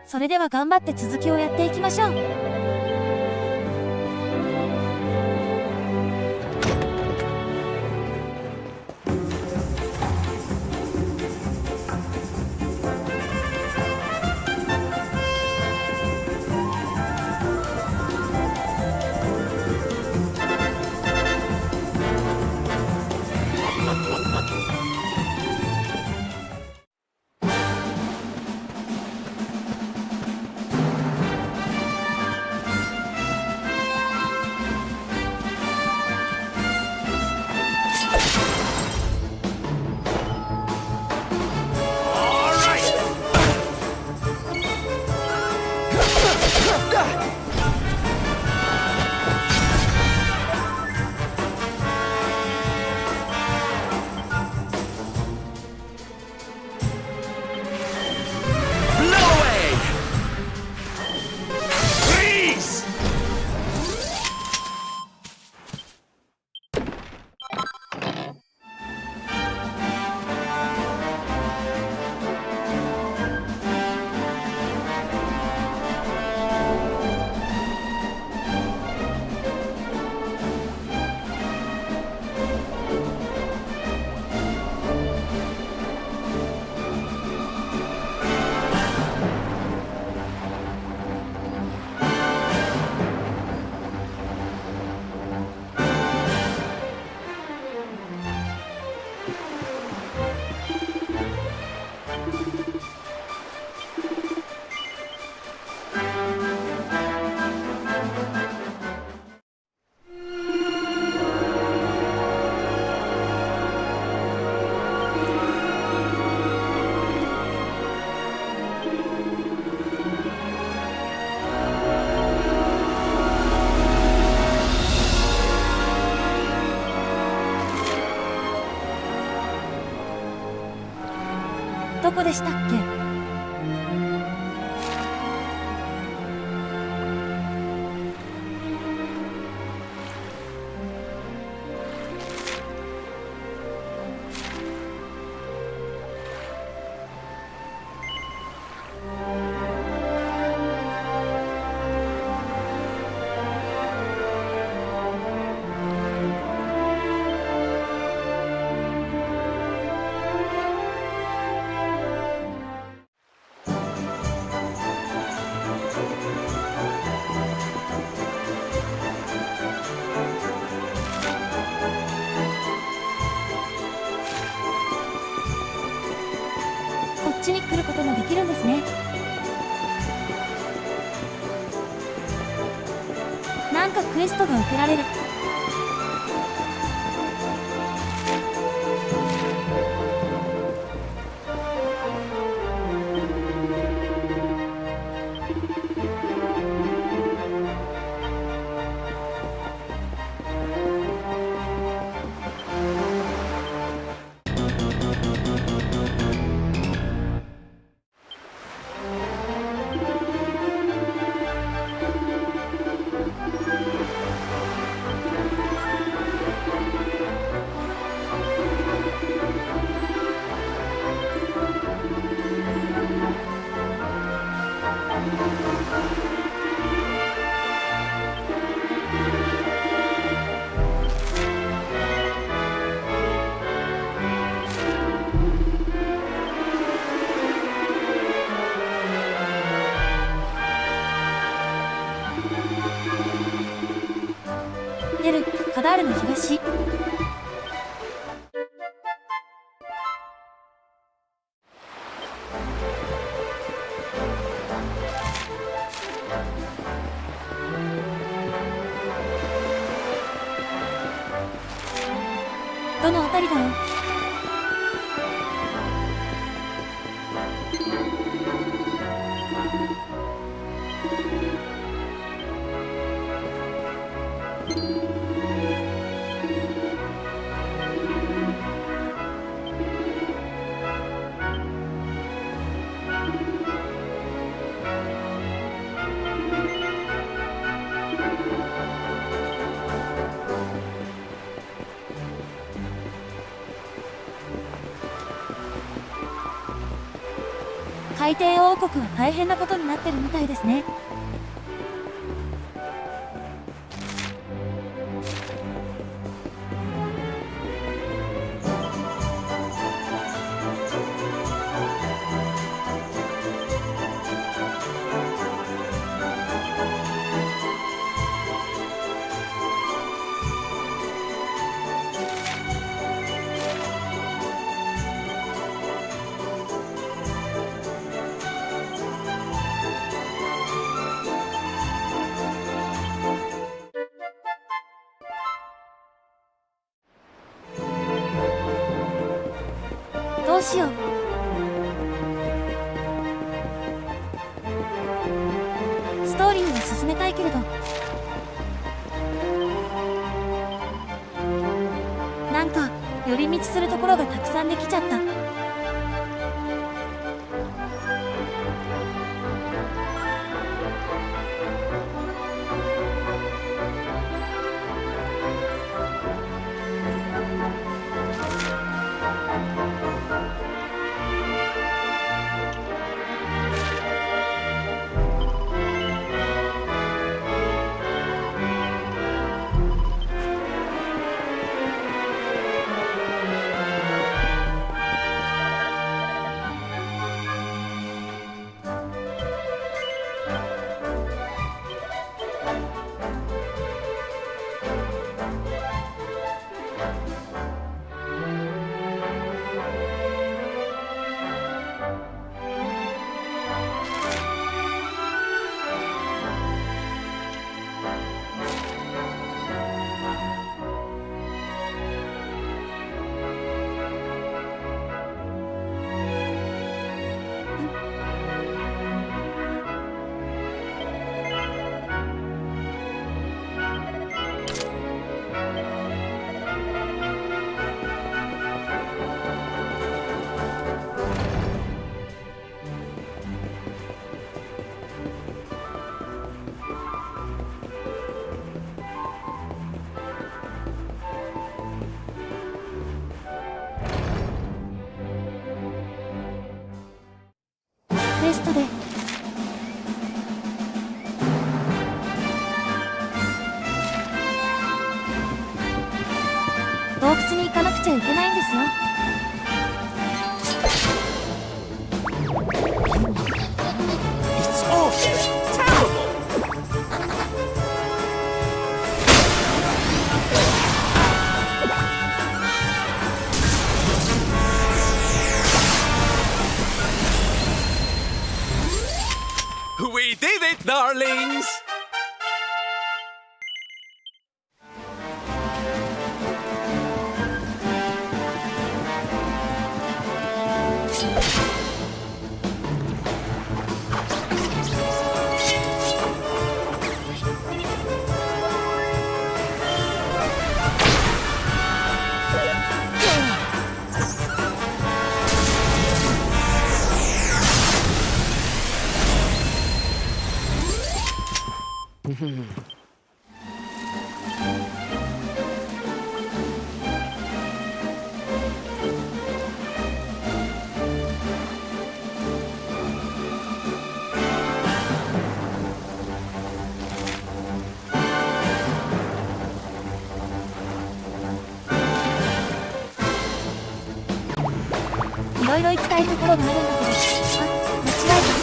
それでは頑張って続きをやっていきましょう。どこでしたっけ？こっちに来ることもできるんですね。なんかクエストが受けられる。ガールの東。どのあたりだろう。海底王国は大変なことになってるみたいですね。どうしよう。ストーリーは進めたいけれど、なんか寄り道するところがたくさんできちゃった。クエストで洞窟に行かなくちゃいけないんですよ。It's all terrible! We did it, darlings! Hmm. いろいろ行きたいところがあるんだけど、間違えた。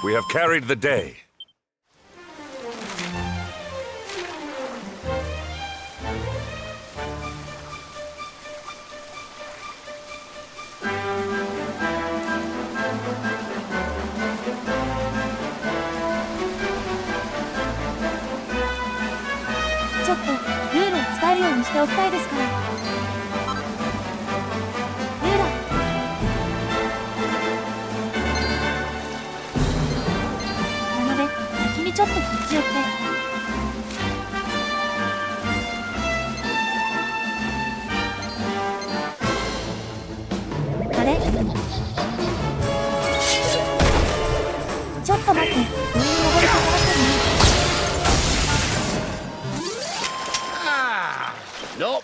We have carried the day. ちょっとルールを使えるようにしておきたいですから。ルーラ、なので先にちょっとこっち寄って。あれ、ちょっと待って、上に登りかからせるね。Nope.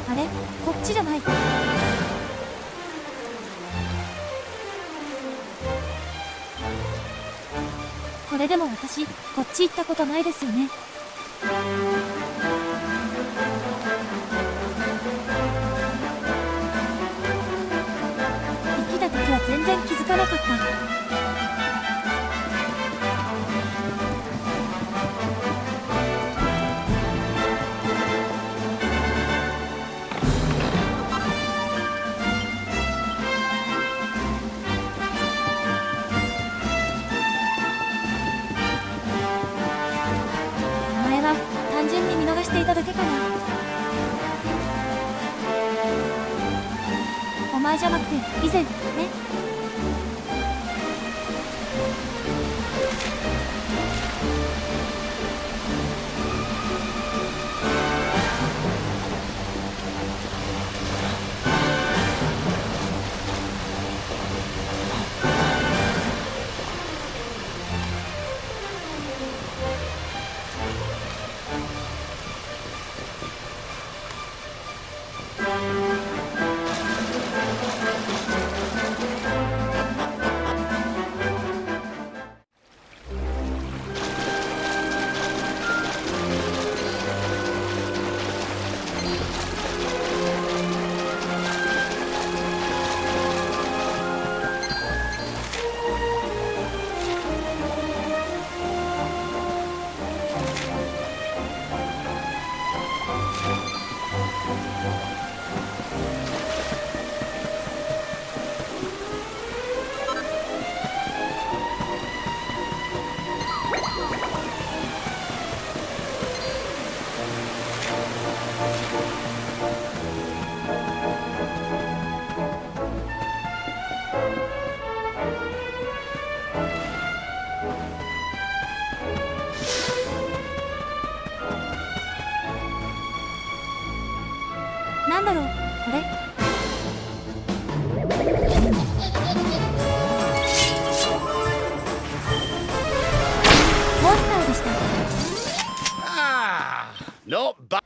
あれ、こっちじゃない。これでも私、こっち行ったことないですよね。生きた時は全然気づかなかった。単純に見逃していただけかな。お前じゃなくて以前ね。なんだろう、これ。モンスターでした。Not bad.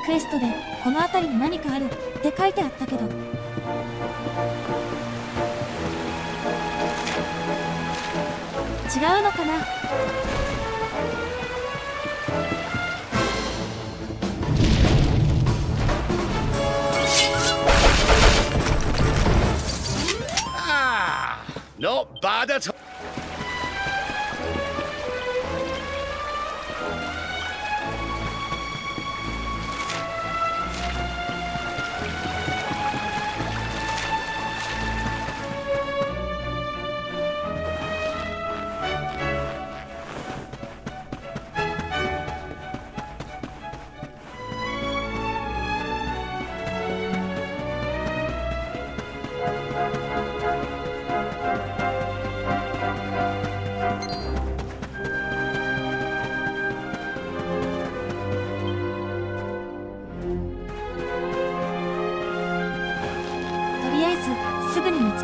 クエストでこの辺りに何かあるって書いてあったけど、違うのかな。Not bad at all. こ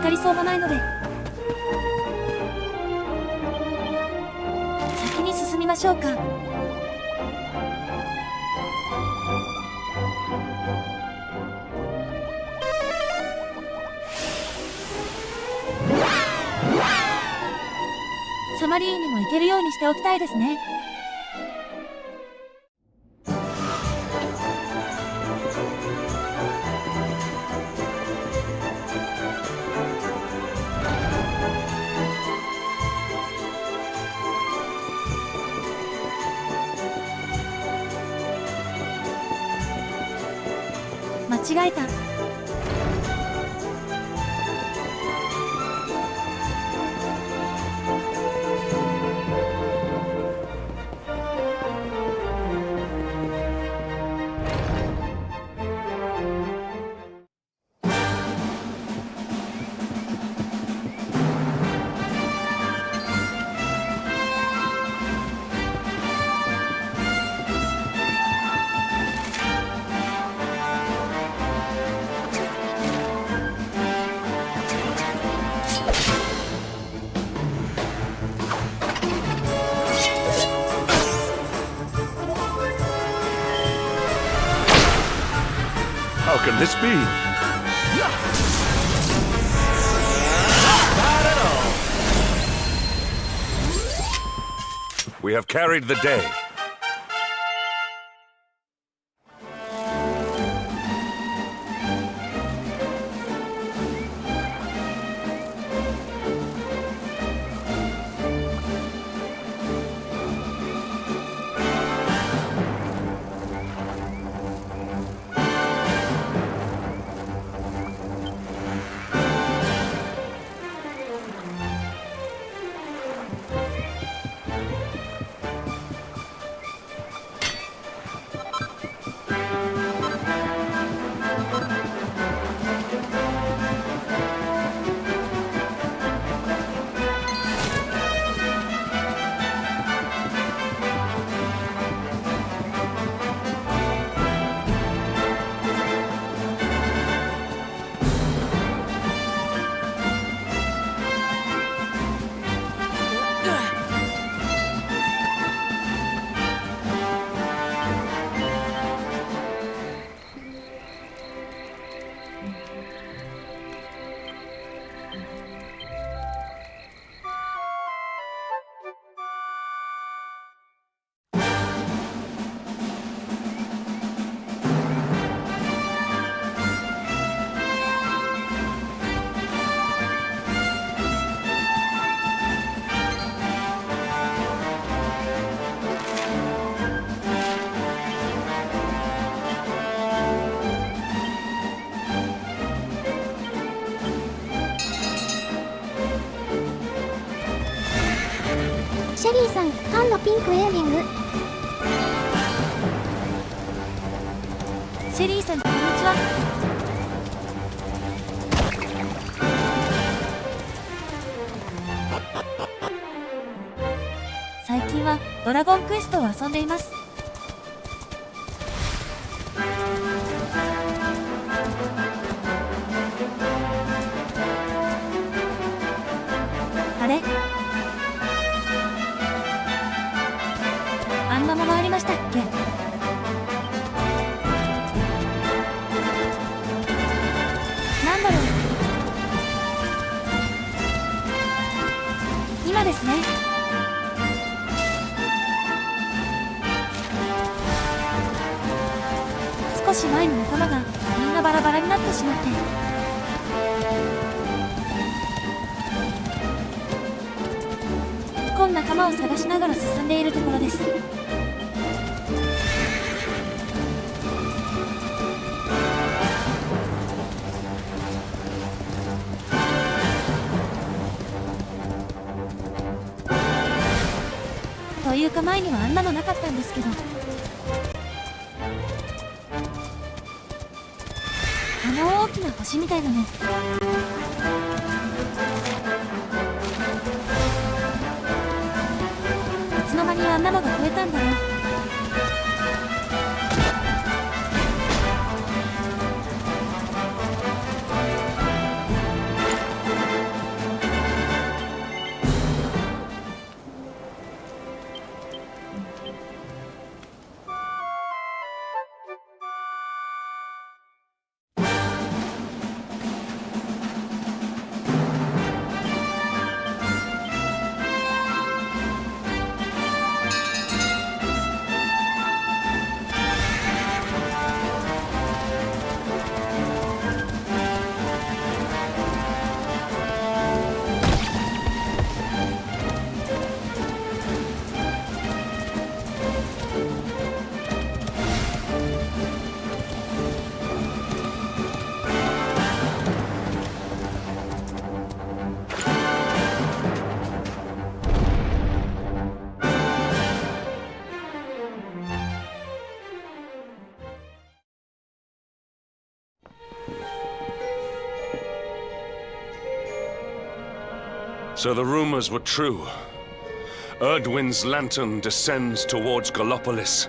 かりそうもないので先に進みましょうか。サマリーにも行けるようにしておきたいですね。間違えた。How can this be? We have carried the day.シェリーさん、缶のピンクエアリング。シェリーさん、こんにちは。最近はドラゴンクエストを遊んでいます。あれ？あんなものありましたっけ？なんだろう。今ですね。少し前に仲間がみんなバラバラになってしまって、今仲間を探しながら進んでいるところです。というか前にはあんなのなかったんですけど、あの大きな星みたいなの、いつの間にあんなのが増えたんだろう。So the rumors were true. Erdwin's lantern descends towards Gallopolis.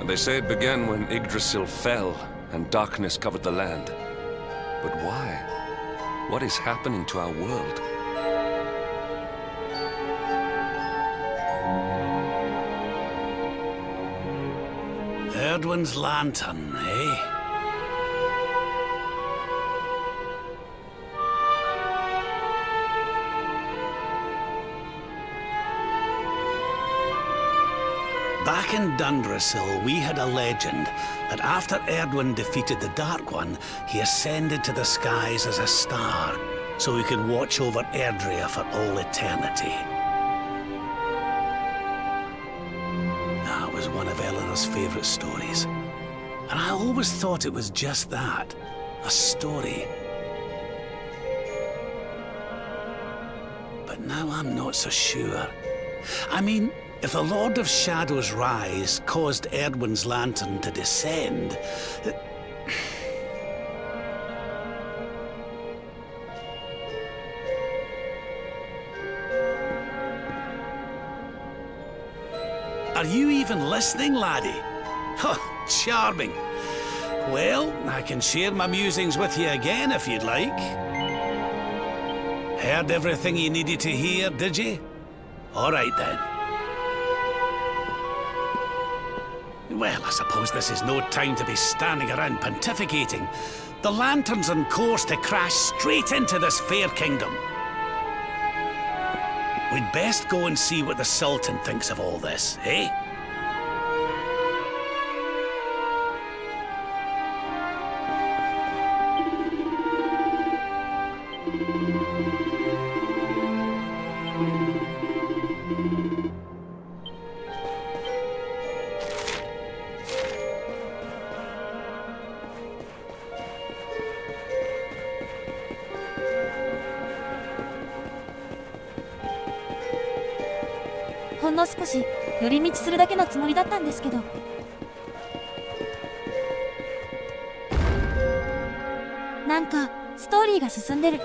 They say it began when Yggdrasil fell and darkness covered the land. But why? What is happening to our world? Erdwin's lantern, eh? Back in Dundrasil, we had a legend that after Erdwin defeated the Dark One, he ascended to the skies as a star, so he could watch over Erdrea for all eternity. That was one of Eleanor's favourite stories. And I always thought it was just that, a story. But now I'm not so sure. I mean, if the Lord of Shadow's rise caused Erdwin's lantern to descend... Are you even listening, laddie? Oh, charming. Well, I can share my musings with you again if you'd like. Heard everything you needed to hear, did you? All right then. Well, I suppose this is no time to be standing around pontificating. The lantern's on course to crash straight into this fair kingdom. We'd best go and see what the Sultan thinks of all this, eh?ほんの少し寄り道するだけのつもりだったんですけど。なんかストーリーが進んでる。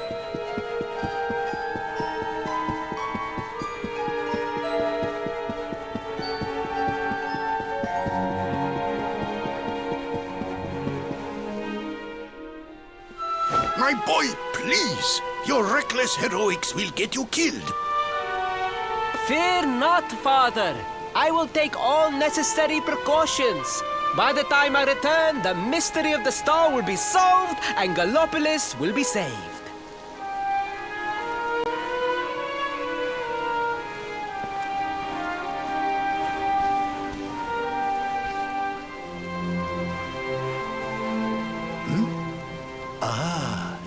My boy, please! Your reckless heroics will get you killed. Fear not, father. I will take all necessary precautions. By the time I return, the mystery of the star will be solved and Gallopolis will be saved.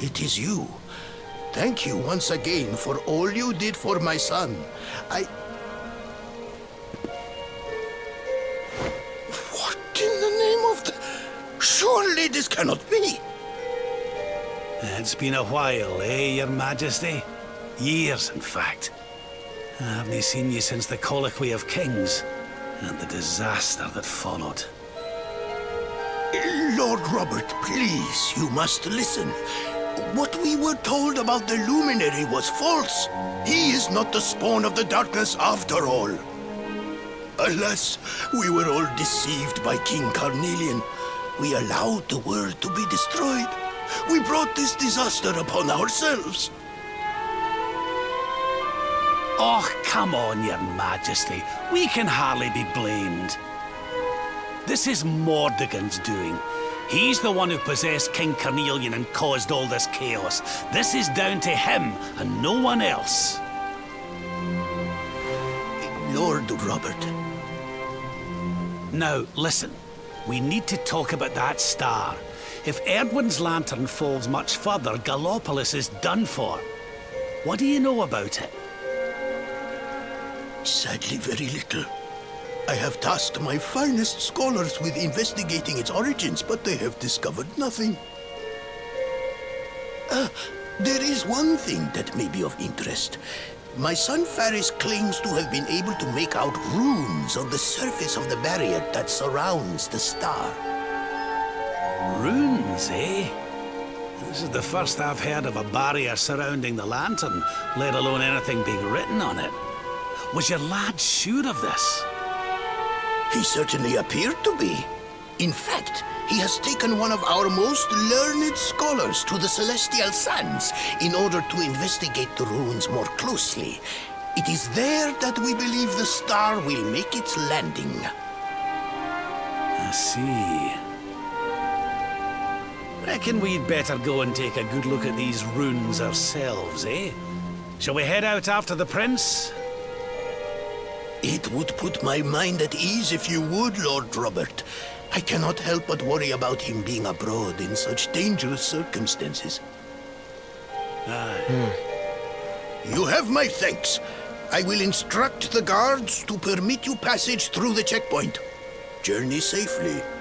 It is you. Thank you once again for all you did for my son. What in the name of the... Surely this cannot be. It's been a while, eh, Your Majesty? Years, in fact. I haven't seen you since the Colloquy of Kings and the disaster that followed. Lord Robert, please, you must listen. What we were told about the Luminary was false. He is not the spawn of the darkness after all. Alas, we were all deceived by King Carnelian. We allowed the world to be destroyed. We brought this disaster upon ourselves. Oh, come on, Your Majesty. We can hardly be blamed. This is Mordegon's doing. He's the one who possessed King Carnelian and caused all this chaos. This is down to him and no one else. Lord Robert. Now, listen. We need to talk about that star. If Erdwin's lantern falls much further, Gallopolis is done for. What do you know about it? Sadly, very little. I have tasked my finest scholars with investigating its origins, but they have discovered nothing. There is one thing that may be of interest. My son Faris claims to have been able to make out runes on the surface of the barrier that surrounds the star. Runes, eh? This is the first I've heard of a barrier surrounding the lantern, let alone anything being written on it. Was your lad sure of this? He certainly appeared to be. In fact, he has taken one of our most learned scholars to the Celestial Sands in order to investigate the runes more closely. It is there that we believe the star will make its landing. I see. Reckon we'd better go and take a good look at these runes ourselves, eh? Shall we head out after the prince? It would put my mind at ease if you would, Lord Robert. I cannot help but worry about him being abroad in such dangerous circumstances. You have my thanks. I will instruct the guards to permit you passage through the checkpoint. Journey safely. "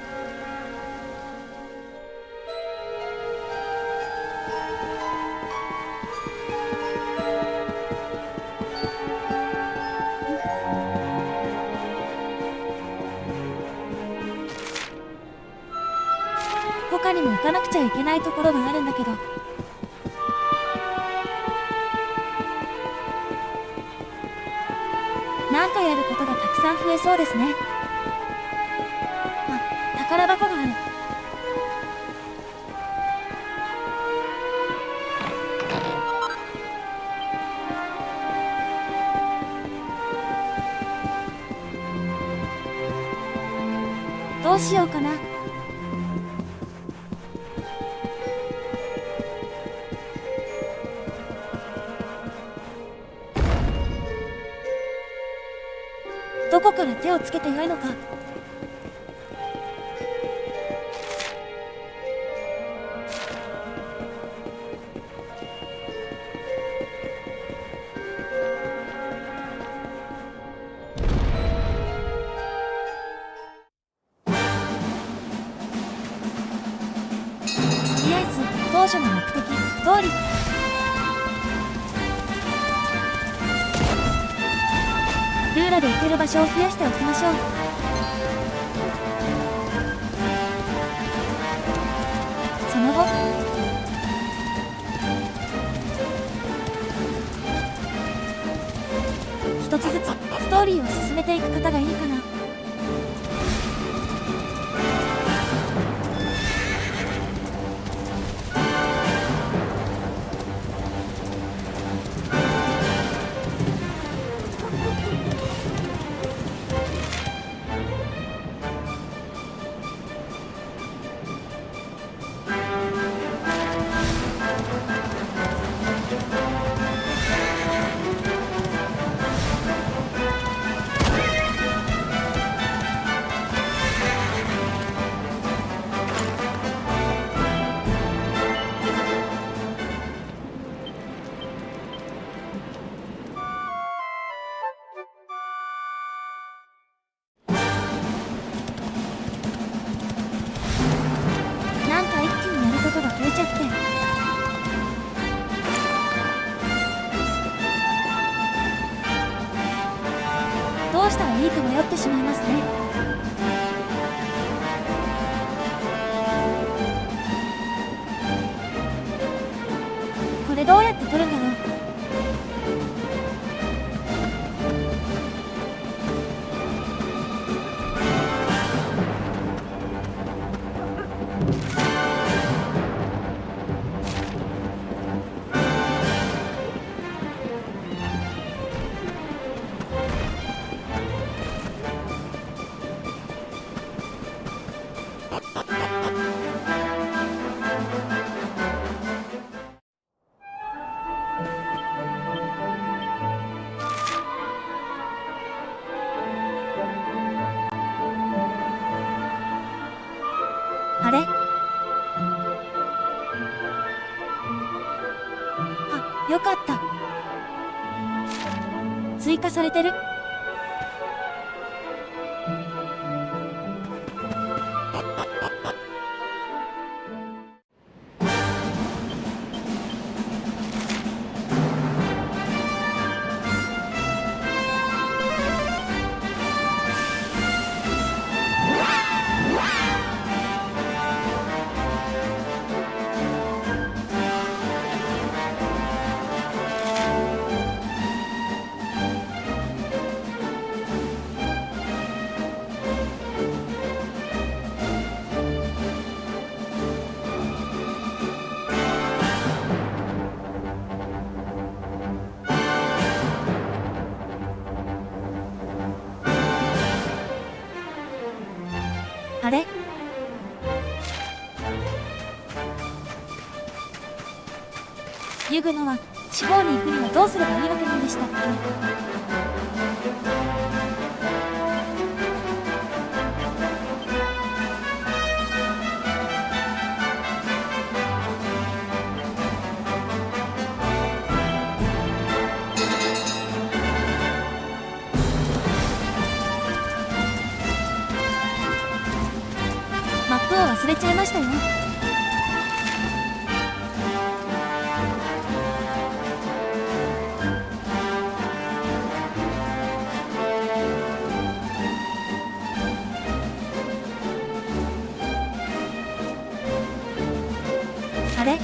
他にも行かなくちゃいけないところがあるんだけど、なんかやることがたくさん増えそうですね。あ、宝箱がある。どうしようかな。どこから手をつけてよいのか。とりあえず当初の目的通り。ルーラで行ける場所を増やしておきましょう。その後、一つずつストーリーを進めていく方がいいかな。なんか一気にやることが増えちゃって。どうしたらいいか迷ってしまいますね。これどうやって取るんだろう。あれ？あ、よかった。追加されてる？ユグノは地方に行くにはどうすればいいわけなんでしたっけ？マップを忘れちゃいましたよ。あれ？ど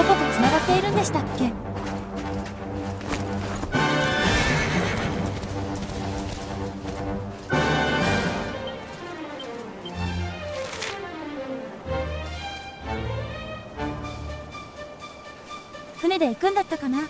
ことつながっているんでしたっけ？船で行くんだったかな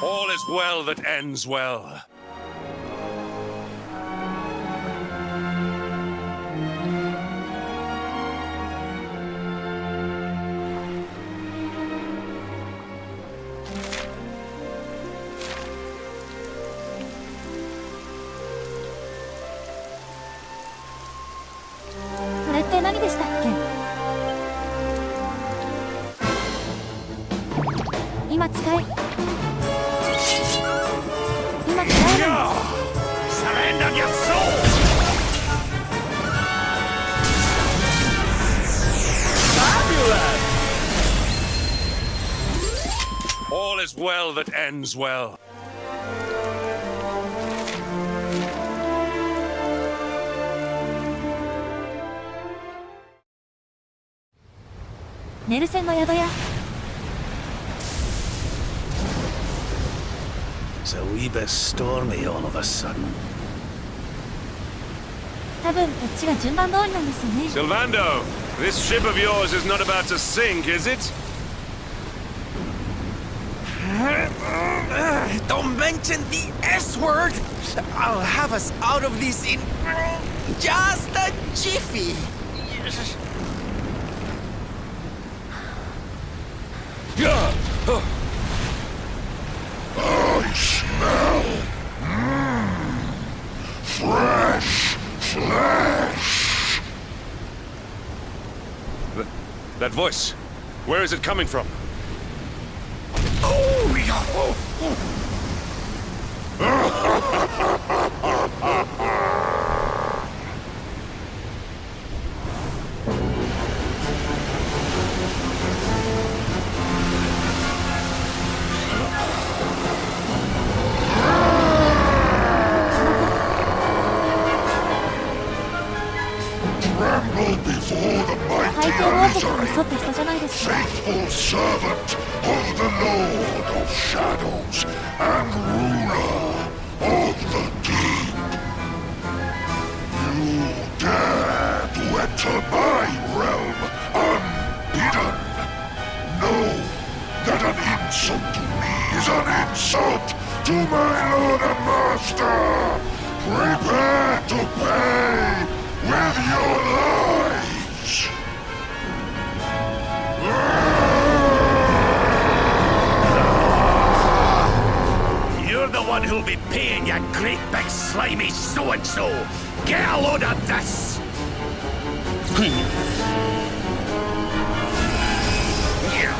？All is well that ends well.これって何でしたっけ？今使える。Surrender your soul! Fabulous! All is well that ends well. ネルセンの宿屋。It's a wee bit stormy all of a sudden. 多分こっちが順番通りなんですよね。 Sylvando, this ship of yours is not about to sink, is it? Don't mention the S word! I'll have us out of this in just a jiffy! I smell fresh flesh. That voice, where is it coming from? Oh, yeah. Tremble before the 海 mighty 底王国を Arisen, 襲った人じゃないですか。 faithful servant of the Lord of Shadows and ruler of the deep. You dare to enter my realm unbidden. Know that an insult to me is an insult to my lord and master. Prepare to pay with your lives. You're the one who'll be paying, you great big slimy so-and-so! Get a load of this! Yeah.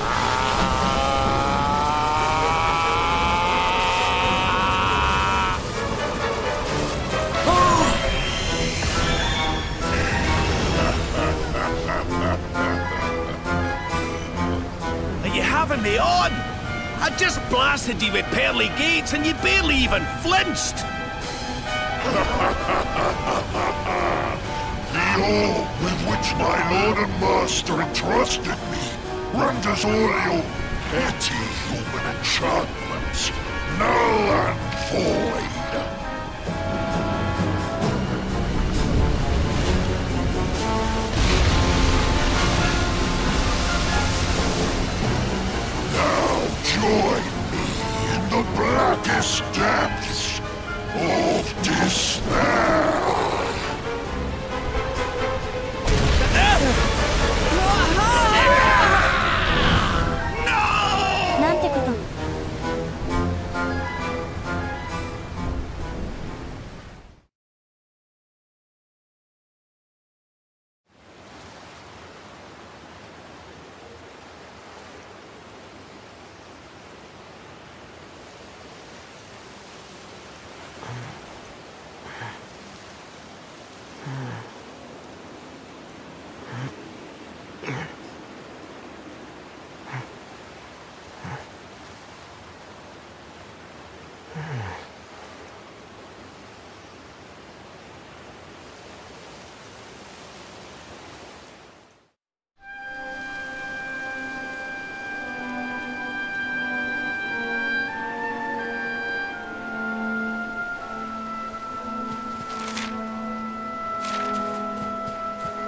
me on! I just blasted you with pearly gates and you barely even flinched! The orb with which my lord and master entrusted me renders all your petty human enchantments null and void. Now join me in the blackest depths of despair. なんてこと。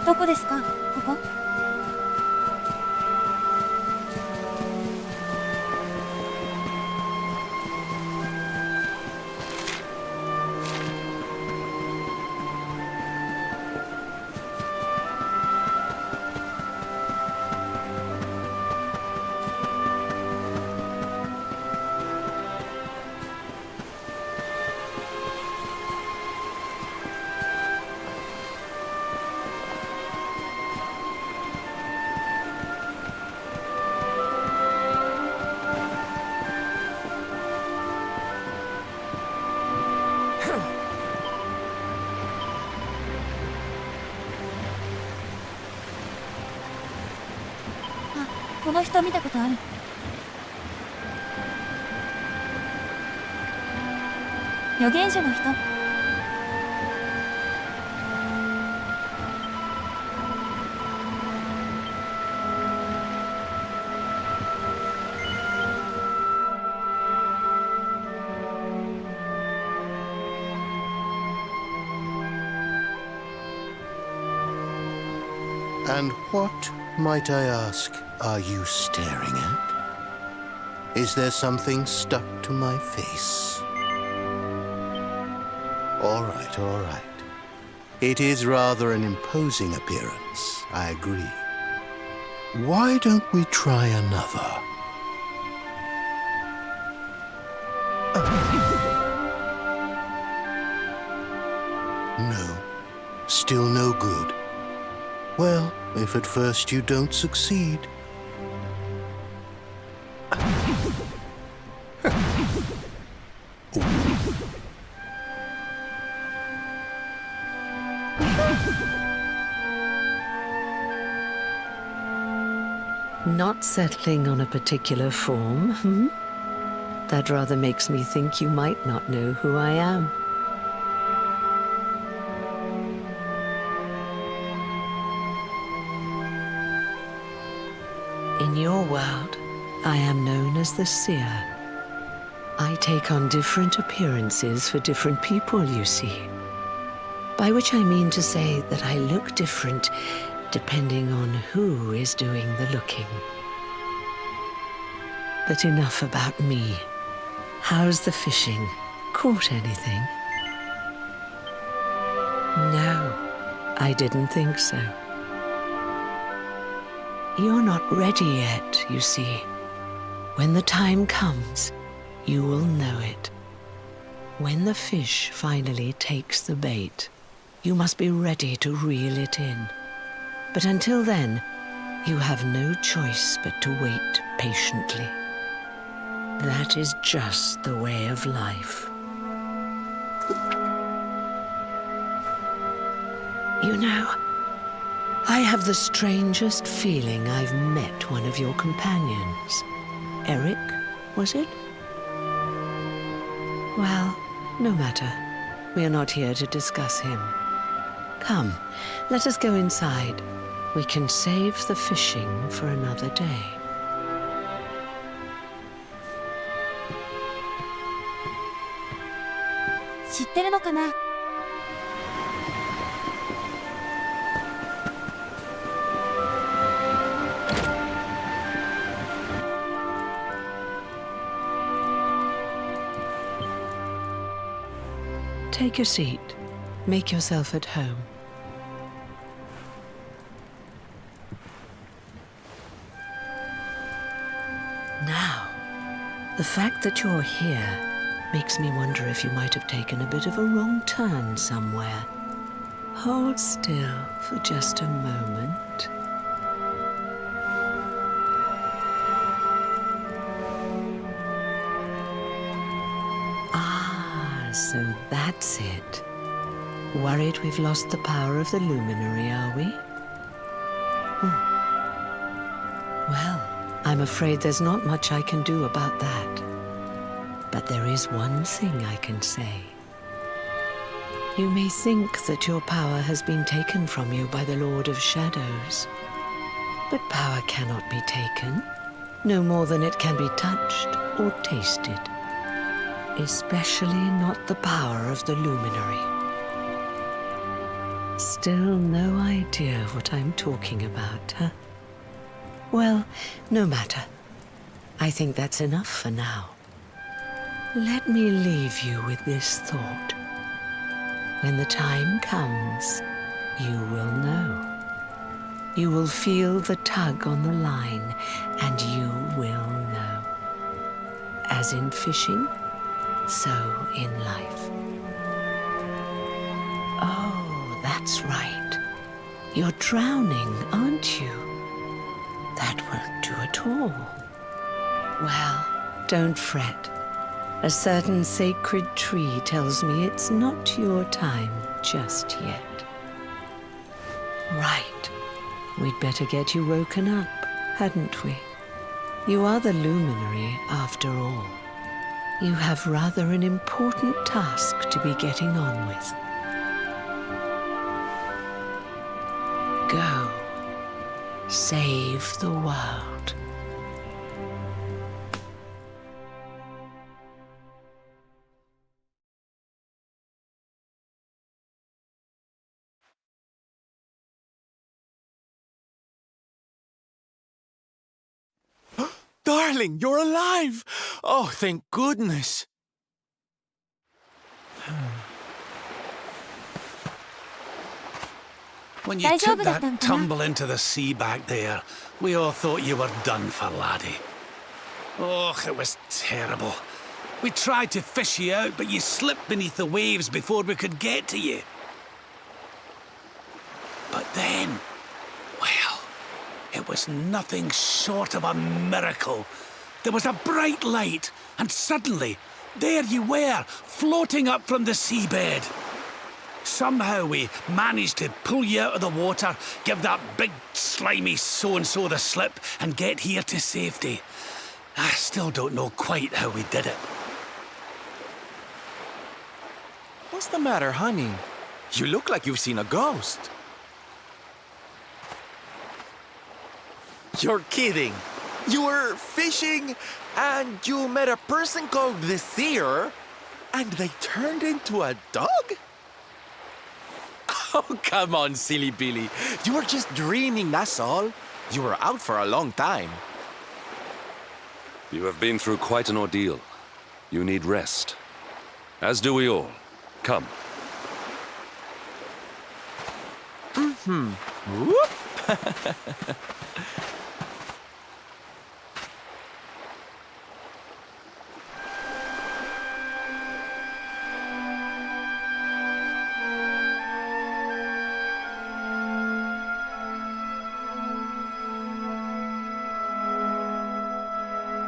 どこですか、ここ。この人見たことある。預言者の人。And what, might I ask, are you staring at? Is there something stuck to my face? All right, all right. It is rather an imposing appearance, I agree. Why don't we try another? No, still no good. Well, if at first you don't succeed. Not settling on a particular form, hmm? That rather makes me think you might not know who I am. In your world, I am known as the Seer. I take on different appearances for different people, you see. By which I mean to say that I look different depending on who is doing the looking. But enough about me. How's the fishing? Caught anything? No, I didn't think so. You're not ready yet, you see. When the time comes, you will know it. When the fish finally takes the bait, you must be ready to reel it in. But until then, you have no choice but to wait patiently. That is just the way of life. You know, I have the strangest feeling I've met one of your companions. Eric, was it? Well, no matter. We are not here to discuss him. Come, let us go inside. We can save the fishing for another day. Take your seat. Make yourself at home. Now, the fact that you're here makes me wonder if you might have taken a bit of a wrong turn somewhere. Hold still for just a moment. Ah, so that's it. Worried we've lost the power of the luminary, are we? Well, I'm afraid there's not much I can do about that. But there is one thing I can say. You may think that your power has been taken from you by the Lord of Shadows. But power cannot be taken, no more than it can be touched or tasted. Especially not the power of the luminary. Still no idea what I'm talking about, huh? Well, no matter. I think that's enough for now. Let me leave you with this thought. When the time comes, you will know. You will feel the tug on the line, and you will know. As in fishing, so in life. Oh, that's right. You're drowning, aren't you? That won't do at all. Well, don't fret. A certain sacred tree tells me it's not your time just yet. Right. We'd better get you woken up, hadn't we? You are the luminary, after all. You have rather an important task to be getting on with. Go. Save the world. Darling, you're alive! Oh, thank goodness. When you took that tumble into the sea back there, we all thought you were done for, laddie. Oh, it was terrible. We tried to fish you out, but you slipped beneath the waves before we could get to you. But then, well, it was nothing short of a miracle. There was a bright light, and suddenly, there you were, floating up from the seabed. Somehow we managed to pull you out of the water, give that big, slimy so-and-so the slip, and get here to safety. I still don't know quite how we did it. What's the matter, honey? You look like you've seen a ghost. You're kidding. You were fishing, and you met a person called the Seer, and they turned into a dog? Oh, come on, silly Billy. You were just dreaming, that's all. You were out for a long time. You have been through quite an ordeal. You need rest. As do we all. Come. Whoop.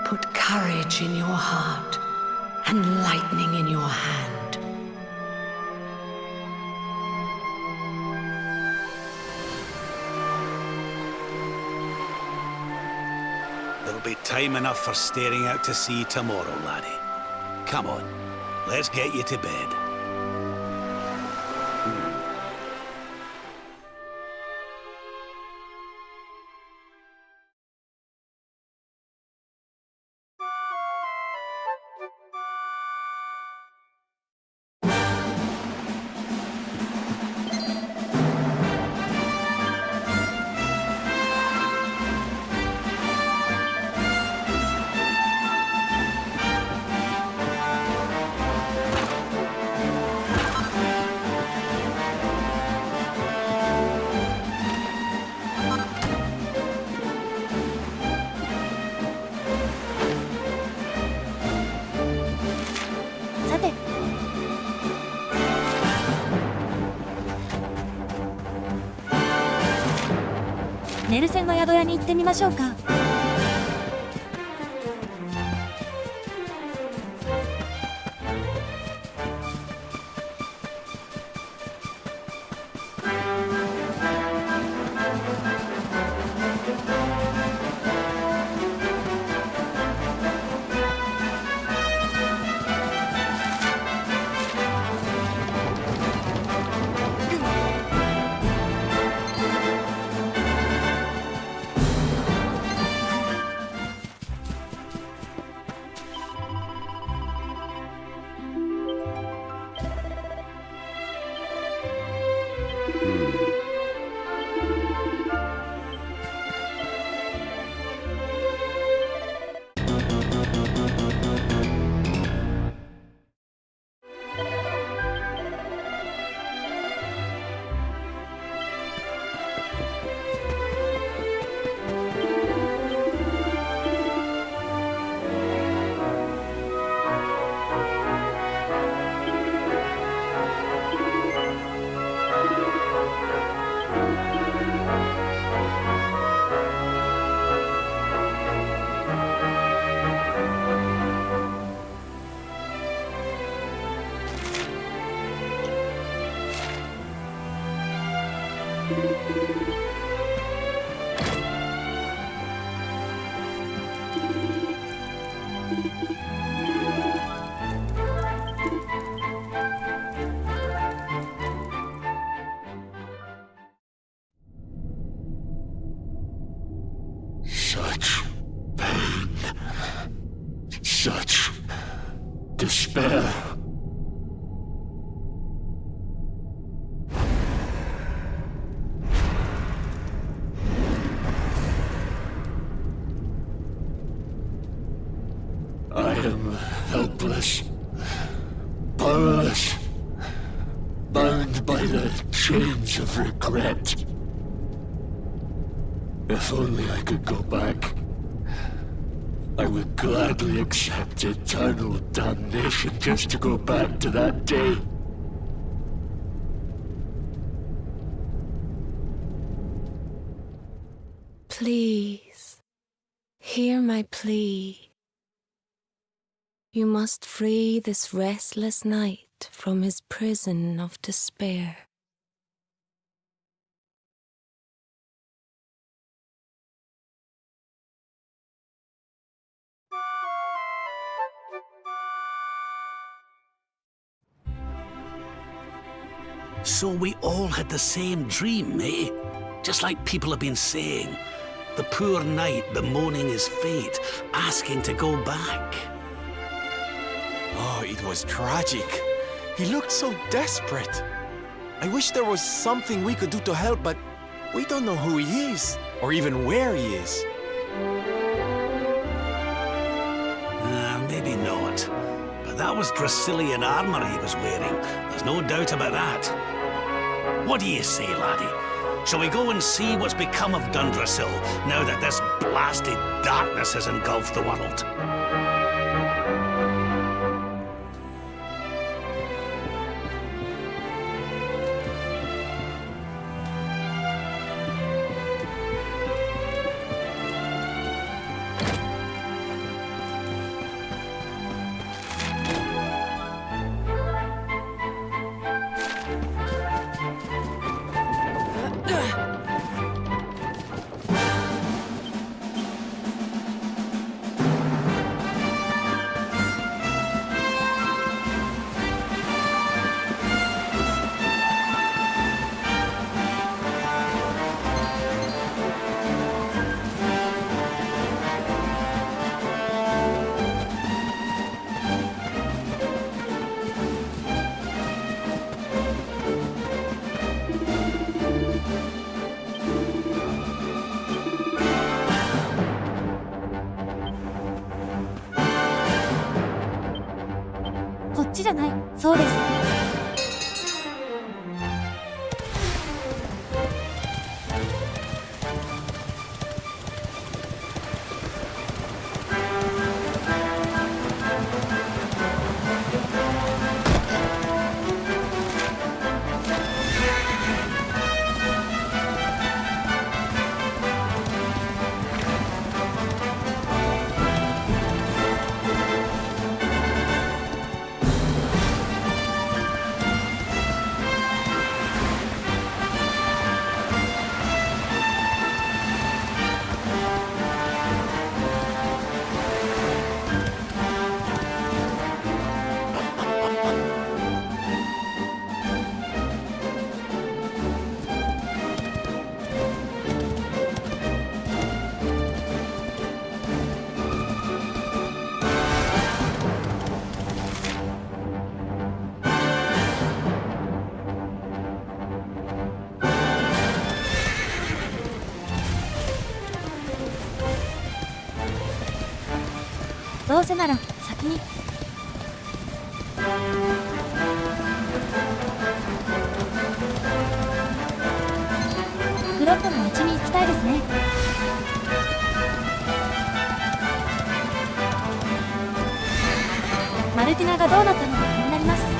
Put courage in your heart and lightning in your hand. be time enough for staring out to sea tomorrow, laddie. Come on, let's get you to bed.ネルセンの宿屋に行ってみましょうか。Such pain. Such despair. I am helpless, powerless, bound by the chains of regret. If only I could go back, I would gladly accept eternal damnation just to go back to that day. Please, hear my plea. You must free this restless knight from his prison of despair. So we all had the same dream, eh? Just like people have been saying. The poor knight bemoaning his fate, asking to go back. Oh, it was tragic. He looked so desperate. I wish there was something we could do to help, but we don't know who he is, or even where he is. Maybe not. But that was Dracilian armor he was wearing. There's no doubt about that. What do you say, laddie? Shall we go and see what's become of Dundrasil now that this blasted darkness has engulfed the world? そうです。どうせなら先に。フロットの道に行きたいですね。マルティナがどうなったのか気になります。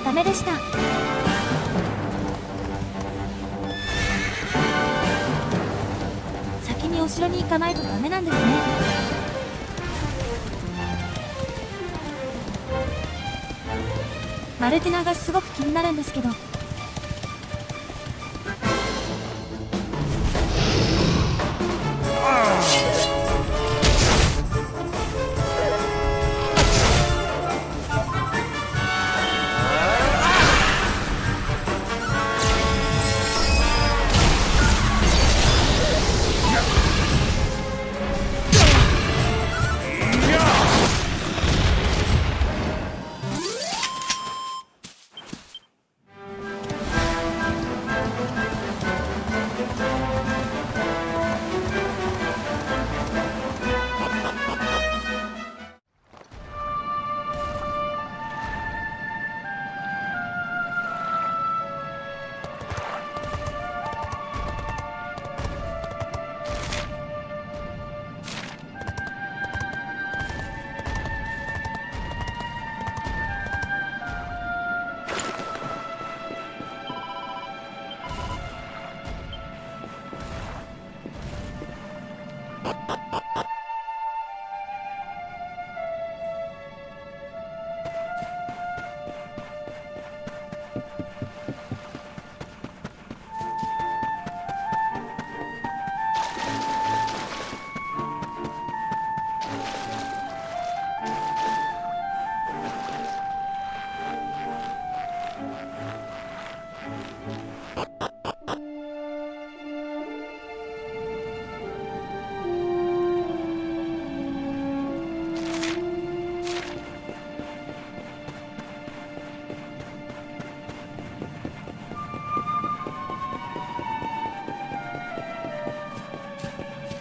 ダメでした。先にお城に行かないとダメなんですね。マルティナがすごく気になるんですけど。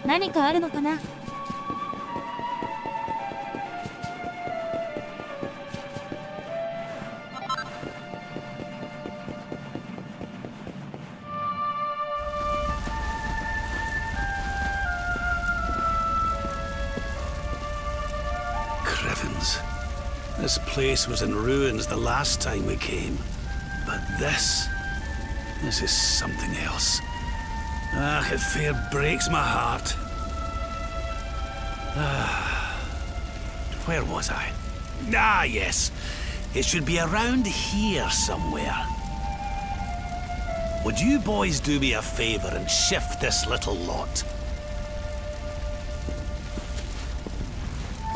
何かあるのかな。Crevens. This place was in ruins the last time we came. But this is something else. Ah, it fair breaks my heart. Where was I? Ah, yes. It should be around here somewhere. Would you boys do me a favor and shift this little lot?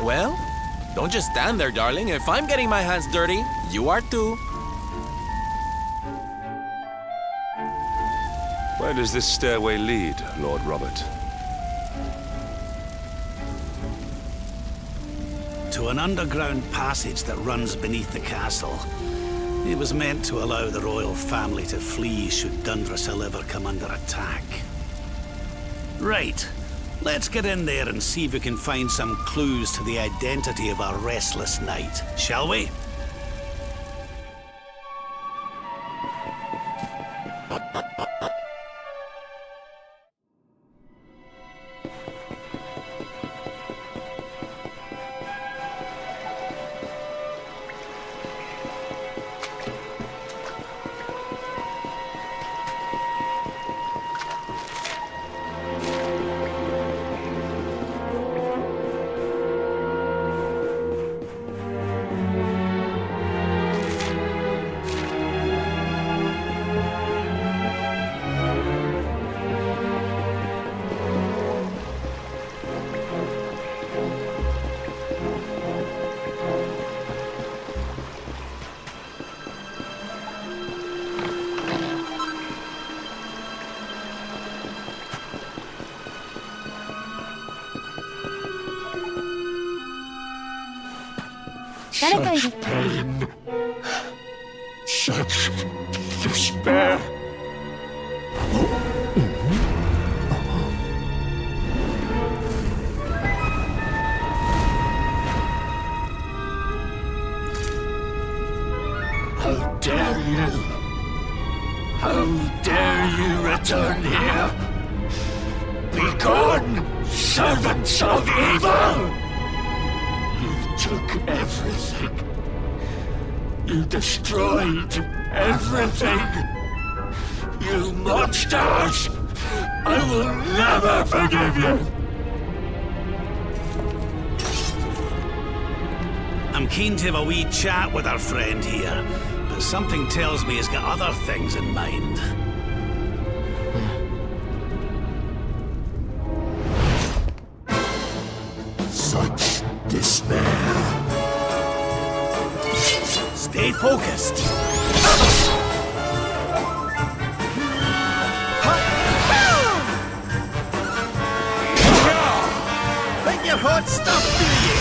Well, don't just stand there, darling. If I'm getting my hands dirty, you are too. Where does this stairway lead, Lord Robert? To an underground passage that runs beneath the castle. It was meant to allow the royal family to flee should Dundrasil ever come under attack. Right. Let's get in there and see if we can find some clues to the identity of our restless knight, shall we? Such pain. Such despair. How dare you? How dare you return here? Be gone, servants of evil! You took everything. You destroyed everything. You monsters! I will never forgive you! I'm keen to have a wee chat with our friend here, but something tells me he's got other things in mind. Such despair. Stay focused. Think you're hot stuff, do you?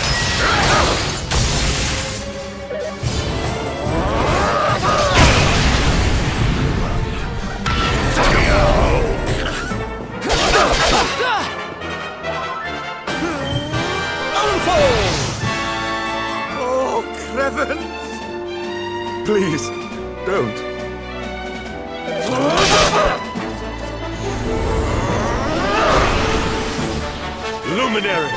Oh, Creven! Please, don't. Luminary!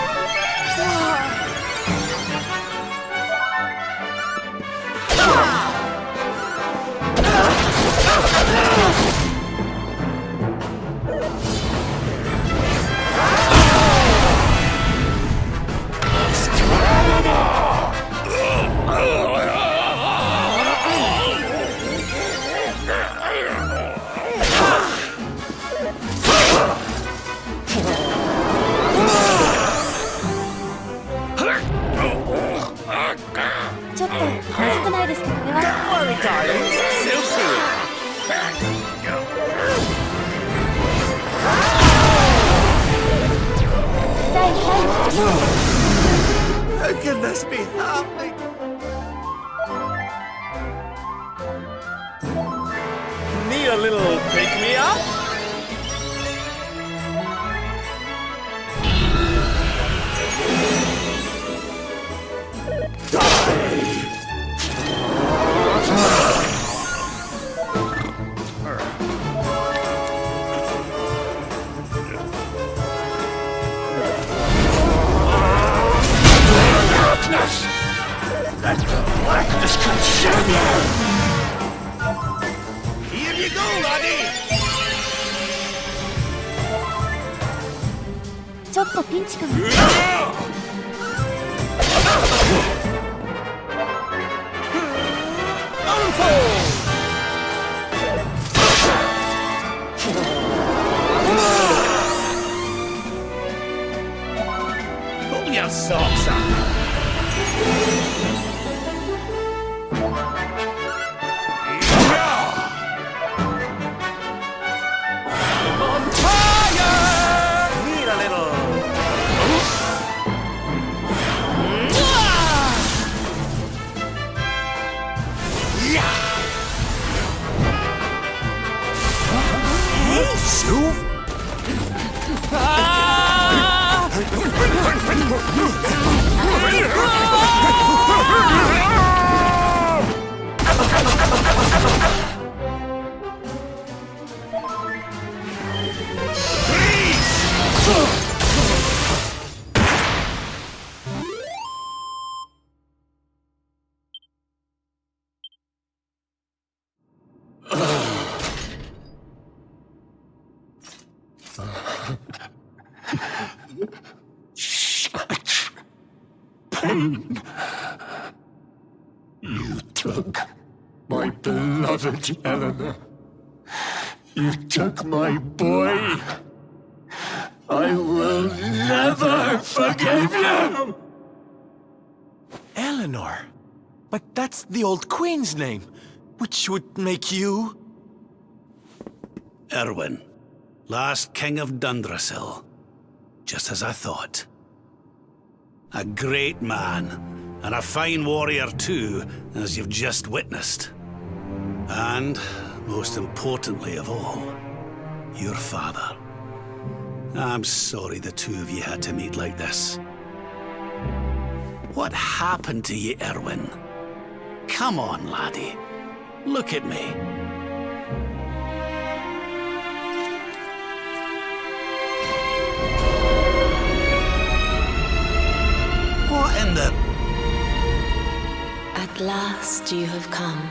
How can this be happening? Need a little pick-me-up? Let the blackness consume you! Here you go, laddie! ちょっとピンチかも。your socks up! Need a little. Such pain. You took my beloved Eleanor. You took my boy. I will never forgive you! Eleanor. But that's the old queen's name, which would make you... Erwin, last king of Dundrasil. Just as I thought. A great man, and a fine warrior too, as you've just witnessed. And, most importantly of all, your father. I'm sorry the two of you had to meet like this. What happened to you, Erwin? Come on, laddie. Look at me. What in the... At last you have come.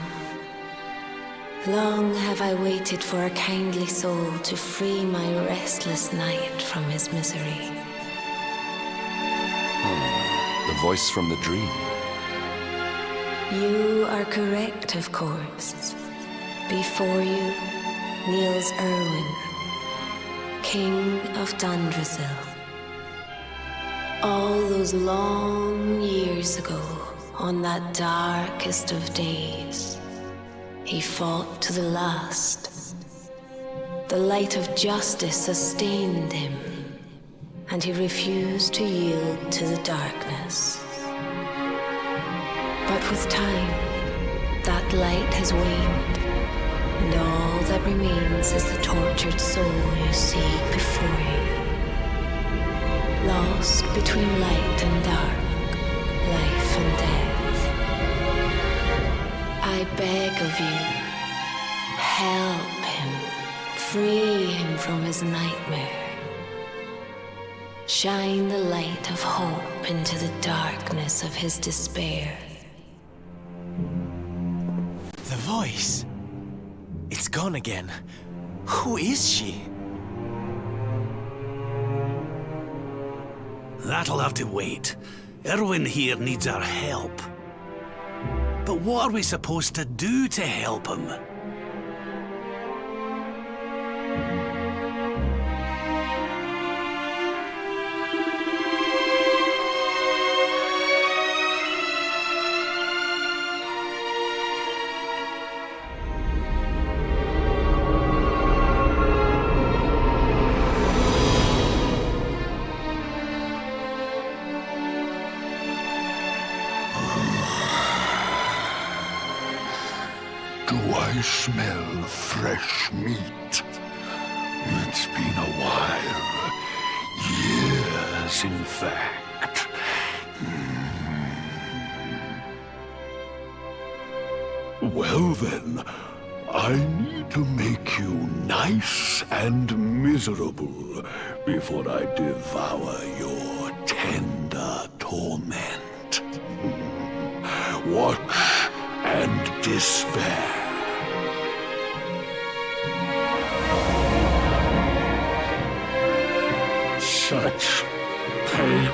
Long have I waited for a kindly soul to free my restless knight from his misery. The voice from the dream. You are correct, of course. Before you kneels Erwin, King of Dundrasil. All those long years ago, on that darkest of days, he fought to the last. The light of justice sustained him, and he refused to yield to the darkness. But with time, that light has waned, and all that remains is the tortured soul you see before you. Lost between light and dark, life and death. I beg of you, help him, free him from his nightmare. Shine the light of hope into the darkness of his despair. The voice. It's gone again. Who is she? That'll have to wait. Erwin here needs our help. But what are we supposed to do to help him? Do I smell fresh meat? It's been a while. Years, in fact. Well then, I need to make you nice and miserable before I devour your tender torment. Watch and despair. Such pain,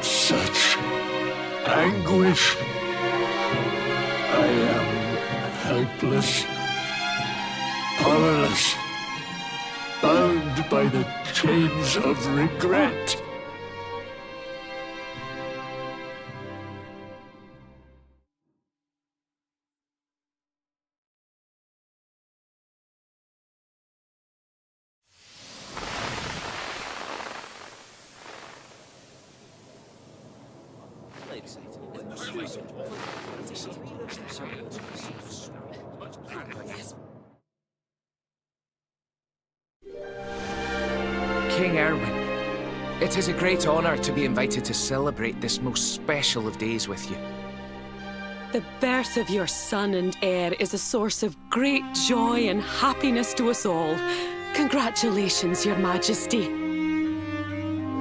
such anguish. I am helpless, powerless, bound by the chains of regret. King Erwin, it is a great honor to be invited to celebrate this most special of days with you. The birth of your son and heir is a source of great joy and happiness to us all. Congratulations, Your Majesty.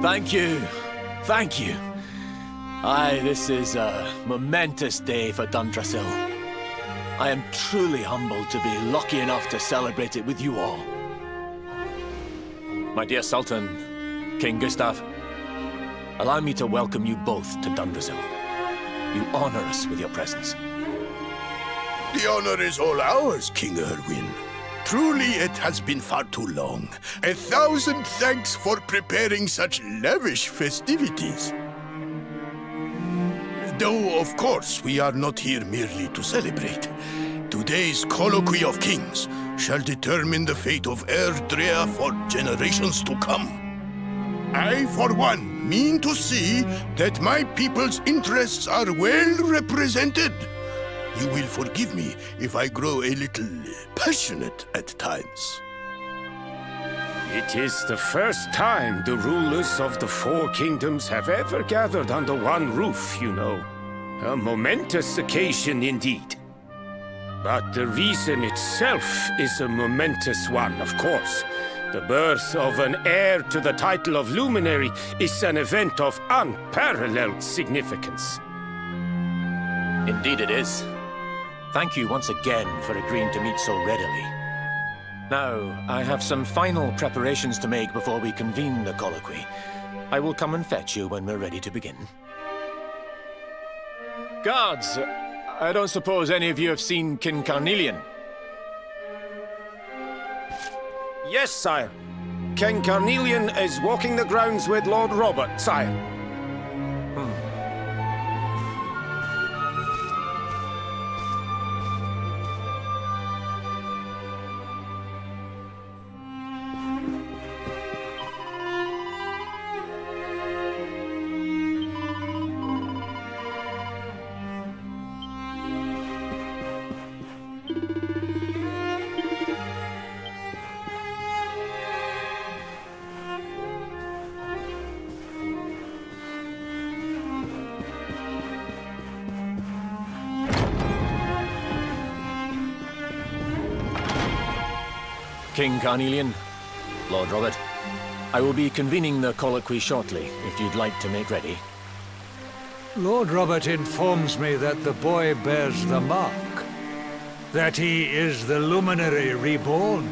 Thank you. Thank you. Aye, this is a momentous day for Dundrasil. I am truly humbled to be lucky enough to celebrate it with you all. My dear Sultan, King Gustav, allow me to welcome you both to Dundrasil. You honor us with your presence. The honor is all ours, King Erwin. Truly, it has been far too long. 1,000 thanks for preparing such lavish festivities. Though, of course, we are not here merely to celebrate. Today's colloquy of kings shall determine the fate of Erdrea for generations to come. I, for one, mean to see that my people's interests are well represented. You will forgive me if I grow a little passionate at times. It is the first time the rulers of the four kingdoms have ever gathered under one roof, you know. A momentous occasion indeed. But the reason itself is a momentous one, of course. The birth of an heir to the title of luminary is an event of unparalleled significance. Indeed it is. Thank you once again for agreeing to meet so readily. Now, I have some final preparations to make before we convene the colloquy. I will come and fetch you when we're ready to begin. Guards, I don't suppose any of you have seen King Carnelian? Yes, sire. King Carnelian is walking the grounds with Lord Robert, sire. King Carnelian, Lord Robert, I will be convening the colloquy shortly, if you'd like to make ready. Lord Robert informs me that the boy bears the mark. That he is the luminary reborn.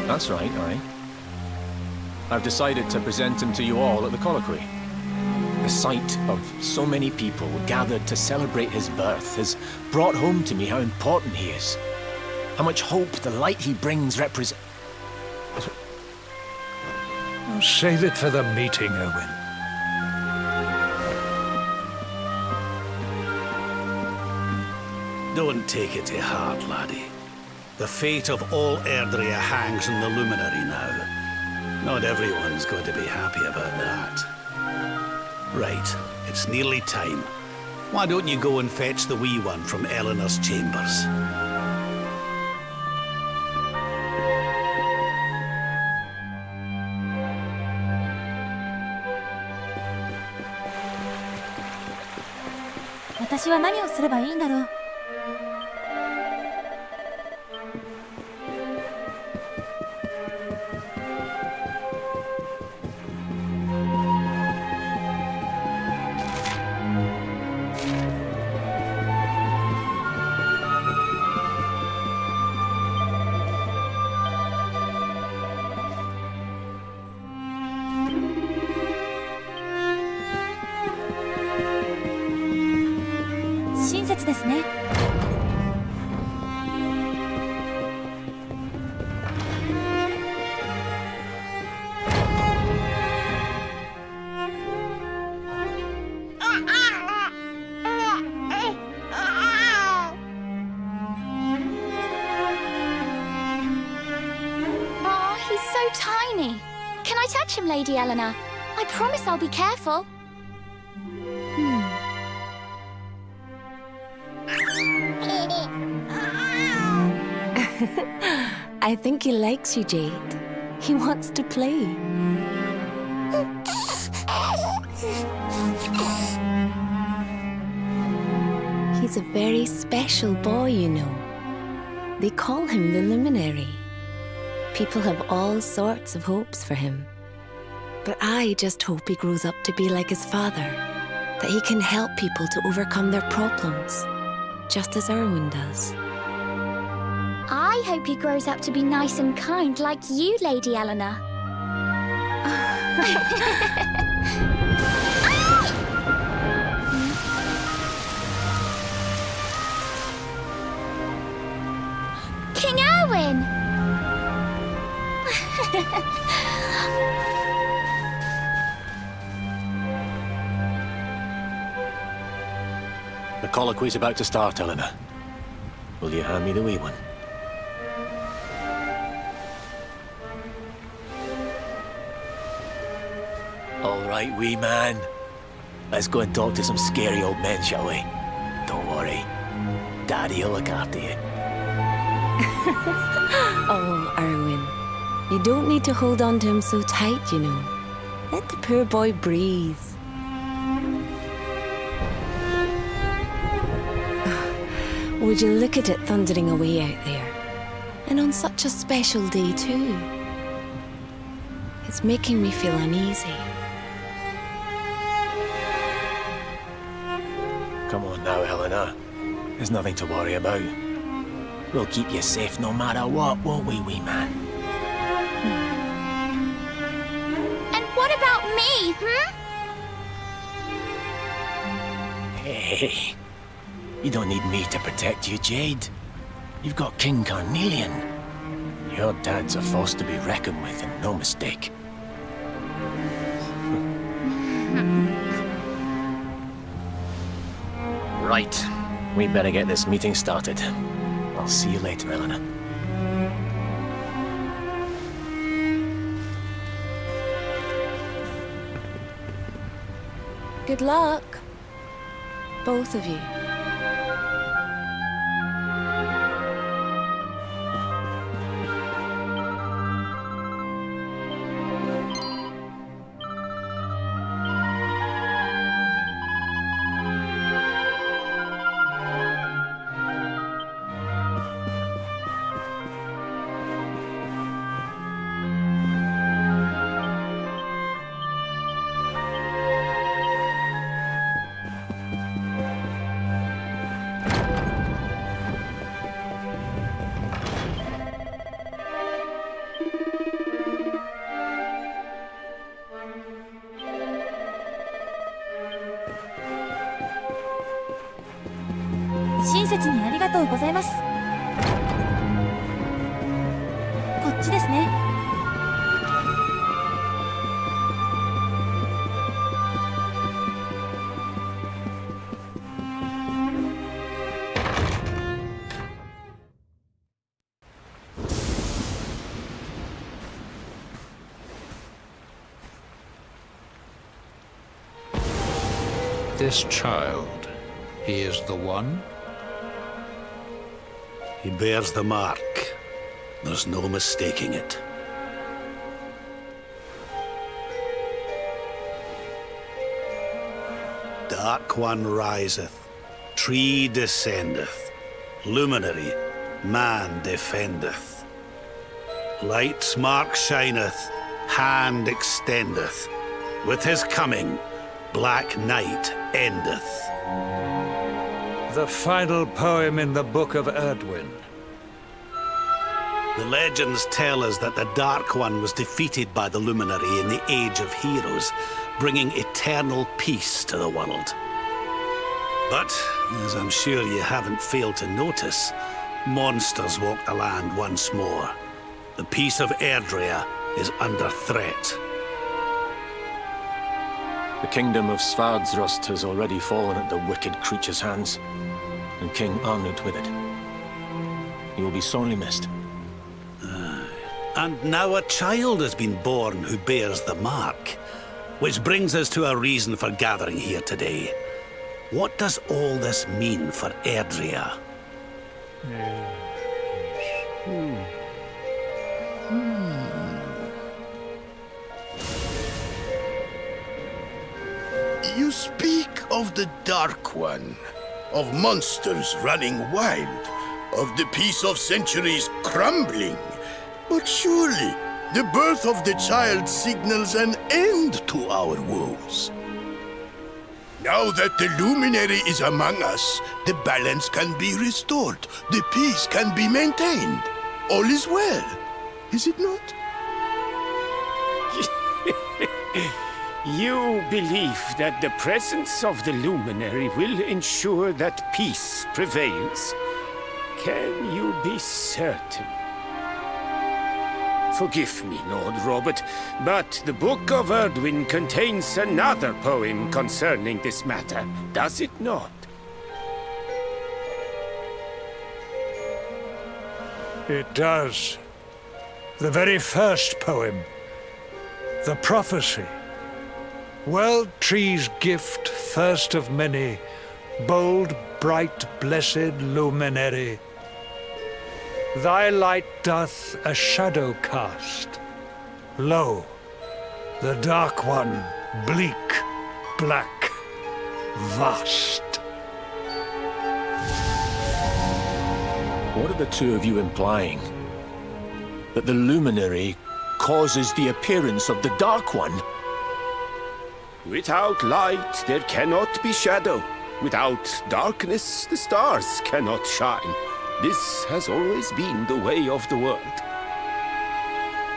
That's right, aye. I've decided to present him to you all at the colloquy. The sight of so many people gathered to celebrate his birth has brought home to me how important he is. How much hope the light he brings represents. Save it for the meeting, Owen. Don't take it to heart, laddie. The fate of all Erdrea hangs in the luminary now. Not everyone's going to be happy about that. Right, it's nearly time. Why don't you go and fetch the wee one from Eleanor's chambers? What 私は何をすればいいんだろう。親切ですね。Oh, he's so tiny. Can I touch him, Lady Eleanor? I promise I'll be careful. I think he likes you, Jade. He wants to play. He's a very special boy, you know. They call him the Luminary. People have all sorts of hopes for him. But I just hope he grows up to be like his father, that he can help people to overcome their problems, just as Erwin does. I hope he grows up to be nice and kind like you, Lady Eleanor. King Erwin! The colloquy's about to start, Eleanor. Will you hand me the wee one? All right, wee man. Let's go and talk to some scary old men, shall we? Don't worry. Daddy'll look after you. Oh, Erwin. You don't need to hold on to him so tight, you know. Let the poor boy breathe. Would you look at it thundering away out there? And on such a special day, too. It's making me feel uneasy. Come on now, Eleanor. There's nothing to worry about. We'll keep you safe no matter what, won't we, wee man? And what about me, Hey, you don't need me to protect you, Jade. You've got King Carnelian. Your dad's a force to be reckoned with, and no mistake. Right. We better get this meeting started. I'll see you later, Eleanor. Good luck. Both of you.親切にありがとうございます。こっちですね。This child, he is the one? He bears the mark. There's no mistaking it. Dark One riseth, tree descendeth, luminary, man defendeth. Light's mark shineth, hand extendeth. With his coming, black night endeth. The final poem in the Book of Erdwin. The legends tell us that the Dark One was defeated by the Luminary in the Age of Heroes, bringing eternal peace to the world. But, as I'm sure you haven't failed to notice, monsters walk the land once more. The peace of Erdrea is under threat. The kingdom of Svardsrust has already fallen at the wicked creature's hands, and King Arnut with it. He will be sorely missed. And now a child has been born who bears the mark, which brings us to a reason for gathering here today. What does all this mean for Erdrea? You speak of the Dark One, of monsters running wild, of the peace of centuries crumbling. But surely, the birth of the child signals an end to our woes. Now that the luminary is among us, the balance can be restored, the peace can be maintained. All is well, is it not? You believe that the presence of the luminary will ensure that peace prevails? Can you be certain? Forgive me, Lord Robert, but the Book of Erdwin contains another poem concerning this matter, does it not? It does. The very first poem. The prophecy. World tree's gift, first of many, bold, bright, blessed luminary. Thy light doth a shadow cast. Lo, the dark one, bleak, black, vast. What are the two of you implying? That the luminary causes the appearance of the Dark One? Without light, there cannot be shadow. Without darkness, the stars cannot shine. This has always been the way of the world.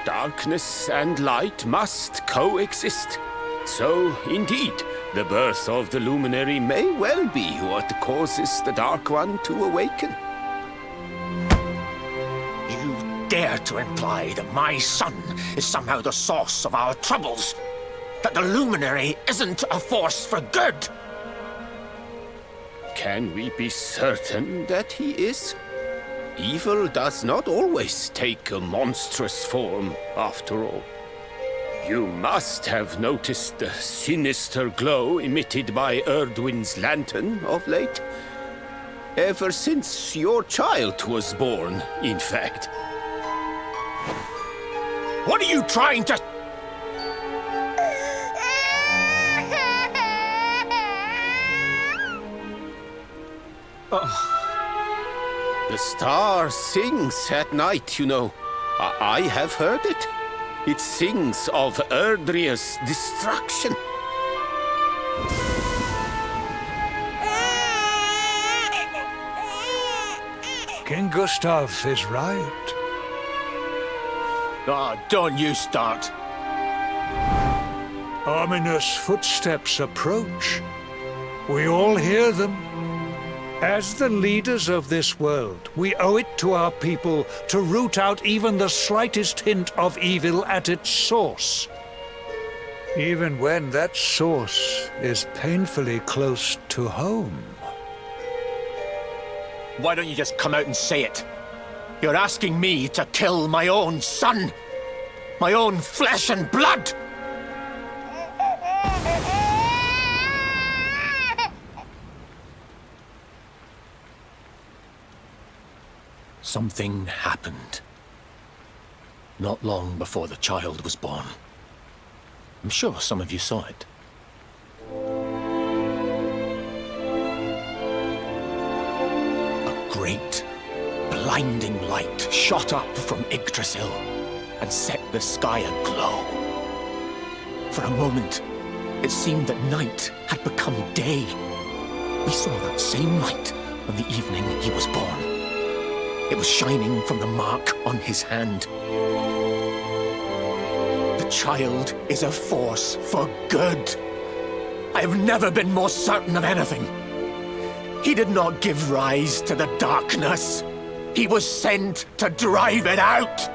Darkness and light must coexist. So, indeed, the birth of the luminary may well be what causes the Dark One to awaken. You dare to imply that my son is somehow the source of our troubles? That the luminary isn't a force for good? Can we be certain that he is? Evil does not always take a monstrous form, after all. You must have noticed the sinister glow emitted by Erdwin's lantern of late. Ever since your child was born, in fact. What are you trying to... The star sings at night, you know. I have heard it. It sings of Erdria's destruction. King Gustav is right. Oh, don't you start. Ominous footsteps approach. We all hear them. As the leaders of this world, we owe it to our people to root out even the slightest hint of evil at its source. Even when that source is painfully close to home. Why don't you just come out and say it? You're asking me to kill my own son. My own flesh and blood. Something happened. Not long before the child was born. I'm sure some of you saw it. A great, blinding light shot up from Yggdrasil and set the sky aglow. For a moment, it seemed that night had become day. We saw that same light on the evening he was born. It was shining from the mark on his hand. The child is a force for good. I have never been more certain of anything. He did not give rise to the darkness. He was sent to drive it out.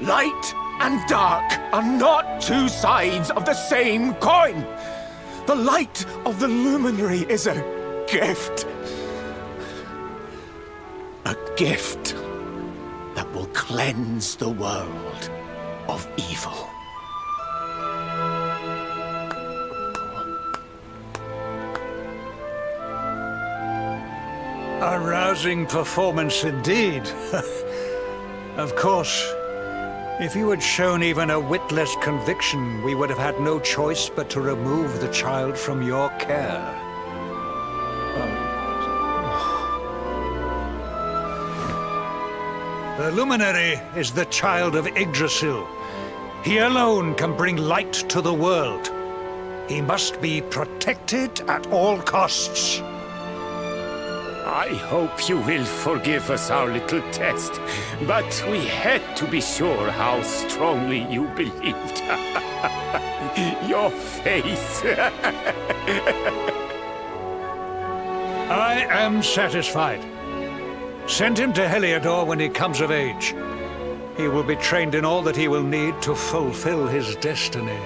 Light and dark are not two sides of the same coin. The light of the luminary is a gift. A gift that will cleanse the world of evil. A rousing performance indeed. Of course, if you had shown even a whit less conviction, we would have had no choice but to remove the child from your care. The luminary is the child of Yggdrasil. He alone can bring light to the world. He must be protected at all costs. I hope you will forgive us our little test, but we had to be sure how strongly you believed. Your face. I am satisfied. Send him to Heliodor when he comes of age. He will be trained in all that he will need to fulfill his destiny.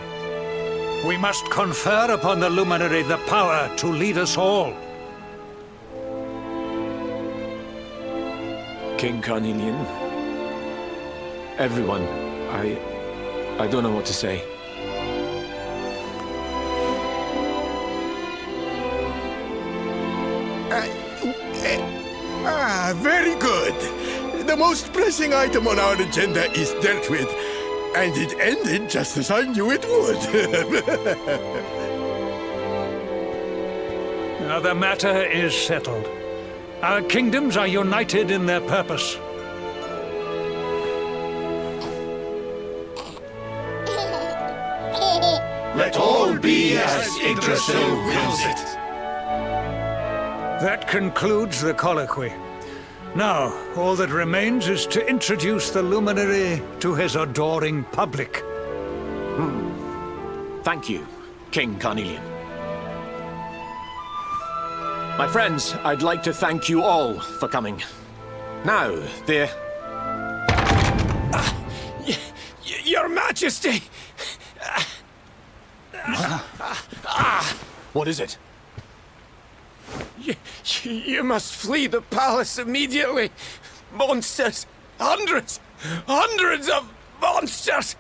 We must confer upon the luminary the power to lead us all. King Carnelian, everyone, I don't know what to say. Very good. The most pressing item on our agenda is dealt with, and it ended just as I knew it would. Now the matter is settled. Our kingdoms are united in their purpose. Let all be as Yggdrasil wills it. That concludes the colloquy. Now, all that remains is to introduce the luminary to his adoring public. Thank you, King Carnelian. My friends, I'd like to thank you all for coming. Now, Your Majesty! What is it? You must flee the palace immediately. Monsters! Hundreds of monsters!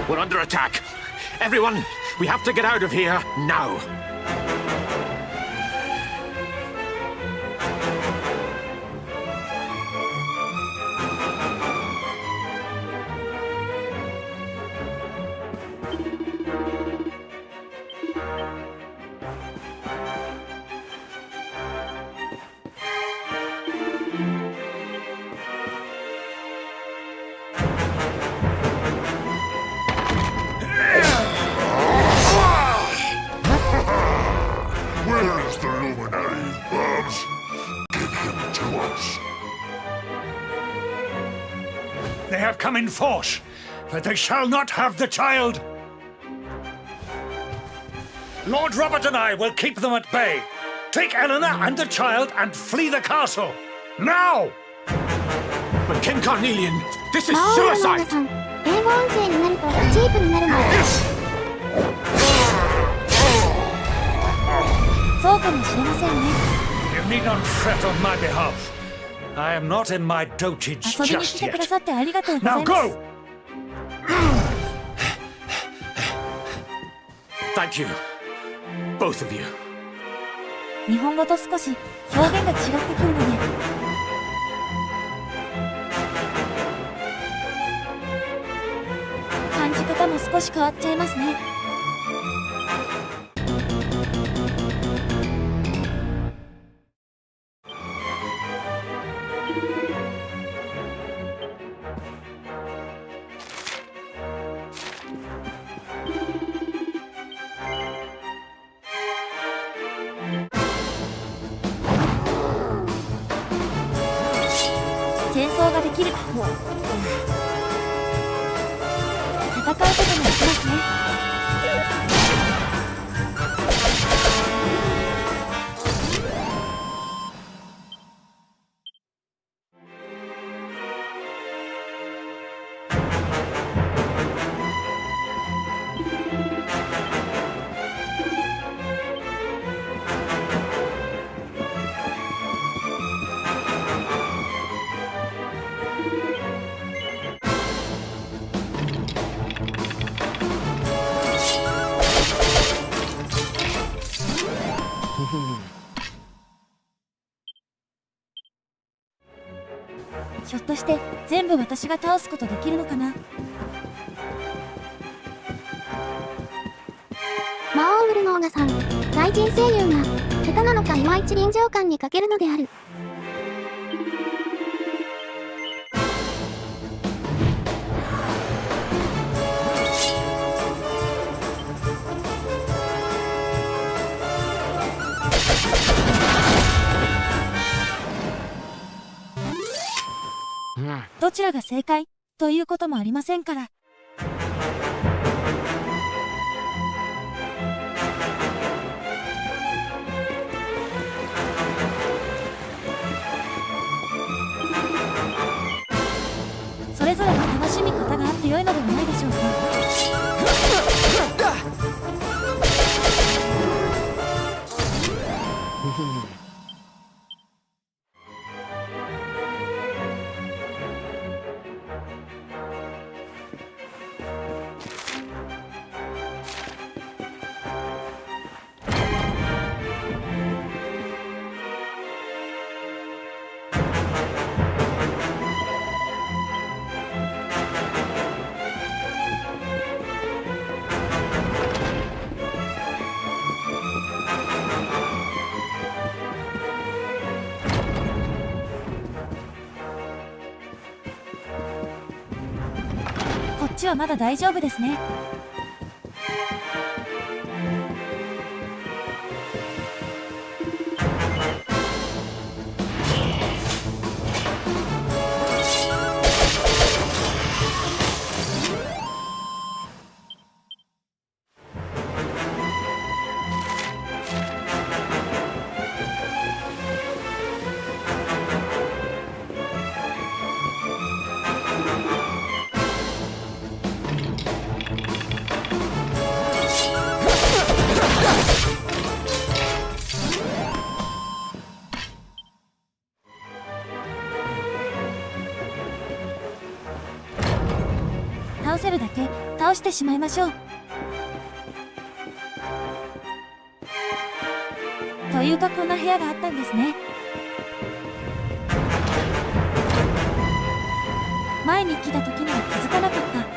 We're under attack. Everyone, we have to get out of here now. Where is the luminary, Babs? Give him to us. They have come in force, but they shall not have the child. Lord Robert and I will keep them at bay. Take Eleanor and the child and flee the castle. Now! But King Carnelian, this is 魔王の皆 suicide! さん、英語音声になるとチープになるの。そうかもしれませんね。 You need not fret on my behalf. I am not in my dotage 遊びに来 just てくだ yet. さってありがとうござ Now います。 go! Thank you, both of you. 日本語と少し表現が違ってくるので。感じ方も少し変わっちゃいますね。戦争ができる。戦うこともできますね。として全部私が倒すことできるのかな。魔王ウルノーガさん、外人声優が下手なのかいまいち臨場感に欠けるのである。どちらが正解ということもありませんから。それぞれの楽しみ方があって良いのではないでしょうか。こっちはまだ大丈夫ですね。倒せるだけ倒してしまいましょう。というかこんな部屋があったんですね。前に来た時には気づかなかった。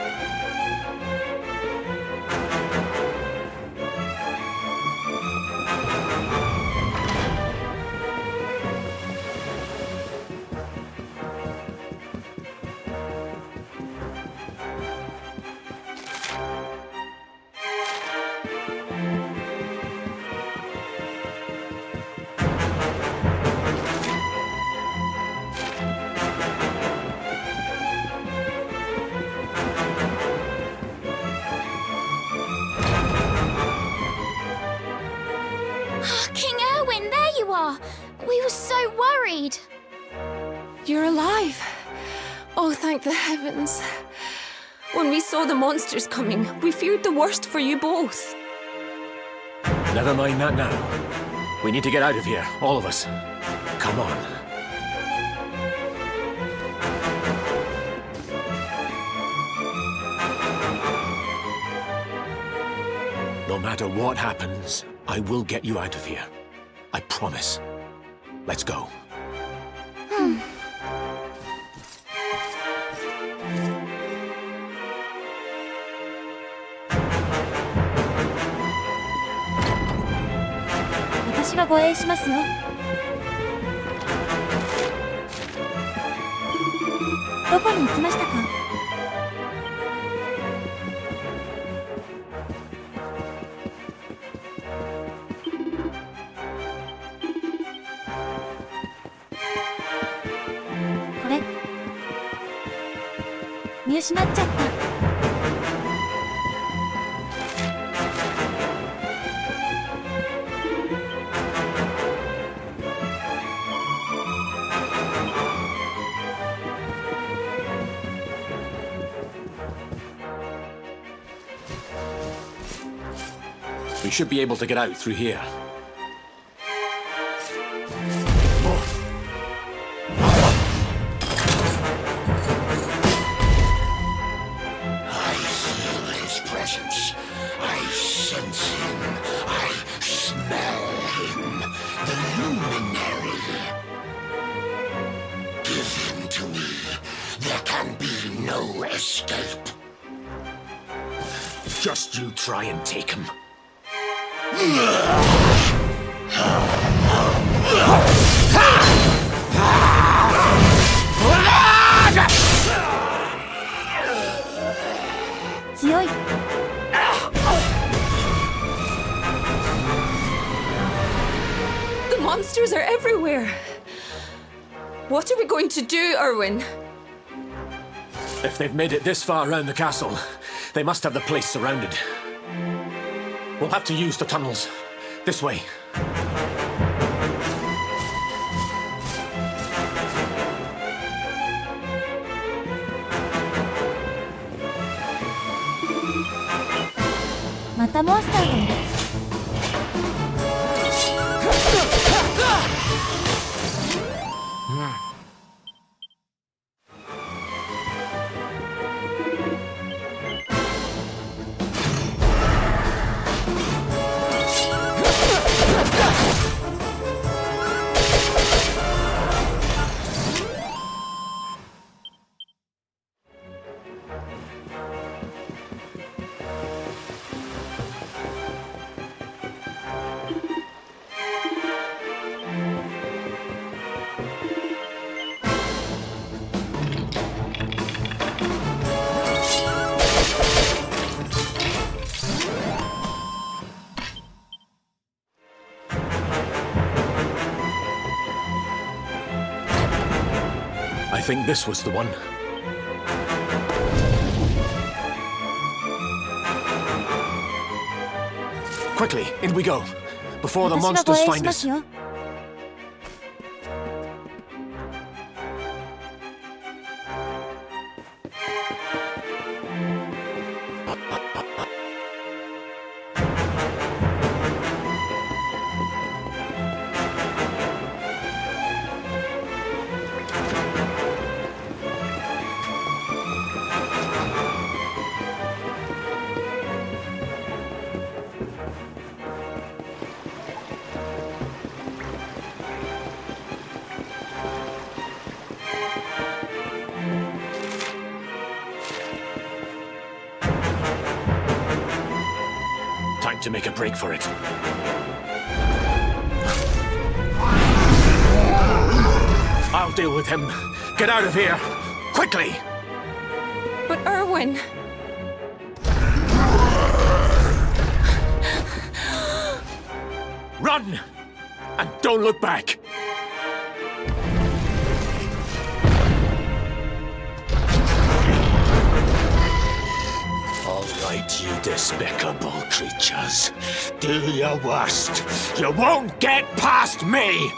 King Erwin, there you are! We were so worried. You're alive. Oh, thank the heavens. When we saw the monsters coming, we feared the worst for you both. Never mind that now. We need to get out of here, all of us. Come on. No matter what happens, I will get you out of here. I promise. Let's go.「私が護衛しますよ」。どこに行きましたか？これ見失っちゃった。We should be able to get out through here. I feel his presence. I sense him. I smell him. The luminary. Give him to me. escape. Just you try and take him. 強い。 The monsters are everywhere. What are we going to do, Erwin? If they've made it this far around the castle, they must have the place surrounded. We'll have to use the tunnels. This way. Mata monster がいる。 I think this was the one. Quickly, in we go, before the 私が護 monsters 衛し find ま us. すよ。 Time to make a break for it. I'll deal with him. Get out of here! Quickly! But Erwin... Run! And don't look back! All right, you despicable creatures. Do your worst. You won't get past me!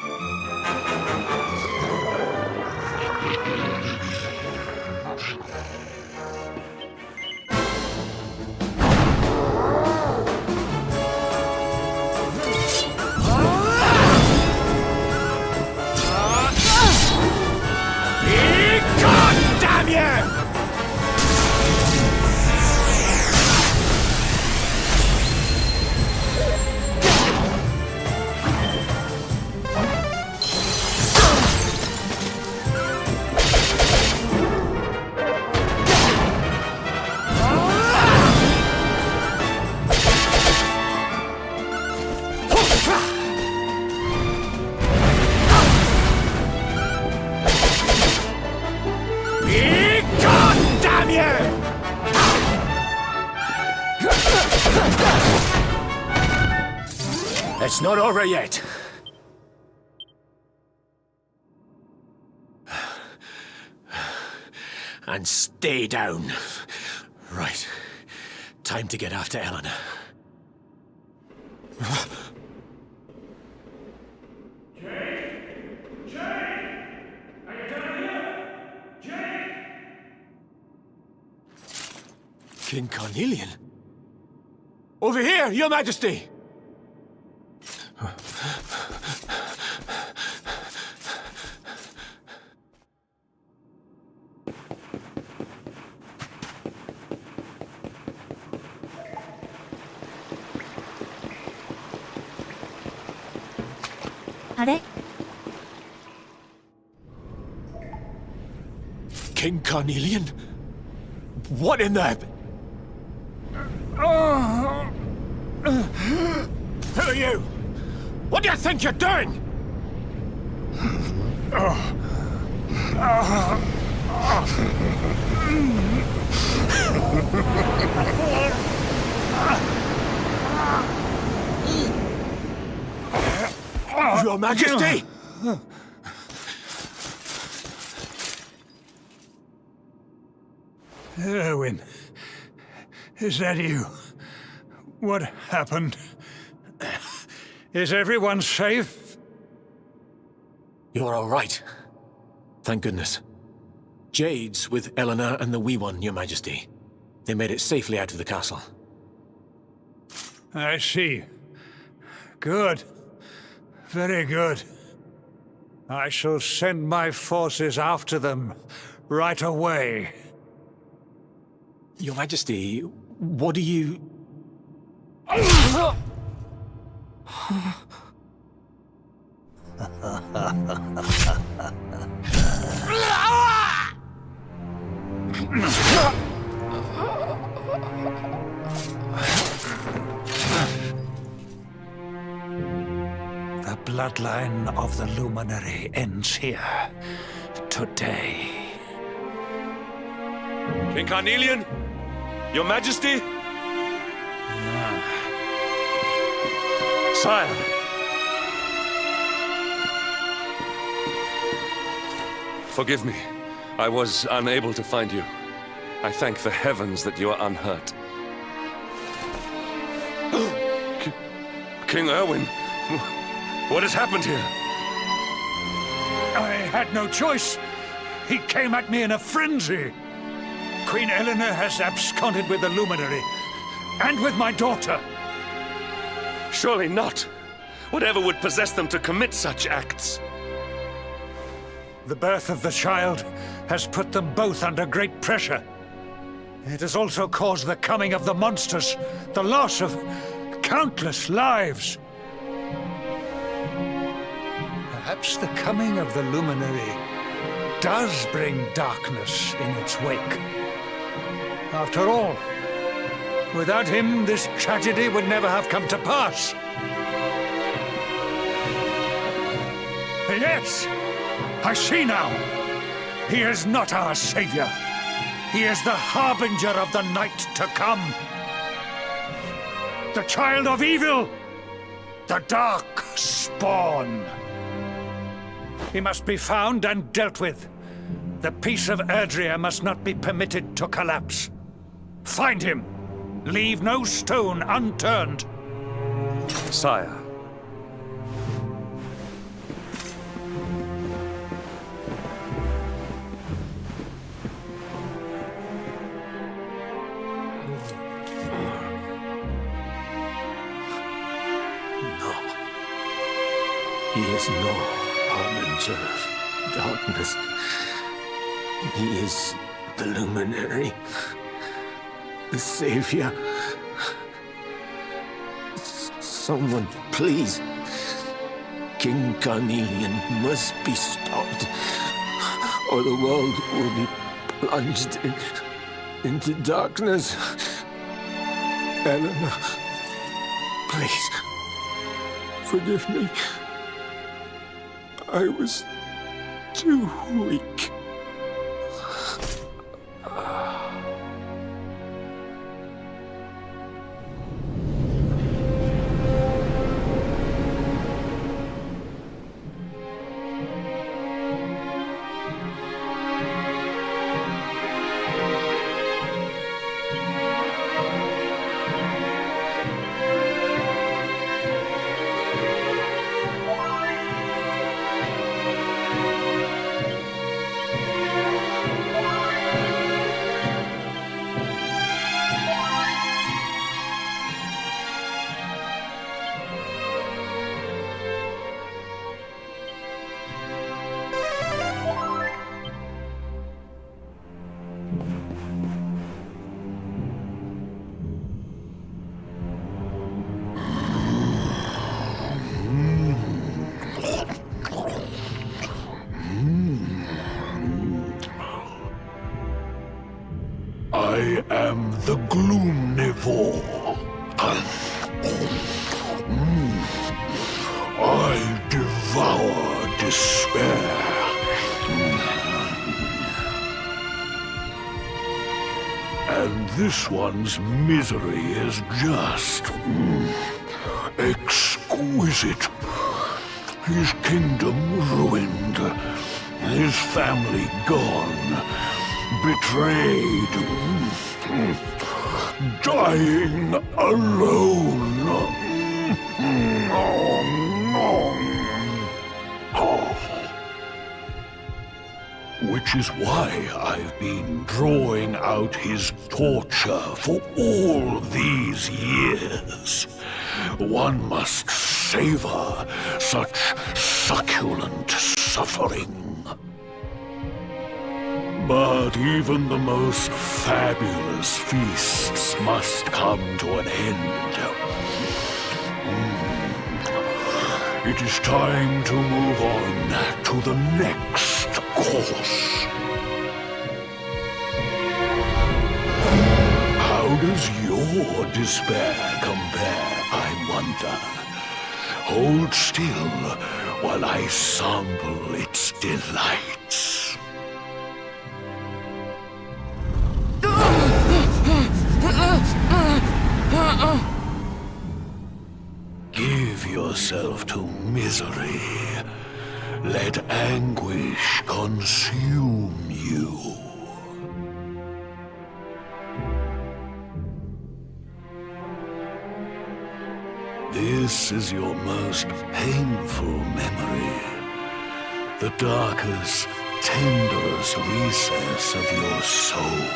Be gone, damn you! Be gone, damn you! It's not over yet. And stay down. Right. Time to get after Eleanor. King Carnelian? Over here, Your Majesty! King Carnelian? What in the... Who are you? What do you think you're doing? Your Majesty! Erwin, is that you? What happened? Is everyone safe? You're all right. Thank goodness. Jade's with Eleanor and the wee one, Your Majesty. They made it safely out of the castle. I see. Good. Very good. I shall send my forces after them right away. Your Majesty, what do you... The bloodline of the Luminary ends here. Today. King Carnelian? Your Majesty? Sire. Forgive me. I was unable to find you. I thank the heavens that you are unhurt. King Erwin, what has happened here? I had no choice. He came at me in a frenzy. Queen Eleanor has absconded with the Luminary, and with my daughter. Surely not. Whatever would possess them to commit such acts? The birth of the child has put them both under great pressure. It has also caused the coming of the monsters, the loss of countless lives. Perhaps the coming of the Luminary does bring darkness in its wake. After all, without him, this tragedy would never have come to pass. Yes, I see now. He is not our savior. He is the harbinger of the night to come. The child of evil. The dark spawn. He must be found and dealt with. The peace of Erdrea must not be permitted to collapse. Find him. Leave no stone unturned. Sire. He is no harbinger of darkness. He is the Luminary, the Savior. Someone, please. King Carnelian must be stopped, or the world will be plunged into darkness. Eleanor, please, forgive me. I was too weak. the gloomnivore. I devour despair. And this one's misery is just exquisite. His kingdom ruined, his family gone, betrayed, dying alone. Which is why I've been drawing out his torture for all these years. One must savor such succulent suffering. But even the most fabulous feasts must come to an end. It is time to move on to the next course. How does your despair compare, I wonder? Hold still while I sample its delights. Give yourself to misery. Let anguish consume you. This is your most painful memory. The darkest, tenderest recess of your soul.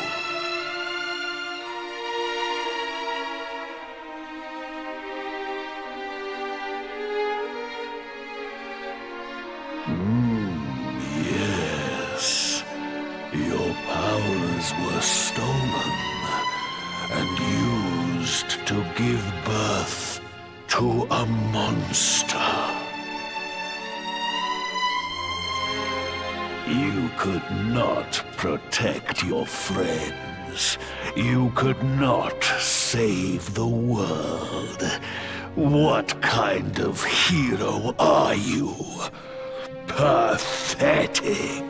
Yes. Your powers were stolen and used to give birth to a monster. You could not protect your friends. You could not save the world. What kind of hero are you? Pathetic.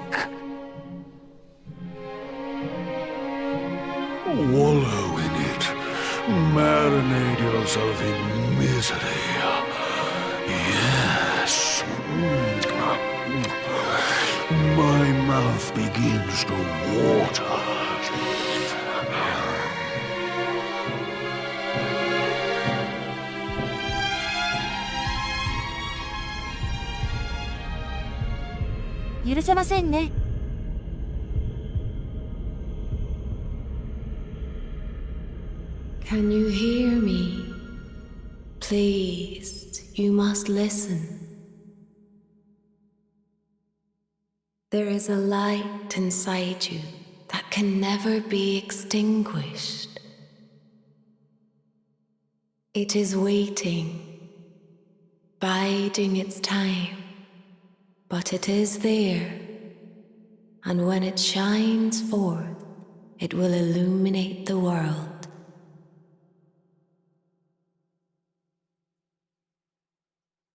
Wallow in it. Marinate yourself in misery. Yes. My mouth begins to water. Can you hear me? Please, you must listen. There is a light inside you that can never be extinguished. It is waiting, biding its time, but it is there, and when it shines forth, it will illuminate the world.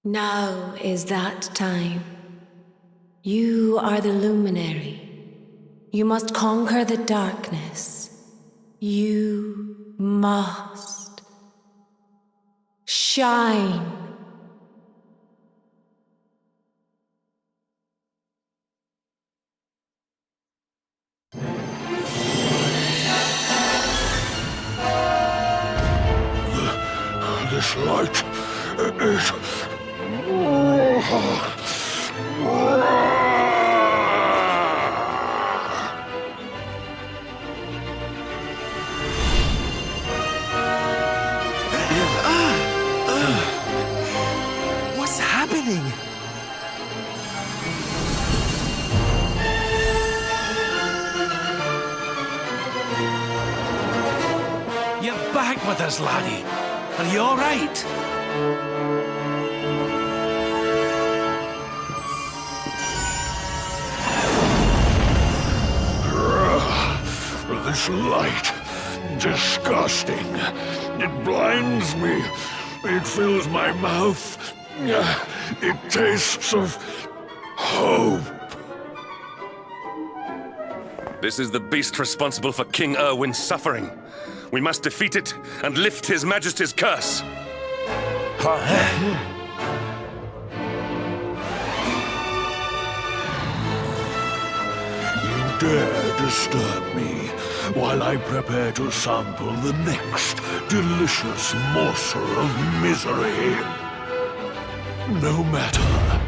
Now is that time. You are the luminary. You must conquer the darkness. You must shine. This light is... What's happening? You're back with us, laddie. Are you all right? This light disgusting. It blinds me. It fills my mouth. It tastes of hope. This is the beast responsible for King Erwin's suffering. We must defeat it and lift His Majesty's curse. Dare disturb me while I prepare to sample the next delicious morsel of misery. No matter,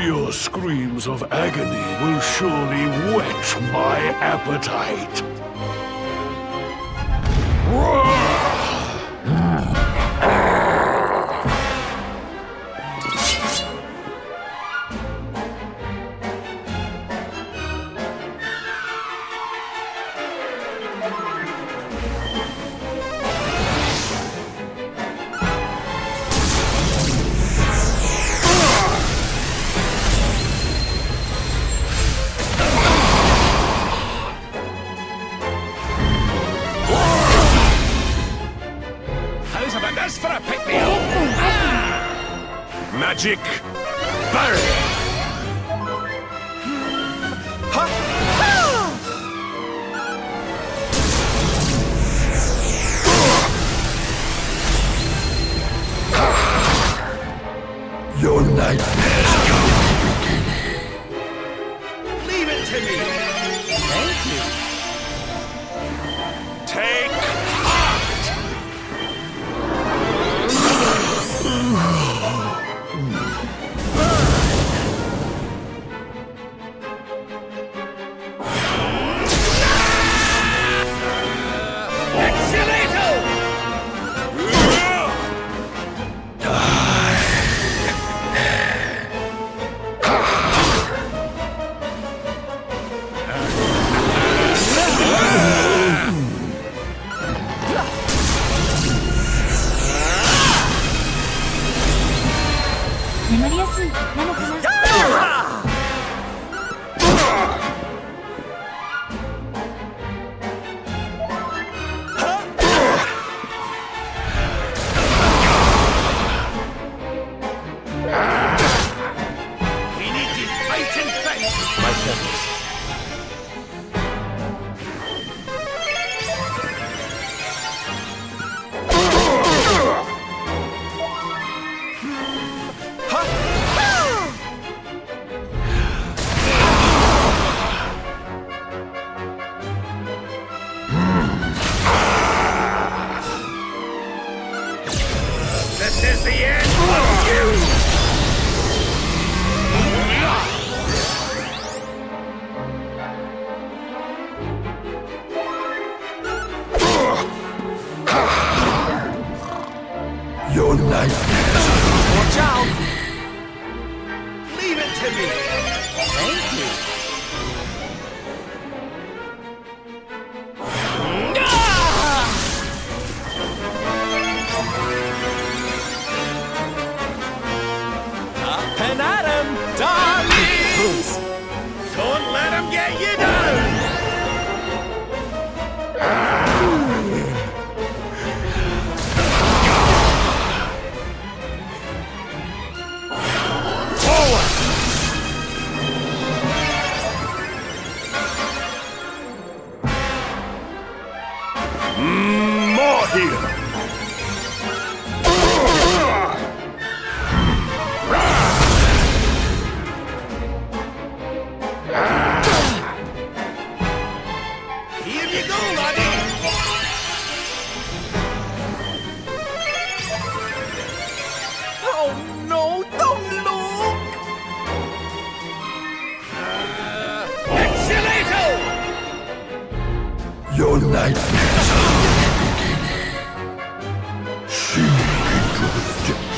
your screams of agony will surely whet my appetite. How's about this for a pick-me-up? Magic barrier! Your nightmares come beginning. Leave it to me. Thank you. Take Your nightmares. Watch out! Leave it to me. Thank you. Up and at 'em, darlings! Don't let him get you down! more here! Here you go, laddie! Oh no, don't look! Exhalato! Your nightmares are beginning. Sink into the depths.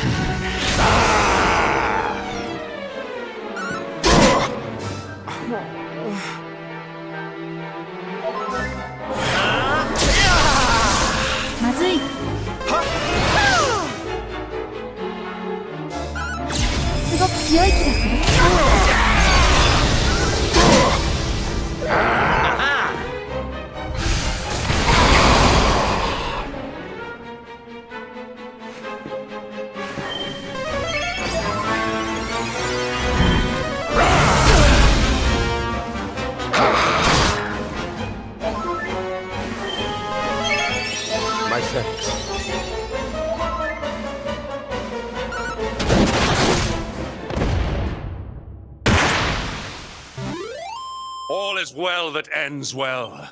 is well that ends well.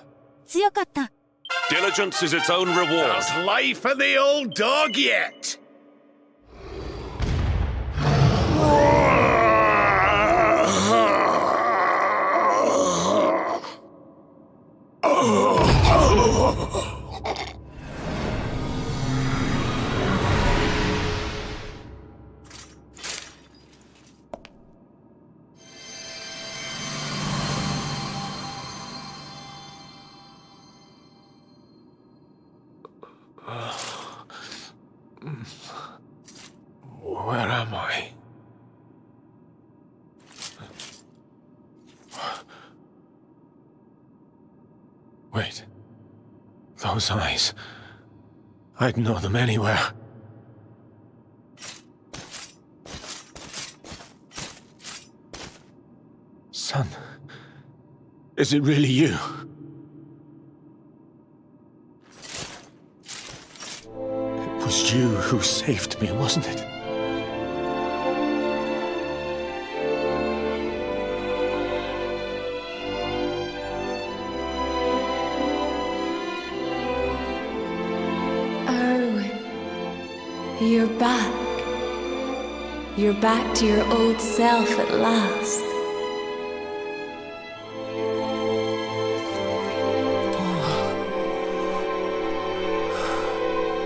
強かった。 Diligence is its own reward. There's life in the old dog yet. Where am I? Wait. Those eyes. I'd know them anywhere. Son, is it really you? It was you who saved me, wasn't it? You're back. You're back to your old self at last.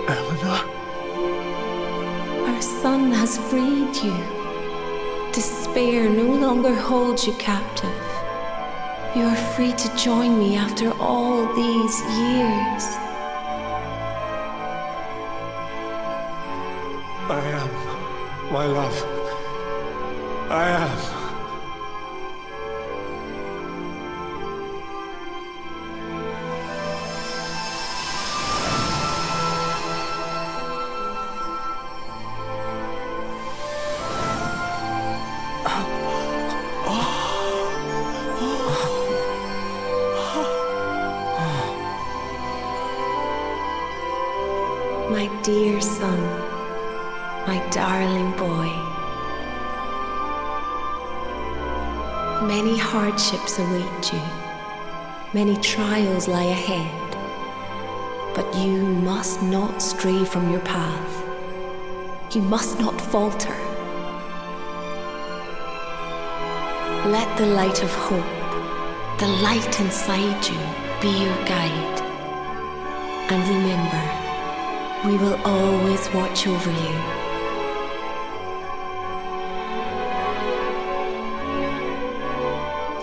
Eleanor? Our son has freed you. Despair no longer holds you captive. You are free to join me after all these years. I am, my love. I am. My dear son. My darling boy. Many hardships await you. Many trials lie ahead. But you must not stray from your path. You must not falter. Let the light of hope, the light inside you, be your guide. And remember, we will always watch over you.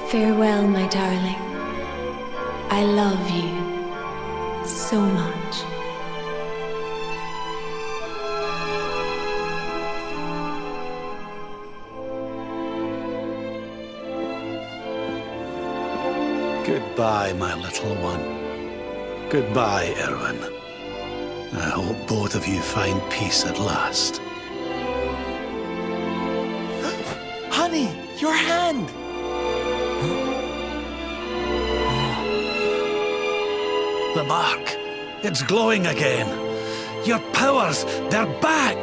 Farewell, my darling. I love you so much. Goodbye, my little one. Goodbye, Erwin. I hope both of you find peace at last. Honey, your hand! The mark. It's glowing again. Your powers, they're back!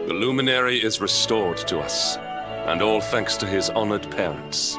The luminary is restored to us, and all thanks to his honored parents.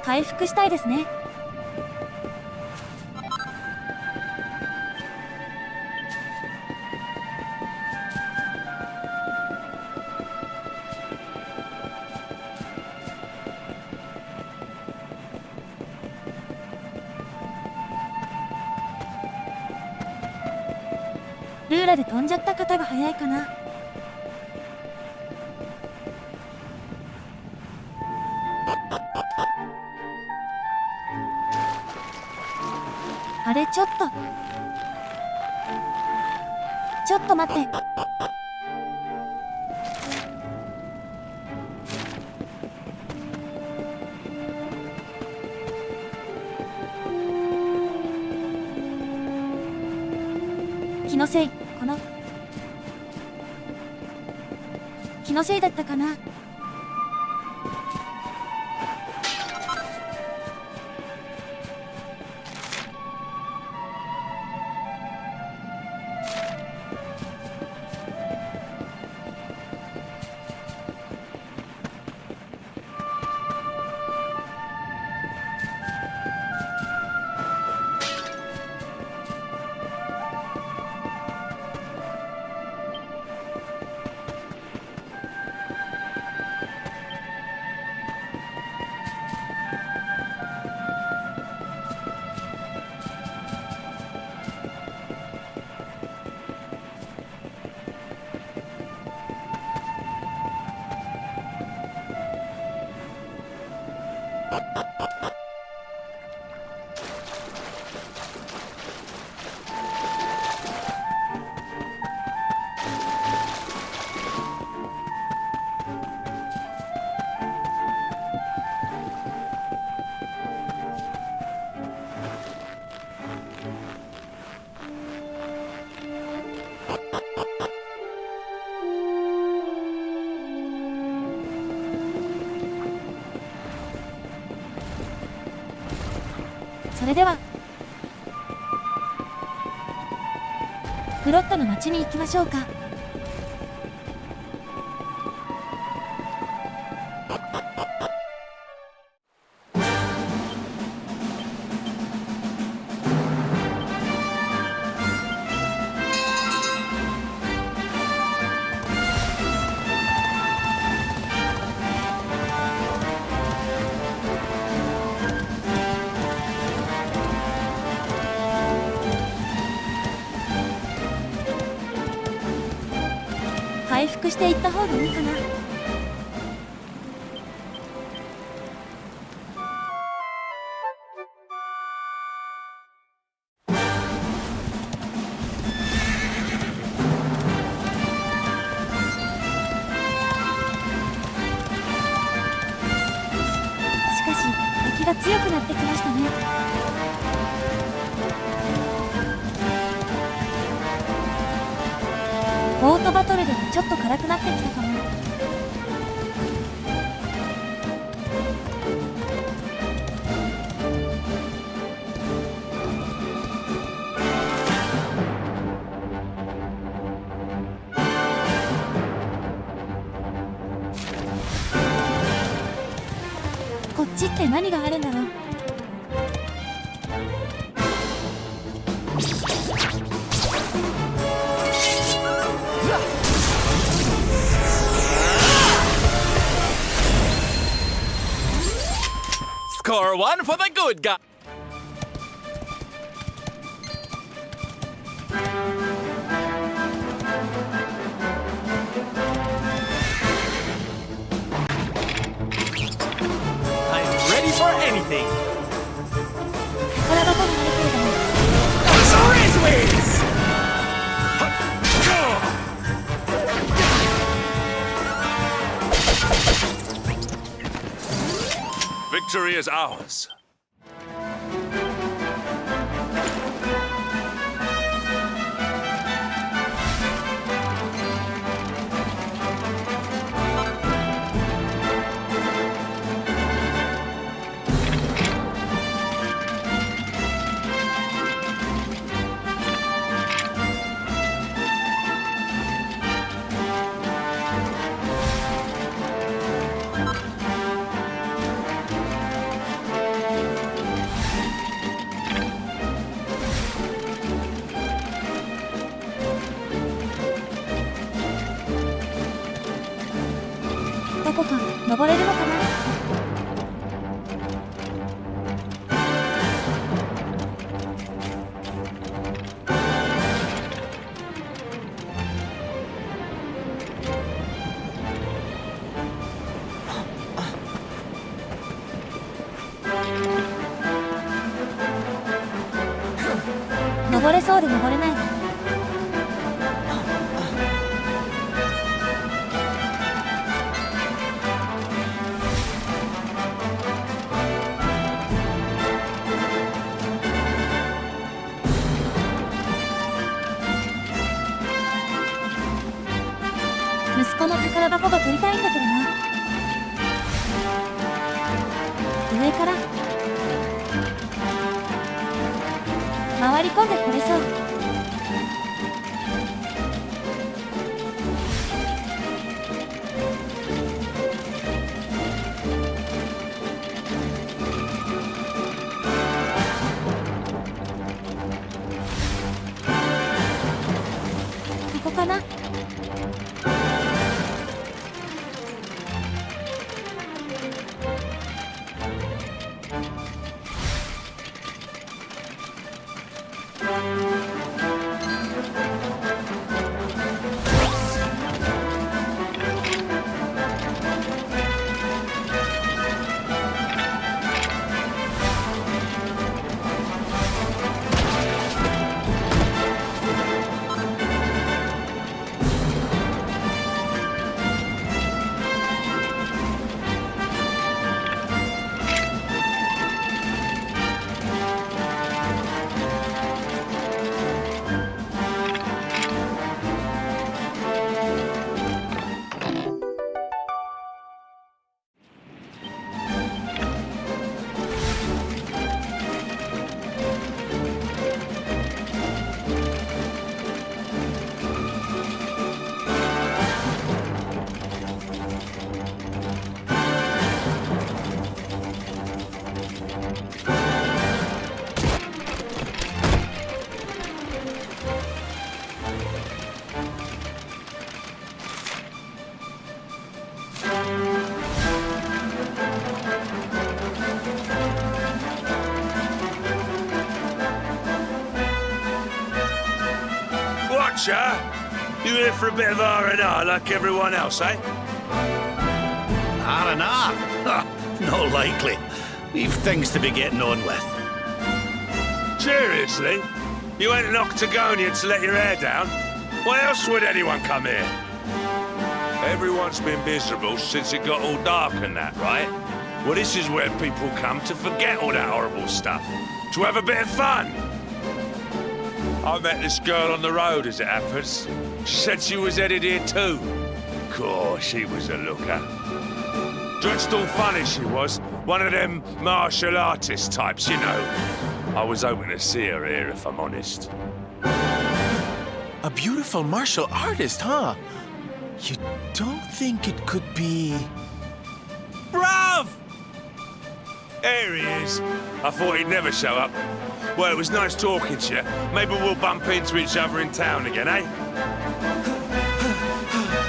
回復したいですね。ルーラで飛んじゃった方が早いかな。あれ、ちょっと待って。気のせいだったかな。それではグロットの町に行きましょうか。回復していった方がいいかな。しかし敵が強くなってきましたね。ボートバトルでもちょっと辛くなってきたかも。こっちって何があるんだろう。Score one for the good guy. I'm ready for anything. Orange wings! Victory is ours. こか登れるのかな。登れそうで登れない。息子の宝箱が取りたいんだけどな。上から回り込んでこれそう。ここかな。You here for a bit of R&R like everyone else, eh? R&R? Not likely. We've things to be getting on with. Seriously? You went an octagonian to let your hair down? Why else would anyone come here? Everyone's been miserable since it got all dark and that, right? Well, this is where people come to forget all that horrible stuff. To have a bit of fun. I met this girl on the road, as it happens. She said she was headed here too. Course, she was a looker. Dressed all funny, she was. One of them martial artist types, you know. I was hoping to see her here, if I'm honest. A beautiful martial artist, huh? You don't think it could be... Bruv! There he is. I thought he'd never show up. Well, it was nice talking to you. Maybe we'll bump into each other in town again, eh?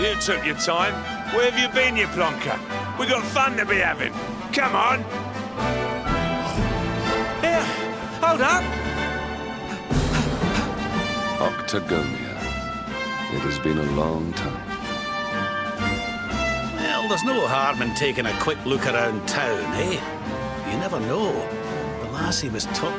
You took your time. Where have you been, you plonker? We got fun to be having. Come on. Here, hold up. Octagonia. It has been a long time. Well, there's no harm in taking a quick look around town, eh? You never know. The lassie was took.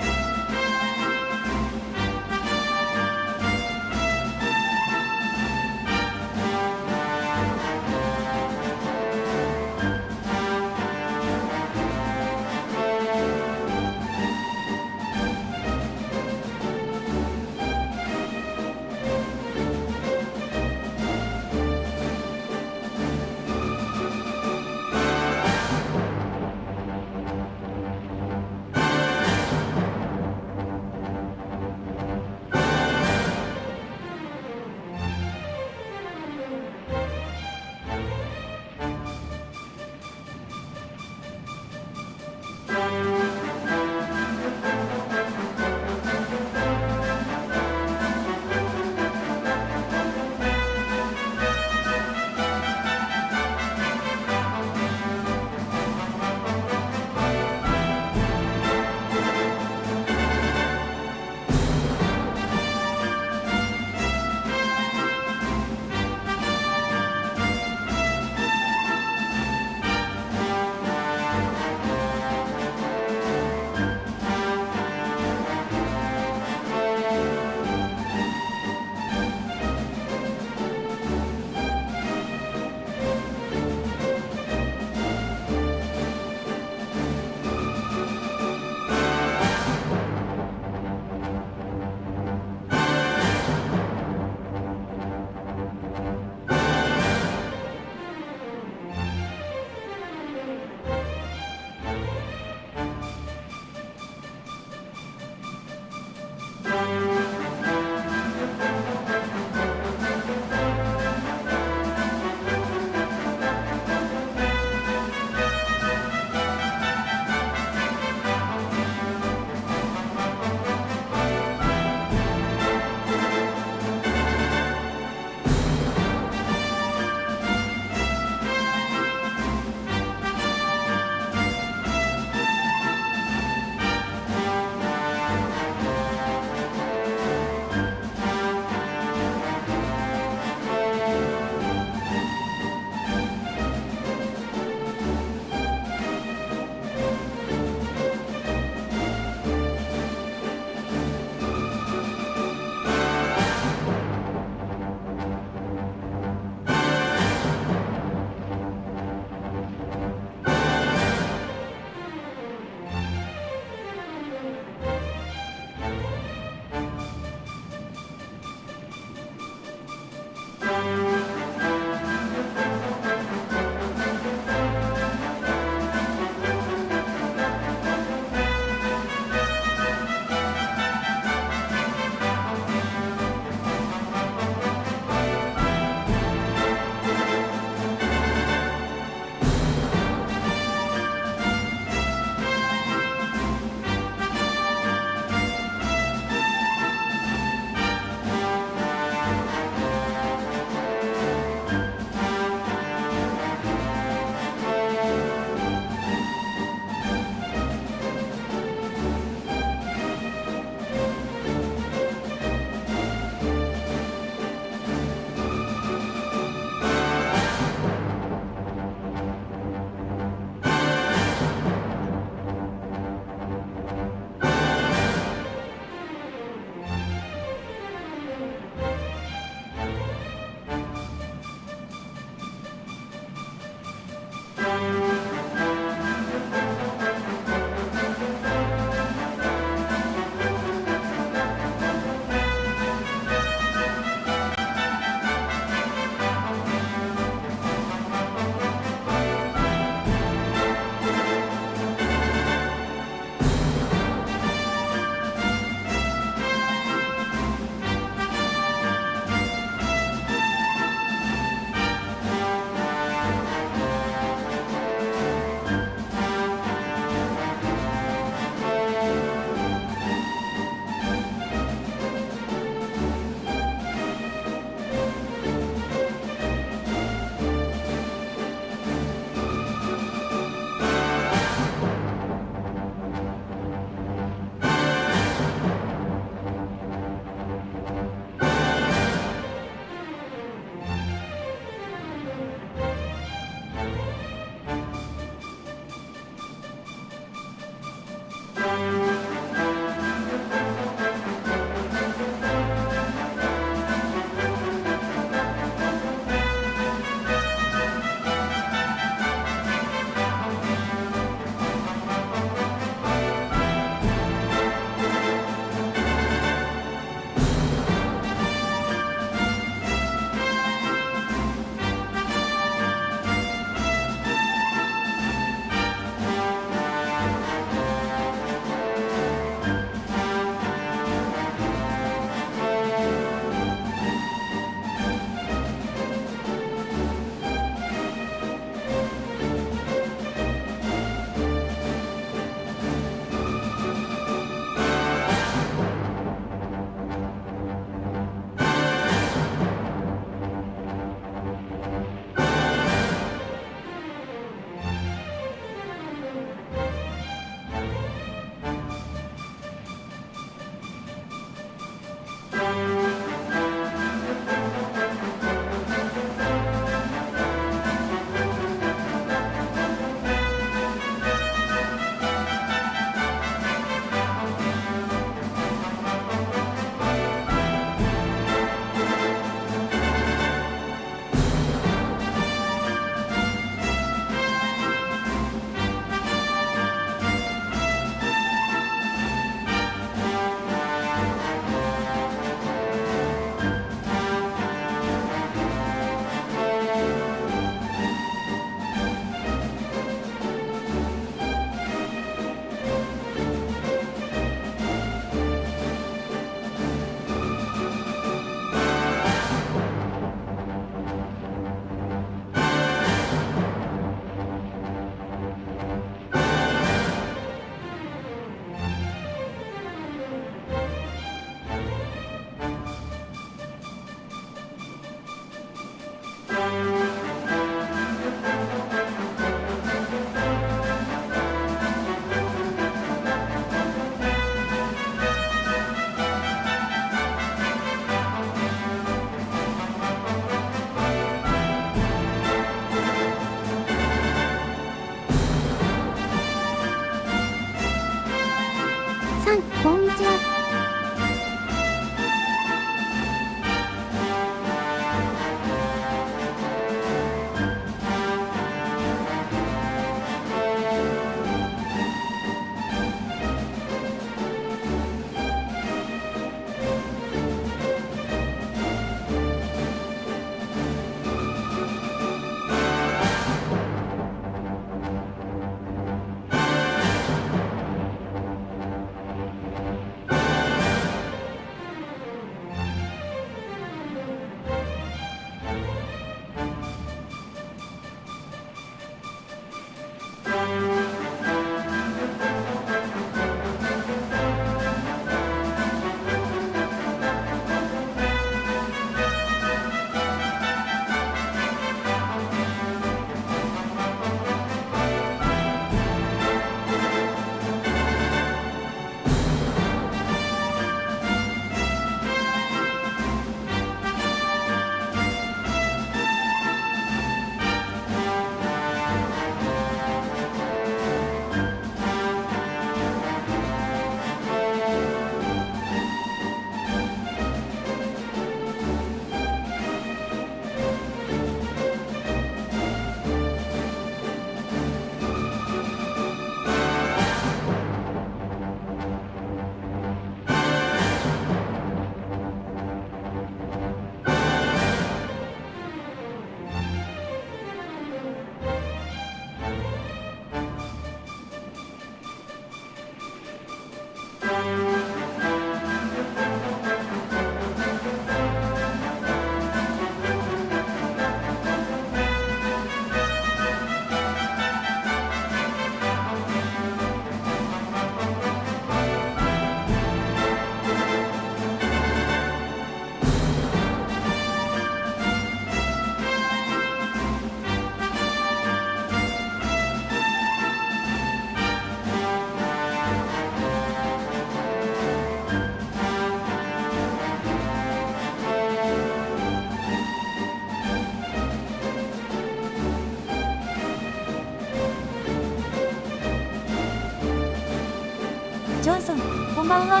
んばんは。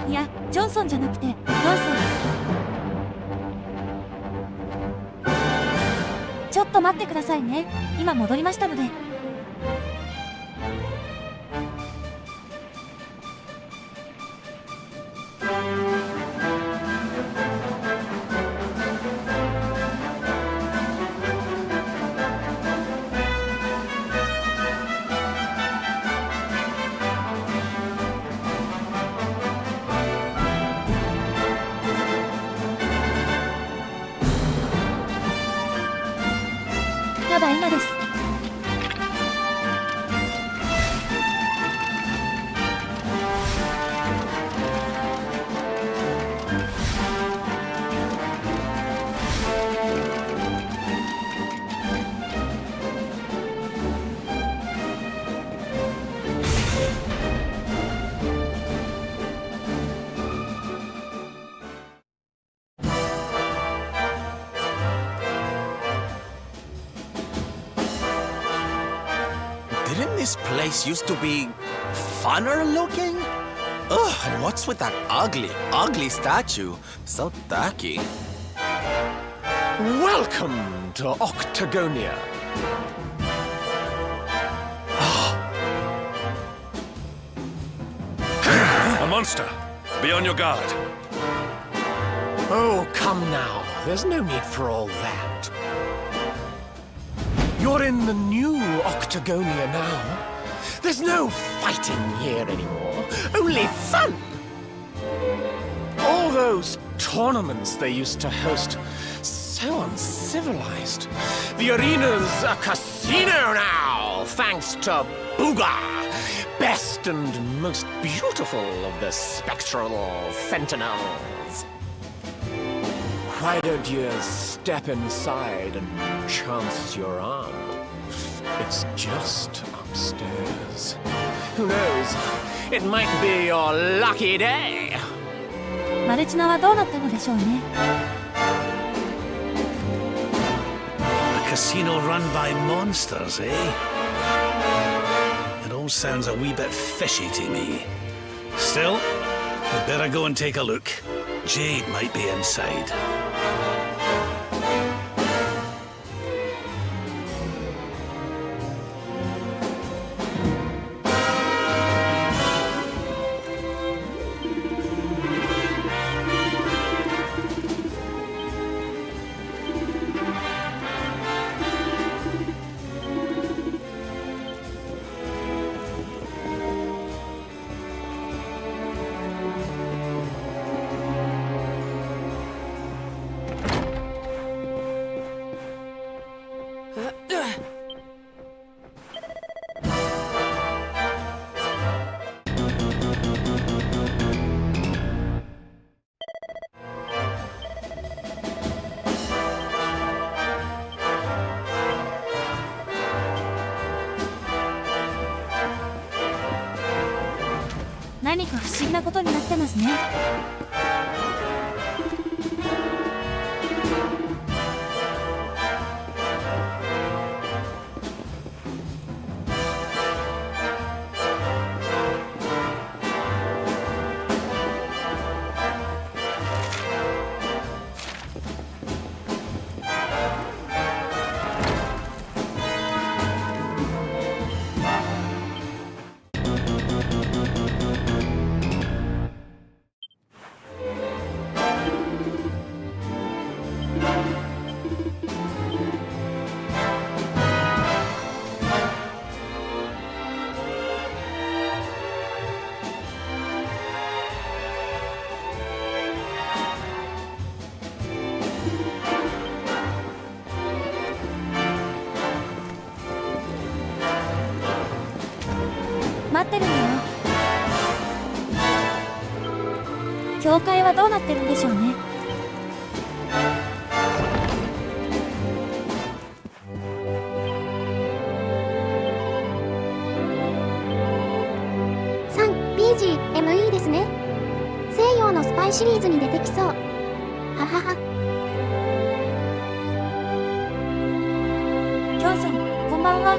いや、ジョンソンじゃなくて、ローソン。ちょっと待ってくださいね。今戻りましたので。ただいまです。Didn't this place used to be funner looking? Ugh, and what's with that ugly statue? So tacky. Welcome to Octagonia. A monster! Be on your guard. Oh, come now. There's no need for all that. You're in the new Octagonia now. There's no fighting here anymore. Only fun! All those tournaments they used to host, so uncivilized. The arena's a casino now, thanks to Booga, best and most beautiful of the spectral sentinels. Why don't you step inside and chance your arm? It's just upstairs. Who knows? It might be your lucky day. マルチナはどうなったのでしょうね。A casino run by monsters, eh? It all sounds a wee bit fishy to me. Still, we'd better go and take a look. Jade might be inside.何か不思議なことになってますね。待ってるのよ。教会はどうなってるんでしょうね。3BGME ですね。西洋のスパイシリーズに出てきそう。ははは。キョンさん、こんばんは。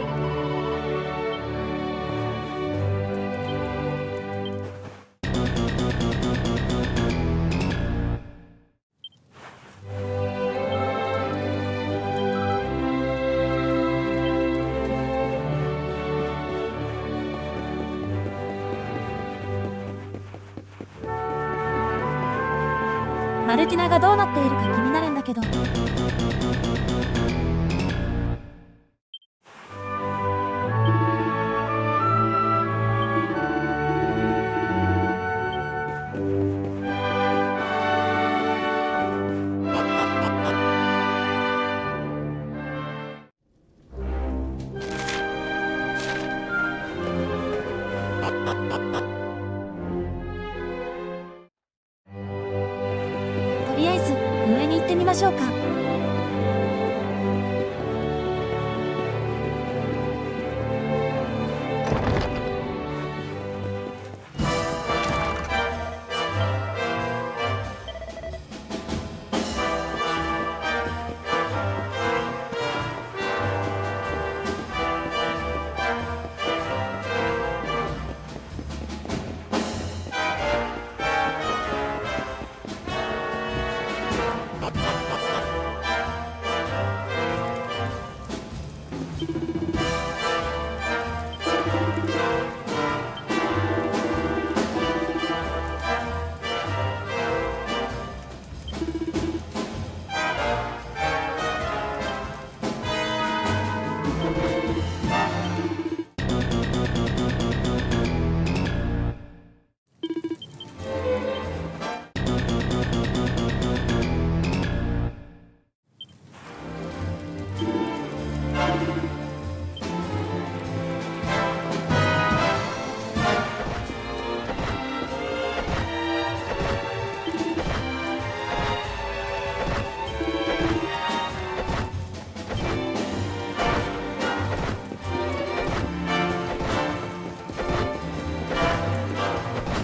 マルティナがどうなっているか気になるんだけど。とりあえず上に行ってみましょうか。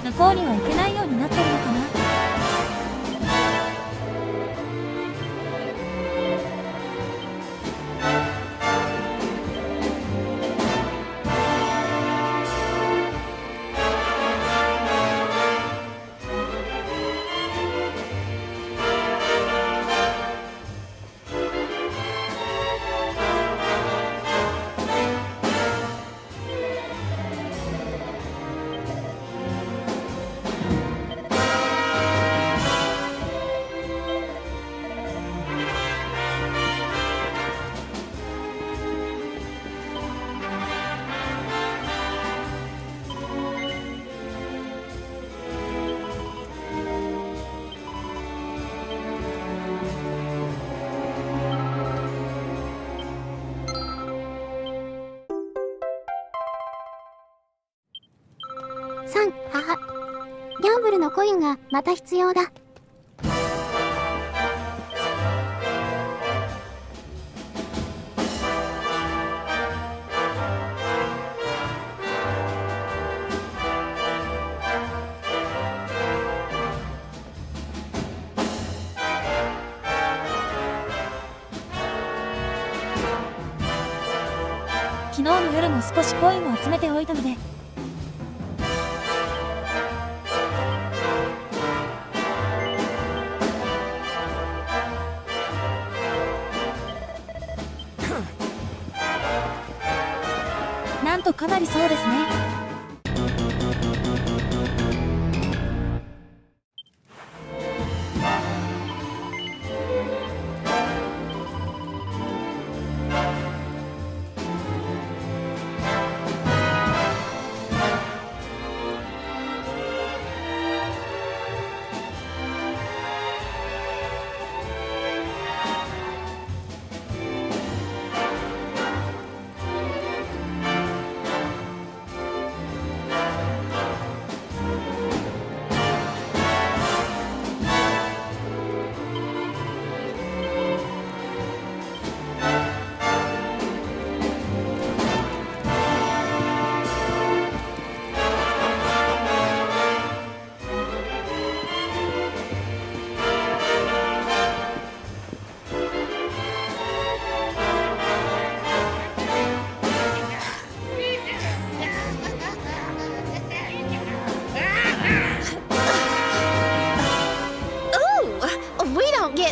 向こうには行けないようになってるのかな。3、母。ギャンブルのコインがまた必要だ。昨日の夜も少しコインを集めておいたので。なんとかなりそうですね。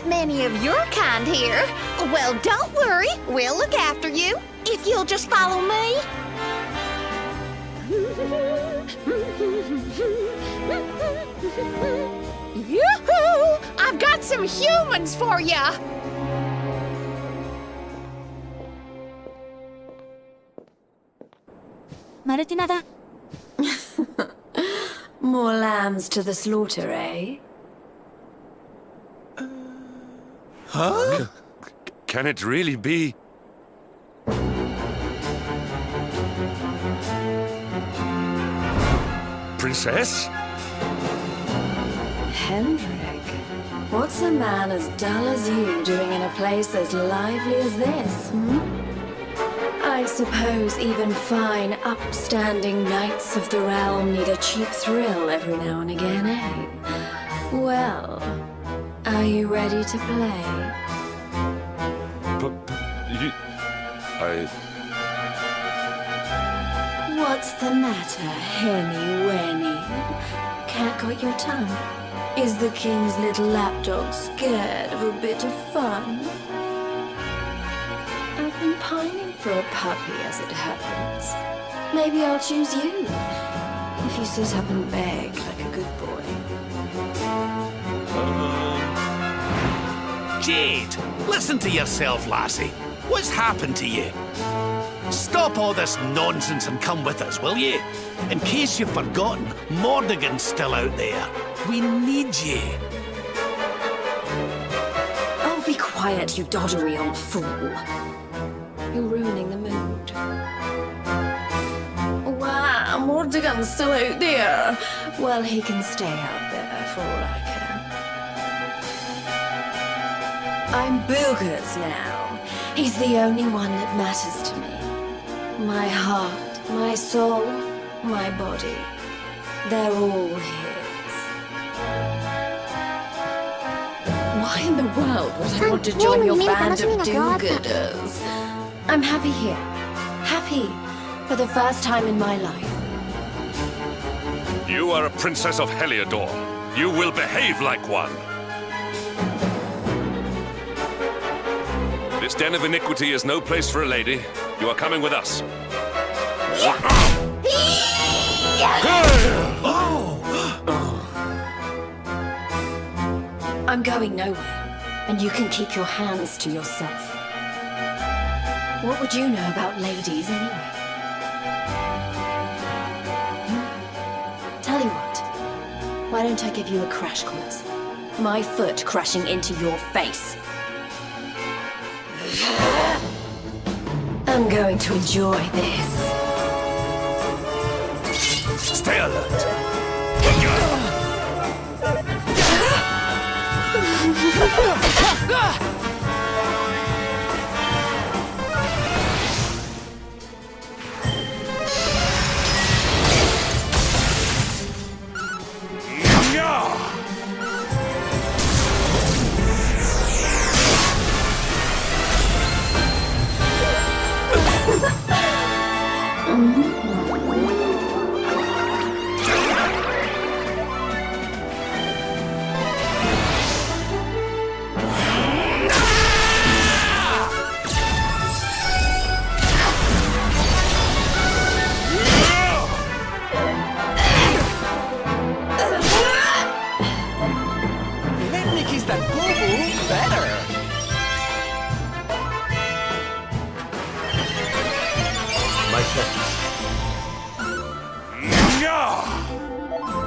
Many of your kind here. Well, don't worry. We'll look after you if you'll just follow me. Yoo-hoo! I've got some humans for ya! マルティナだ。More lambs to the slaughter, eh? Huh? Can it really be? Princess? Hendrik, what's a man as dull as you doing in a place as lively as this, hmm? I suppose even fine, upstanding knights of the realm need a cheap thrill every now and again, eh? Well, are you ready to play? But you... What's the matter, Henny Wenny? Cat got your tongue? Is the king's little lapdog scared of a bit of fun? I've been pining for a puppy as it happens. Maybe I'll choose you, if you sit up and beg like a good boy. Jade, listen to yourself, lassie. What's happened to you? Stop all this nonsense and come with us, will you? In case you've forgotten, Mordigan's still out there. We need you. Oh, be quiet, you doddery old fool. You're ruining the mood. Wow, Mordigan's still out there. Well, he can stay out there for all I care. I'm Boogers now. He's the only one that matters to me. My heart, my soul, my body. They're all his. Why in the world would I want to join your band of do-gooders? I'm happy here. Happy for the first time in my life. You are a princess of Heliodor. You will behave like one. This den of iniquity is no place for a lady. You are coming with us. I'm going nowhere, and you can keep your hands to yourself. What would you know about ladies anyway? Tell you what, why don't I give you a crash course? My foot crashing into your face. I'm going to enjoy this. Stay alert.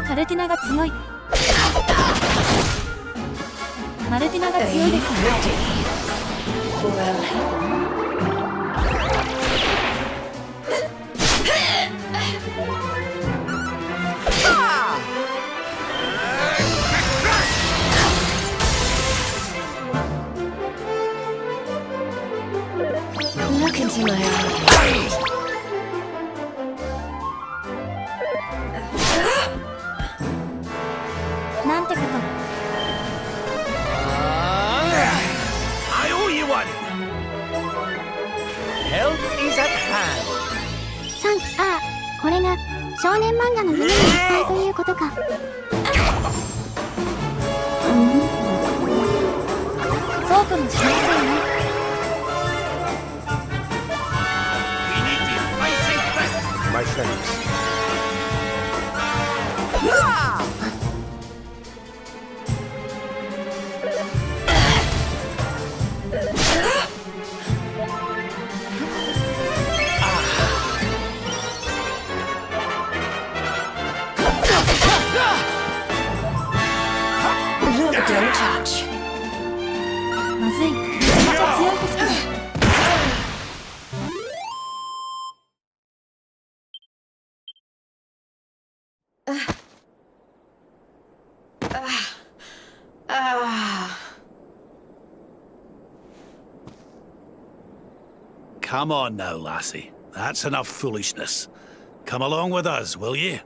カルティナが強い。マルティナが強いです。Look into my eyes. I owe you one. Help is at hand. これが少年漫画の夢のいっぱいということか。そうかもしれませんね。My thanks. Don't touch. まずい。めちゃめちゃ強いですけど。Come on now, lassie. That's enough foolishness. Come along with us, will you?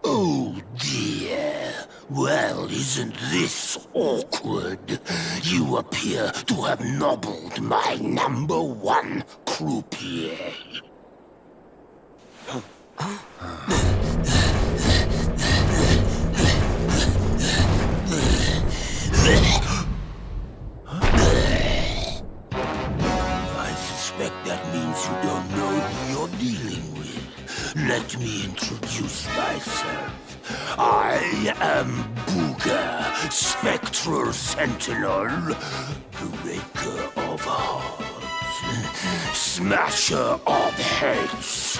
Oh dear. Well, isn't this awkward? You appear to have nobbled my number one croupier. I suspect that means you don't know who you're dealing with. Let me introduce myself. I am Booga, Spectral Sentinel, Breaker of Hearts, Smasher of Heads.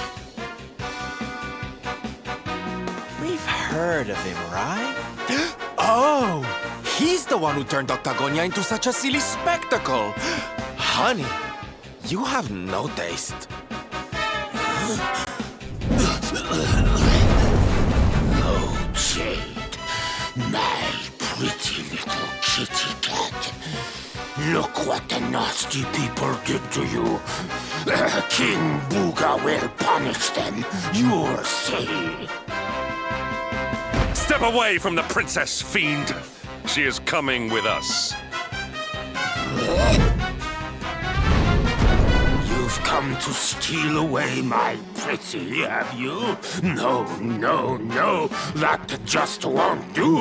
We've heard of him, right? Oh! He's the one who turned Octagonia into such a silly spectacle! Honey, you have no taste. Oh, Jade, my pretty little kitty cat. Look what the nasty people did to you. King Booga will punish them, you'll see. Step away from the princess, fiend! She is coming with us. You've come to steal away my pretty, have you? No, no, no, that just won't do.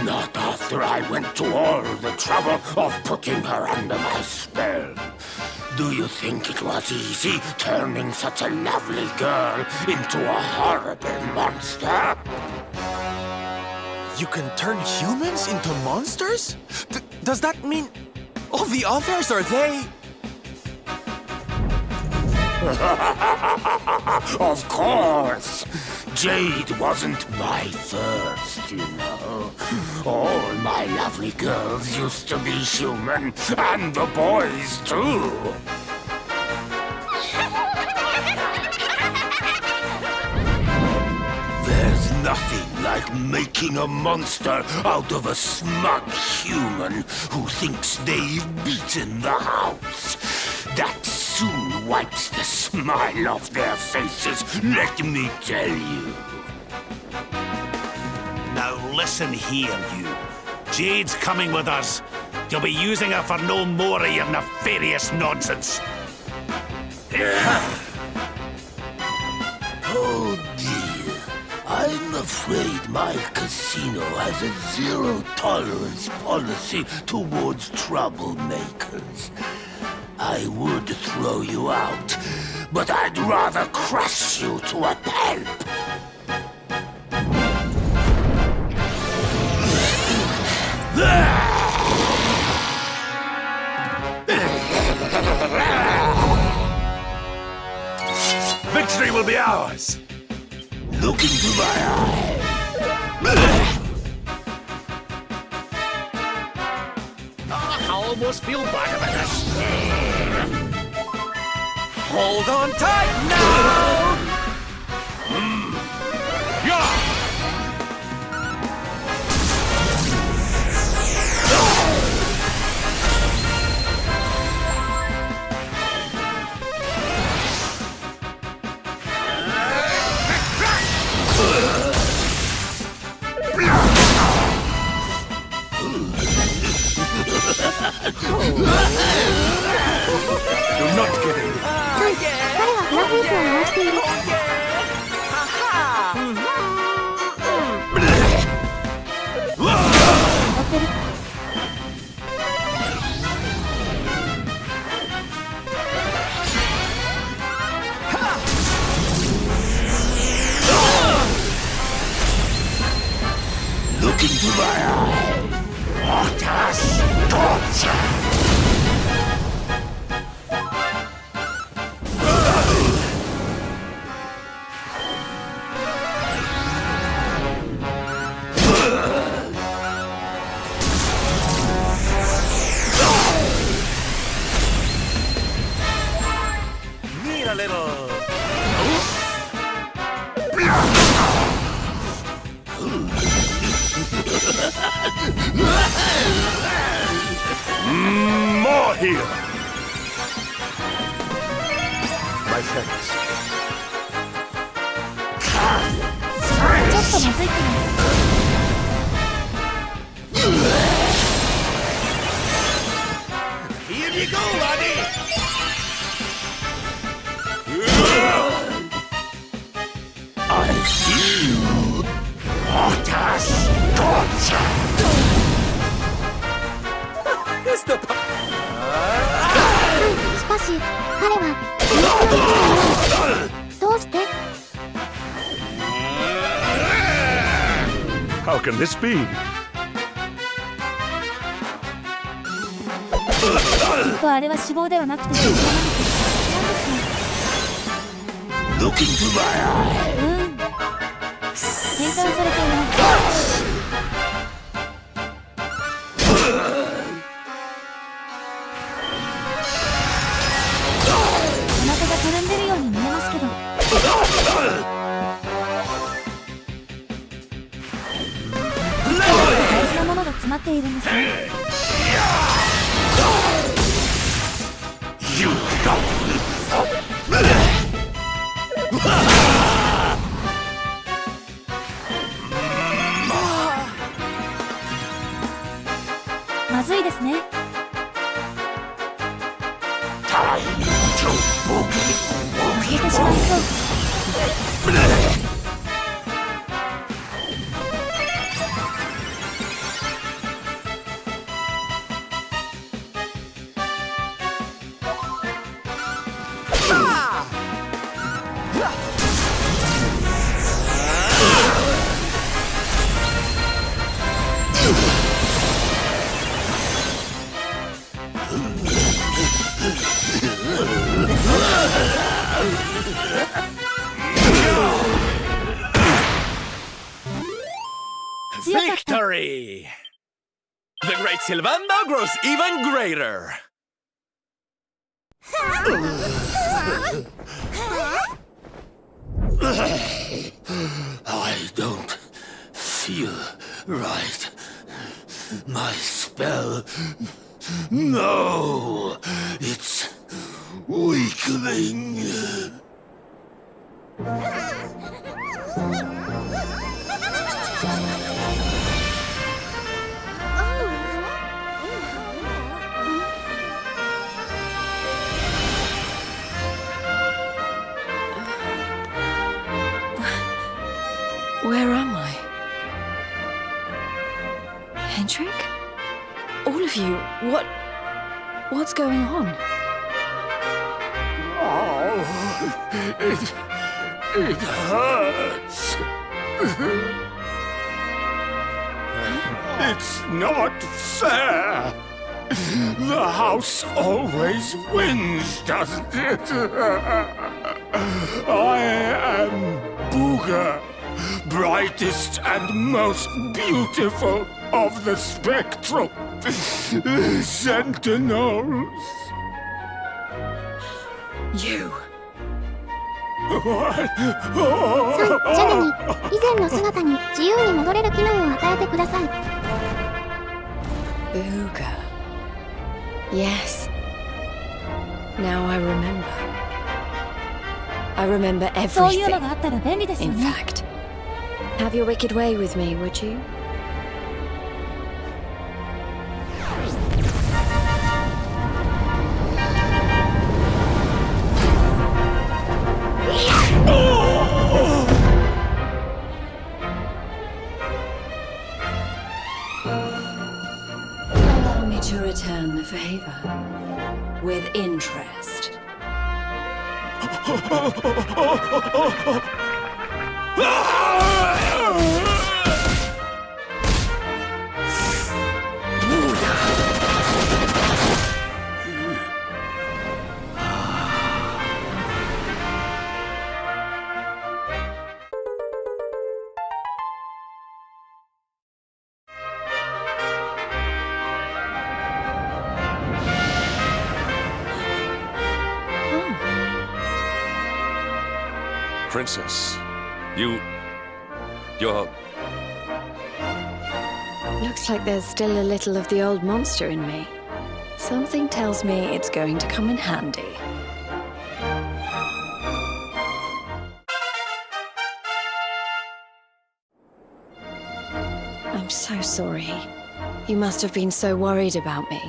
Not after I went to all the trouble of putting her under my spell. Do you think it was easy turning such a lovely girl into a horrible monster? You can turn humans into monsters? Does that mean all the others are they? Of course! Jade wasn't my first, you know. All my lovely girls used to be human, and the boys too. There's nothing like making a monster out of a smug human who thinks they've beaten the house. That soon wipes the smile off their faces, let me tell you. Now listen here, you. Jade's coming with us. You'll be using her for no more of your nefarious nonsense. Oh dear. I'm afraid my casino has a zero-tolerance policy towards troublemakers. I would throw you out, but I'd rather crush you to a pulp. Victory will be ours! Look into my eye. I almost feel bad about this. Hold on tight now! Do not get it. 彼はフラフープを回している。Look into my More here! My thanks. ちょっとまずいかな。Here you go, laddie! I see you! What a scorcher! しかし彼はどうして？ How can this be? きっとあれは死亡ではなくて知らなかった。 Look into my eye! 変換されています。お腹がたるんでるように見えますけど。大事なものが詰まっているんですね。まずいですね。消えてしまいそう。Victory! The great Sylvando grows even greater! I don't feel right. My spell... No! It's weakening. Where am I? Hendrik? All of you, what's going on? Oh, it hurts. It's not fair. The house always wins, doesn't it? I am Booger, brightest and most beautiful of the spectral sentinels. You. ジャネに以前の姿に自由に戻れる機能を与えてください。 Booger. Yes. Now I remember. I remember everything. そういうのがあったら便利ですよ In ね。 fact, have your wicked way with me, would you? Allow me to return the favor with interest. Princess, you're... Looks like there's still a little of the old monster in me. Something tells me it's going to come in handy. I'm so sorry. You must have been so worried about me.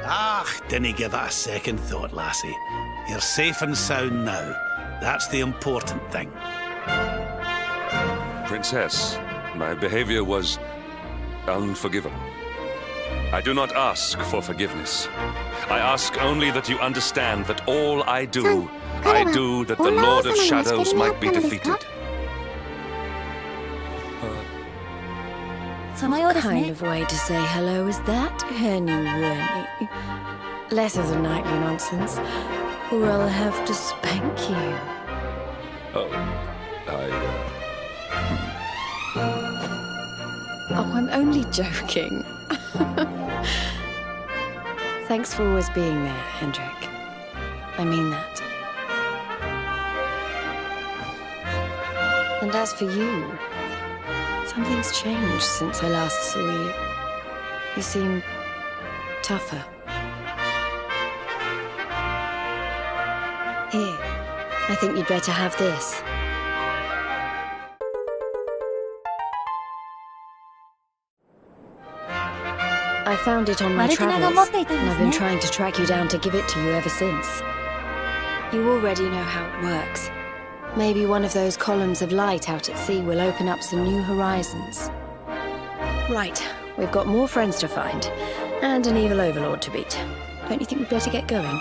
Ah, didn't give it a second thought, lassie. You're safe and sound now. That's the important thing. Princess, my behavior was unforgivable. I do not ask for forgiveness. I ask only that you understand that all I do that the Lord of Shadows might be defeated. What kind of way to say hello is that, Henny Rennie? Less of the nightly nonsense, or I'll have to spank you. Oh, Oh, I'm only joking. Thanks for always being there, Hendrik. I mean that. And as for you, something's changed since I last saw you. You seem tougher. Here, I think you'd better have this. I found it on my travels, and I've been trying to track you down to give it to you ever since. You already know how it works. Maybe one of those columns of light out at sea will open up some new horizons. Right, we've got more friends to find, and an evil overlord to beat. Don't you think we'd better get going?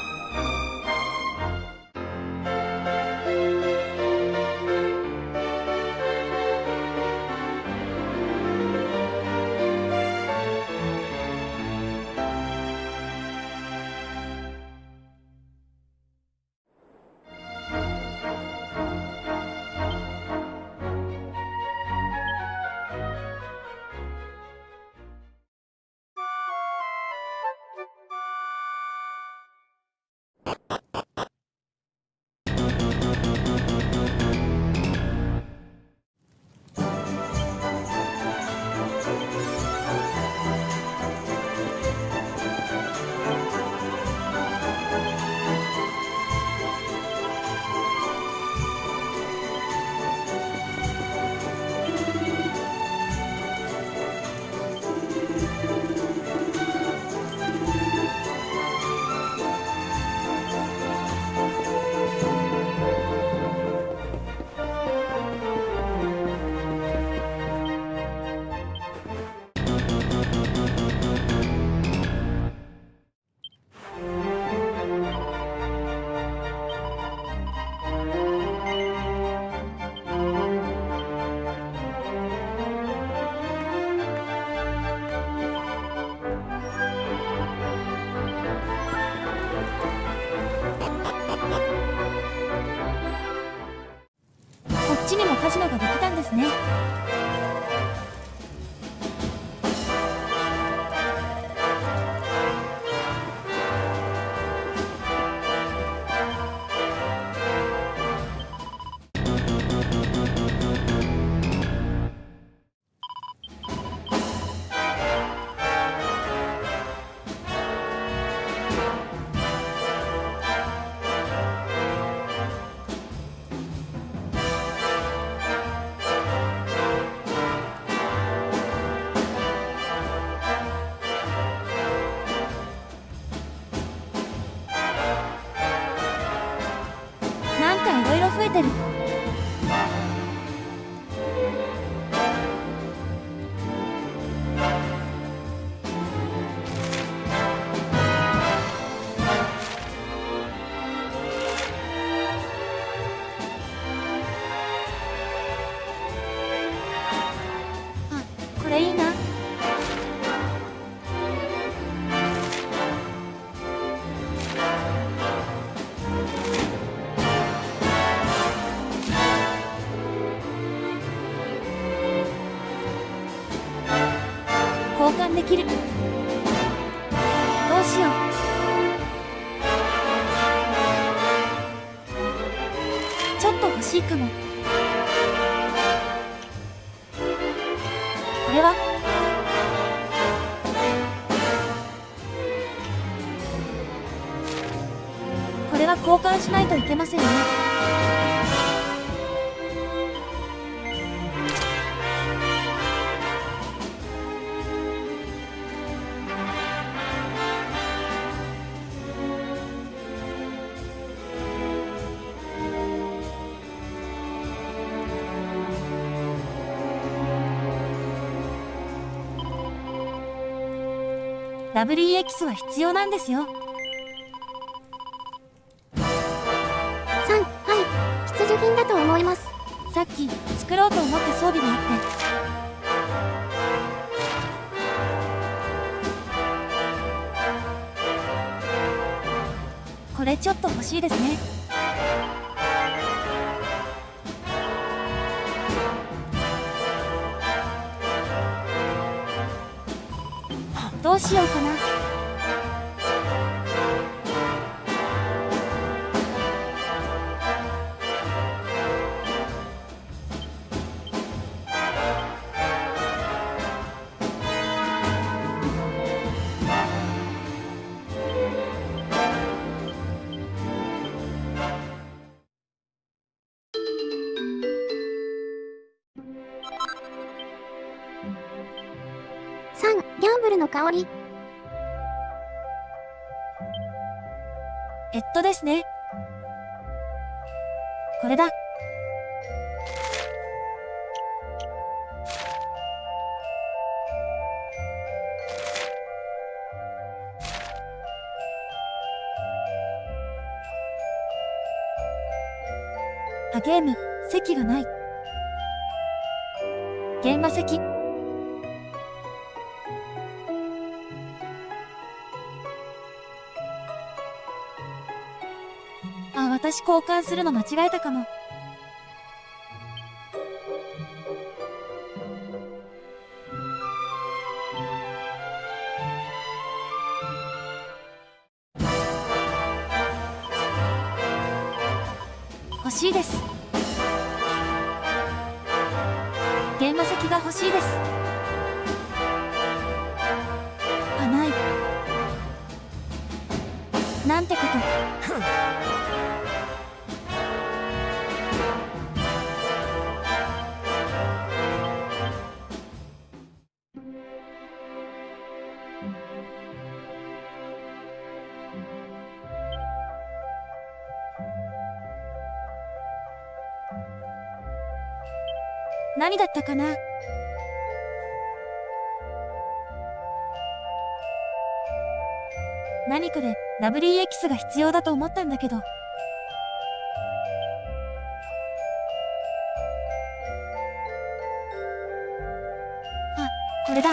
しいかも。これは交換しないといけませんね。WEX は必要なんですよ。必需品だと思います。さっき作ろうと思って装備があって。これちょっと欲しいですね。どうしようかな。ギャンブルの香り。ですね。これだ。ゲーム、席がない。現場席。私交換するの間違えたかも。欲しいです。現場席が欲しいです。ない。なんてこと。何だったかな。何かで WEX が必要だと思ったんだけど。これだ。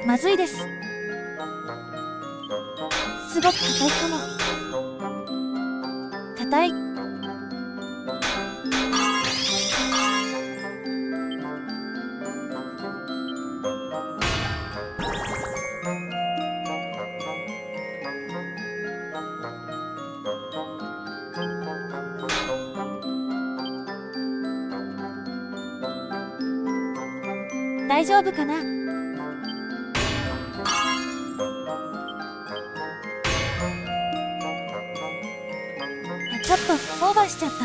まずいです。すごく硬いかも。硬い。大丈夫かな。ちょっとオーバーしちゃった。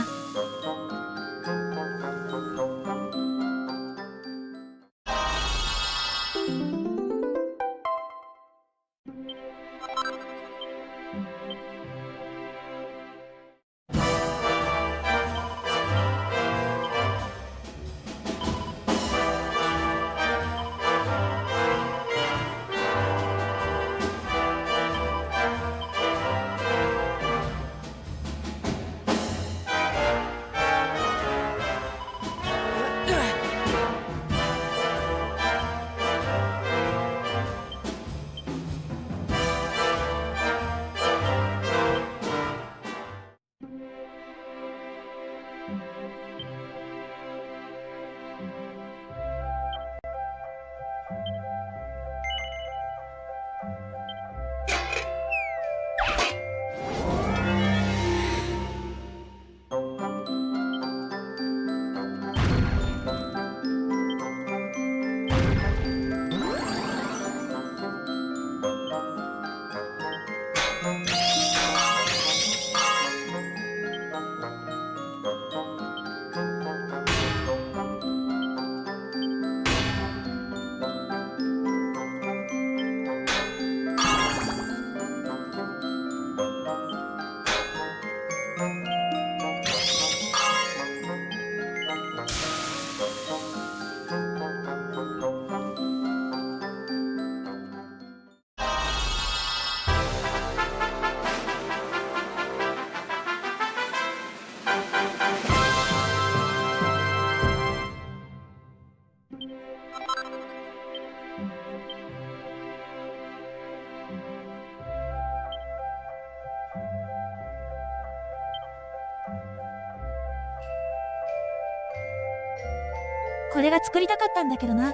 これが作りたかったんだけどな。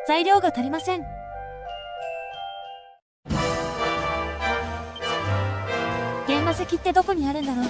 材料が足りません。現場席ってどこにあるんだろう。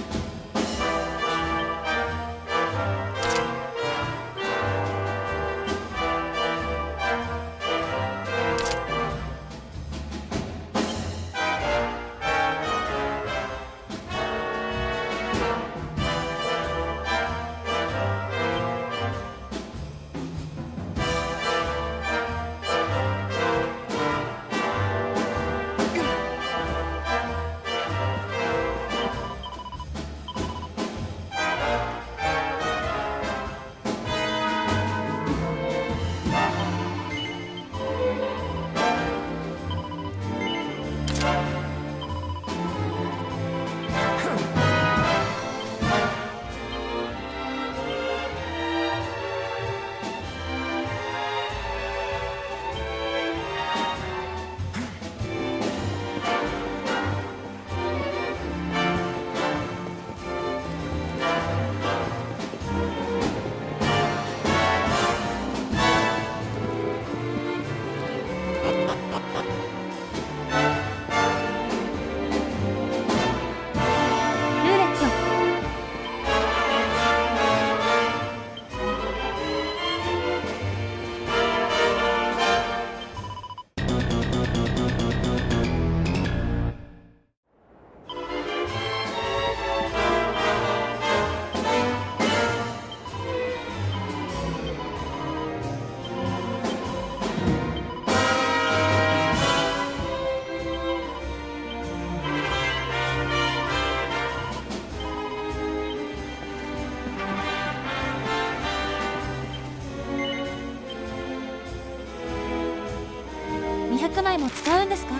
200枚も使うんですか？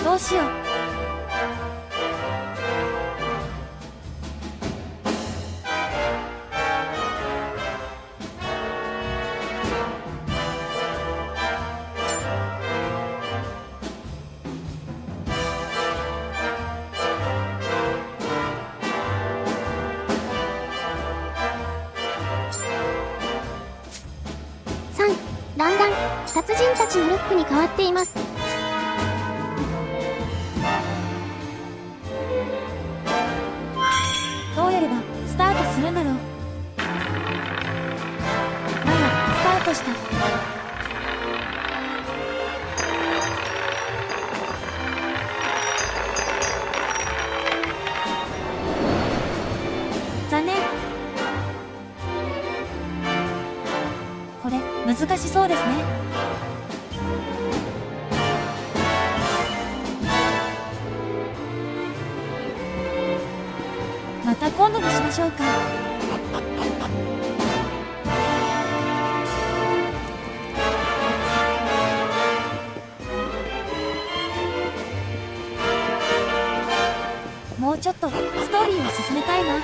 どうしよう。だんだん殺人たちのルックに変わっています。どうやればスタートするんだろう。まだスタートした。残念。これ難しそうですね。また今度にしましょうか。もうちょっとストーリーを進めたいな。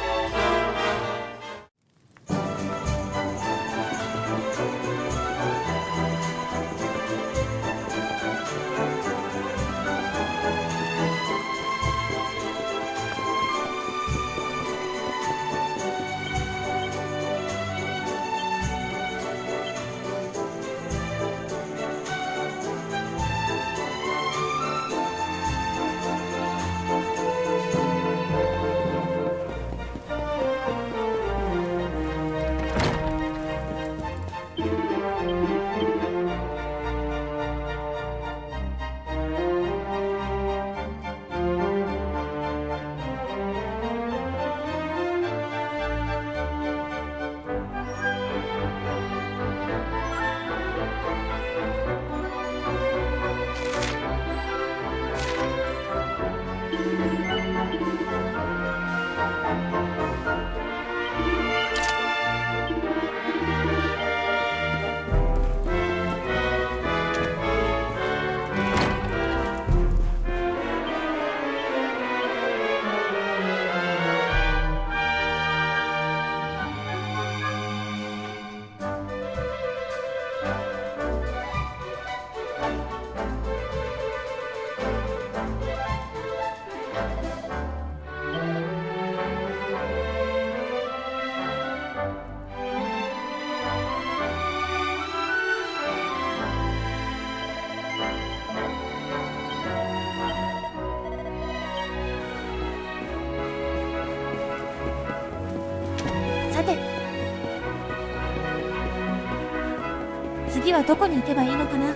次はどこに行けばいいのかな。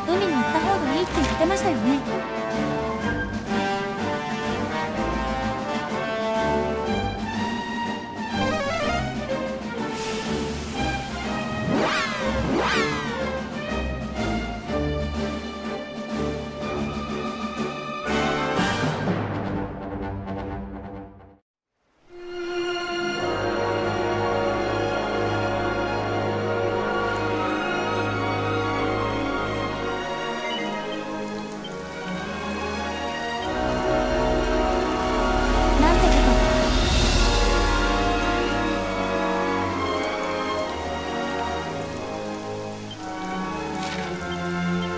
海に行った方がいいって言ってましたよね。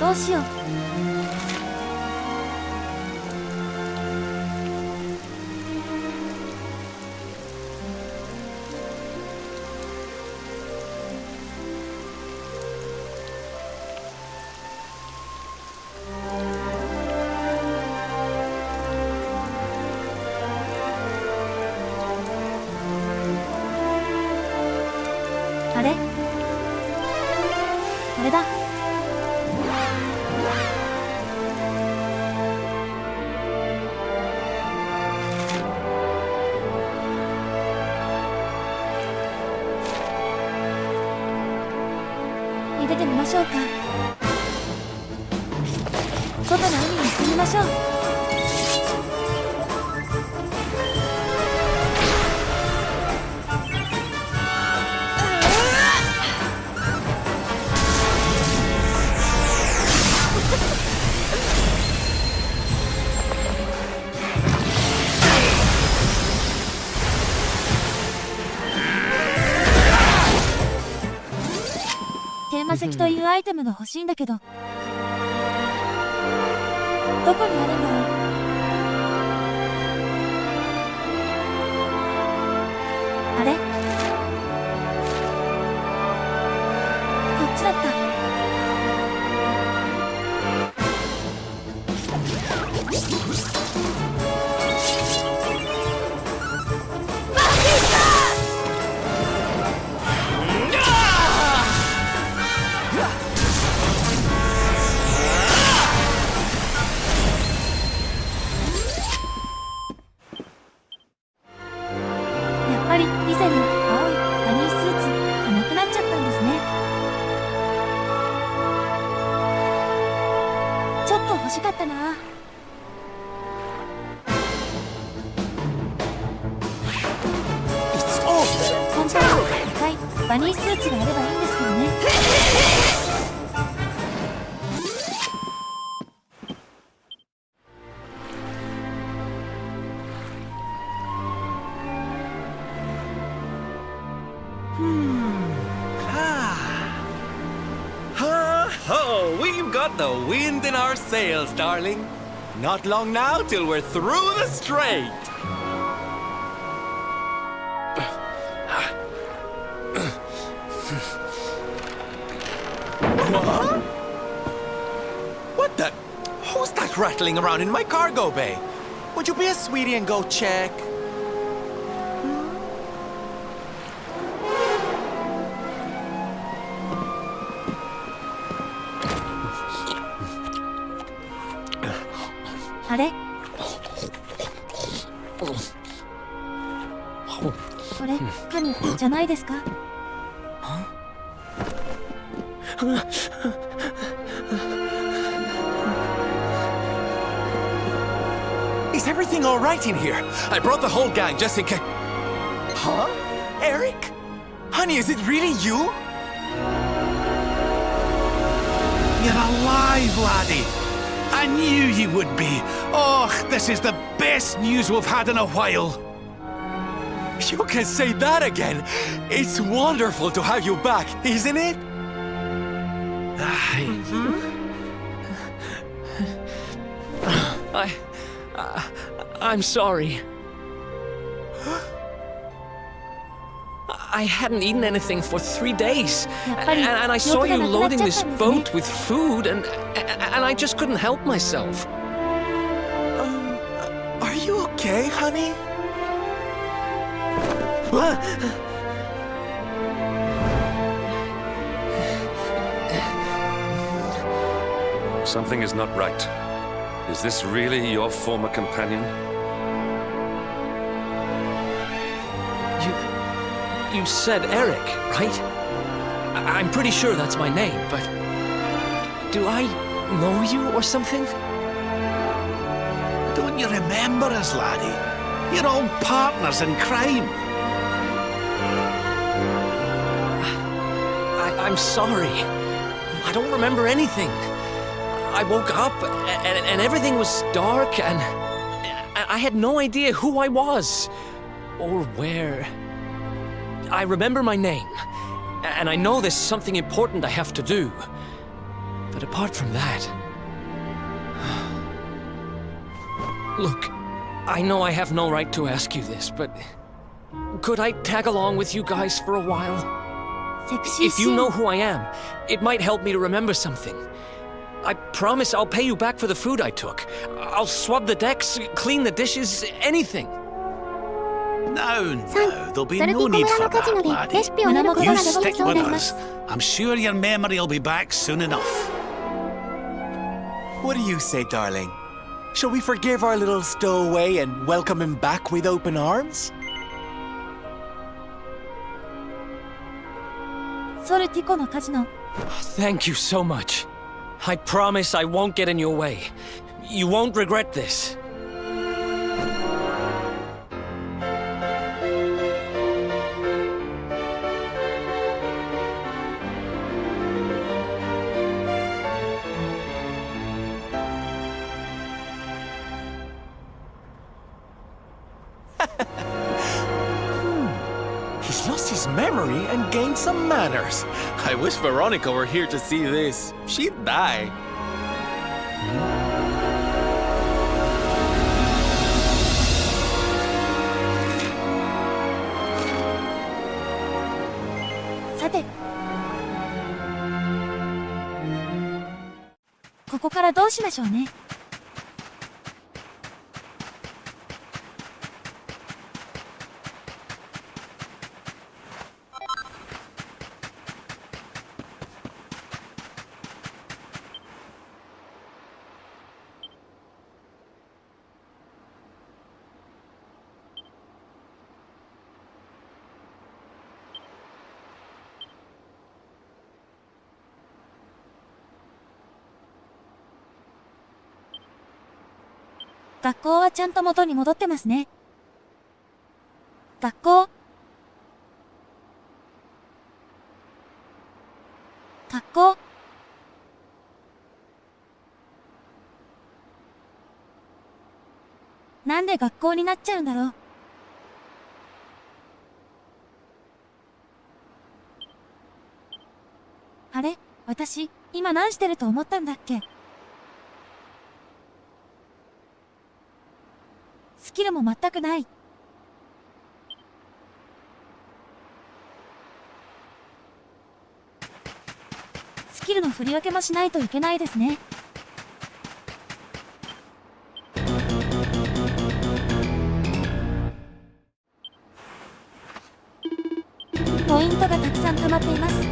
どうしよう。あれ？これだ。出てみましょうか。外の海に行ってみましょう。テーマ石というアイテムが欲しいんだけど、どこにあるんだろう。あれ？こっちだった。やっぱり以前の青いバニースーツがなくなっちゃったんですね。ちょっと欲しかったな。本当は赤いバニースーツがあればいいんですけどね。Oh, we've got the wind in our sails, darling. Not long now till we're through the strait. What? What the? Who's that rattling around in my cargo bay? Would you be a sweetie and go check?あれ？これ、神じゃないですか？Is everything all right in here? I brought the whole gang just in case. Huh? Eric? Honey, is it really you? You're alive, laddie. I knew you would be. Oh, this is the best news we've had in a while. You can say that again. It's wonderful to have you back, isn't it? I'm sorry. I hadn't eaten anything for 3 days. やっぱり And I 記憶 saw が you なくなっ loading ちゃっ this たんですね。 boat with food, and I just couldn't help myself. Are you okay, honey? Something is not right. Is this really your former companion? You said Eric, right? I'm pretty sure that's my name, but do I know you or something? Don't you remember us, laddie? You're old partners in crime. I'm sorry. I don't remember anything. I woke up and everything was dark and I had no idea who I was or where. I remember my name, and I know there's something important I have to do. But apart from that... Look, I know I have no right to ask you this, but could I tag along with you guys for a while? If you know who I am, it might help me to remember something. I promise I'll pay you back for the food I took. I'll swab the decks, clean the dishes, anything. No, there'll be no need for that, laddie. You stick with us. I'm sure your memory will be back soon enough. What do you say, darling? Shall we forgive our little stowaway and welcome him back with open arms? ソルティコのカジノ。 Thank you so much. I promise I won't get in your way. You won't regret this. He's lost his memory and gained some manners. I wish Veronica were here to see this. She'd die. Sate. ここからどうしましょうね。学校はちゃんと元に戻ってますね。学校。学校。なんで学校になっちゃうんだろう。あれ？私、今何してると思ったんだっけ？スキルも全くない。スキルの振り分けもしないといけないですね。ポイントがたくさん溜まっています。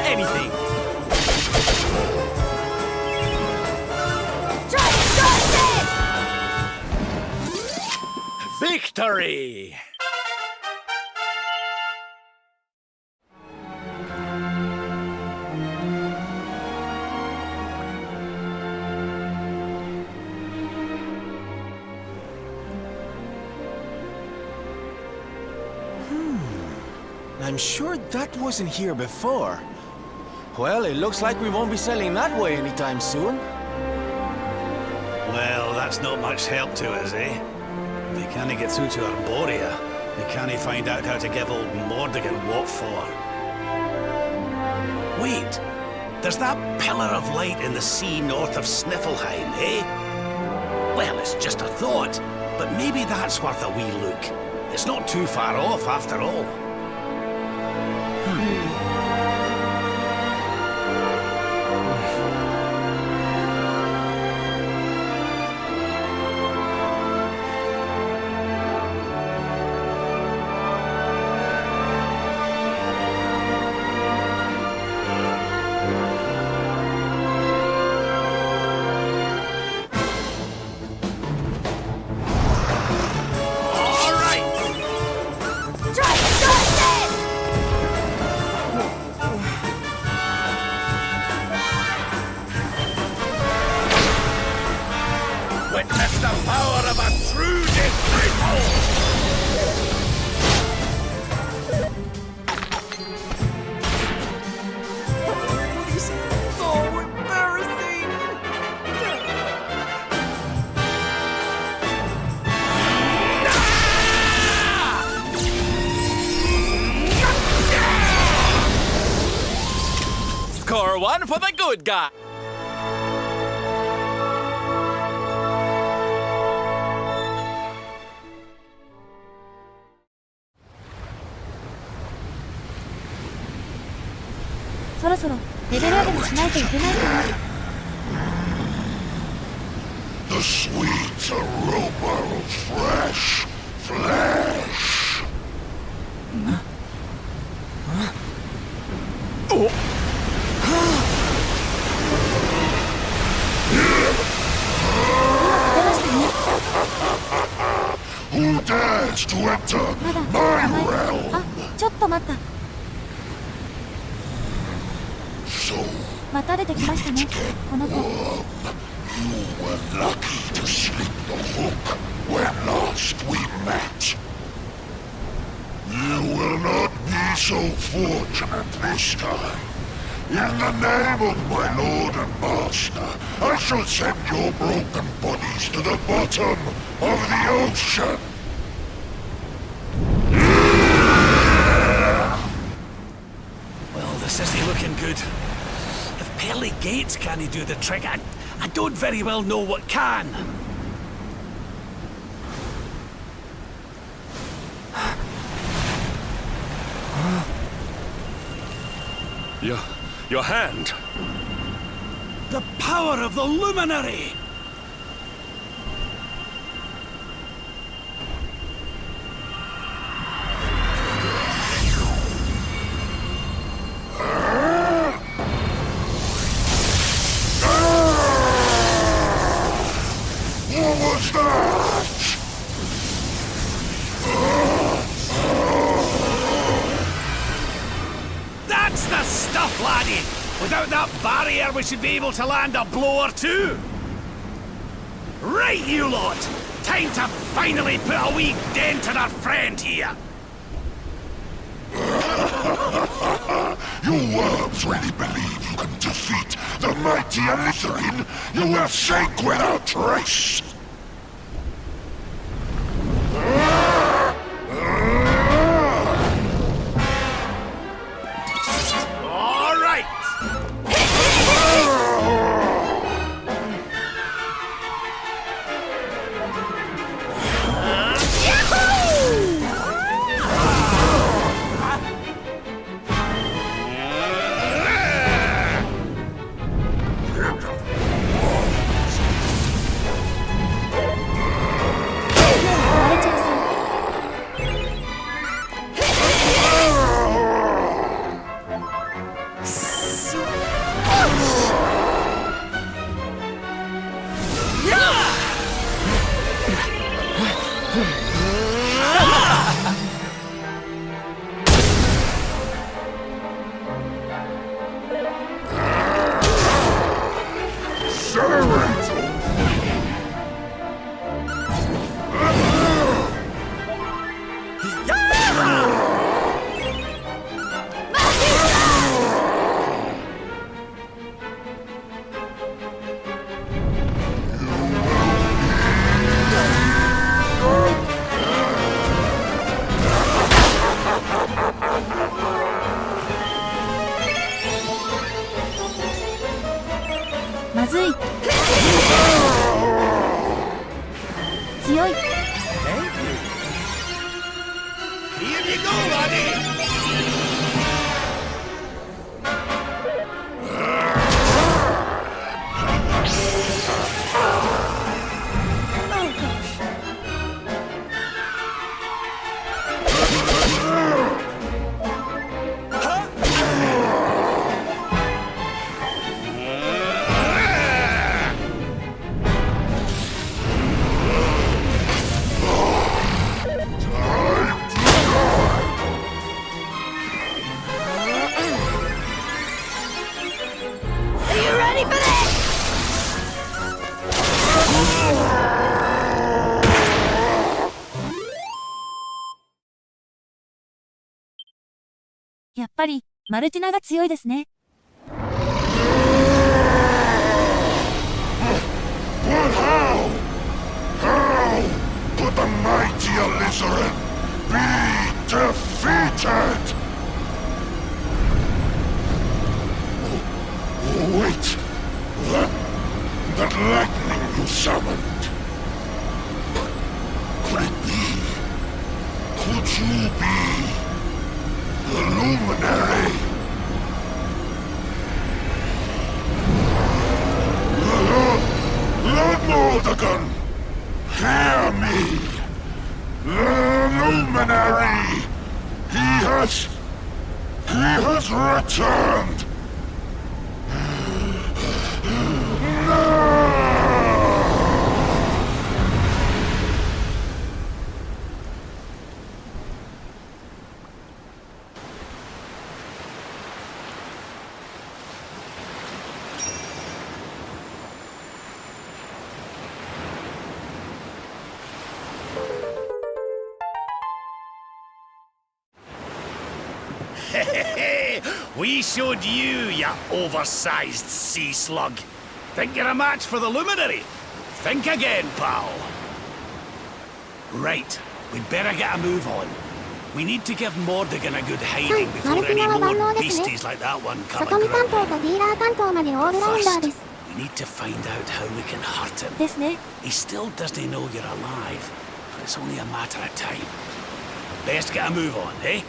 Anything. Victory! I'm sure that wasn't here before. Well, it looks like we won't be sailing that way anytime soon. Well, that's not much help to us, eh? We can't get through to Arborea. We can't find out how to give old Mordigan what for. Wait! There's that pillar of light in the sea north of Sniffelheim, eh? Well, it's just a thought, but maybe that's worth a wee look. It's not too far off, after all. Witness the power of a true disciple! This is so embarrassing! Score one for the good guy! So ろそろレベル上げもしないといけないかな。The sweet aroma of fresh flesh. Oh! Who dares to enter my realm? あ、ちょっと待った。また出てきましたね、この子。You were lucky to slip the hook when last we met. You will not be so fortunate this time. In the name of my lord and master, I shall send your broken bodies to the bottom of the ocean. Well, this isn't looking good. If pearly gates can't do the trick, I don't very well know what can. Your hand. The power of the luminary! What was that? That's the stuff, laddie! Without that barrier, we should be able to land a blow or two! Right, you lot! Time to finally put a wee dent in our friend here! You worms really believe you can defeat the mighty Elytherin? You will sink without trace! All right! つい。強い。Here you go, laddie! Ready for this? やっぱり、マルティナが強いですね。But how? How could the mighty Alizarin be defeated? Oh, wait. That lightning you summoned. Could it be? Could you be the luminary? Lord Mordegon, hear me. The luminary. He has returned. We showed you, ya oversized sea slug. Think you're a match for the luminary? Think again, pal. Right, we'd better get a move on. We need to give Mordegon a good hiding before any more beasties like that one come aground. First, we need to find out how we can hurt him. ですね。 He still doesn't know you're alive, but it's only a matter of time. Best get a move on, eh?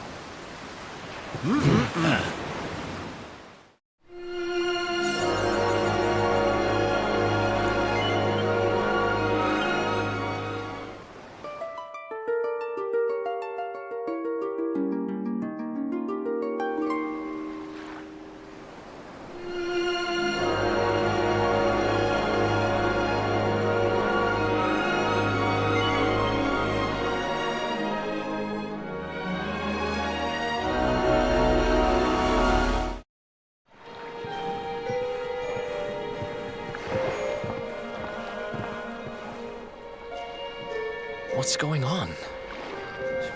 What's going on?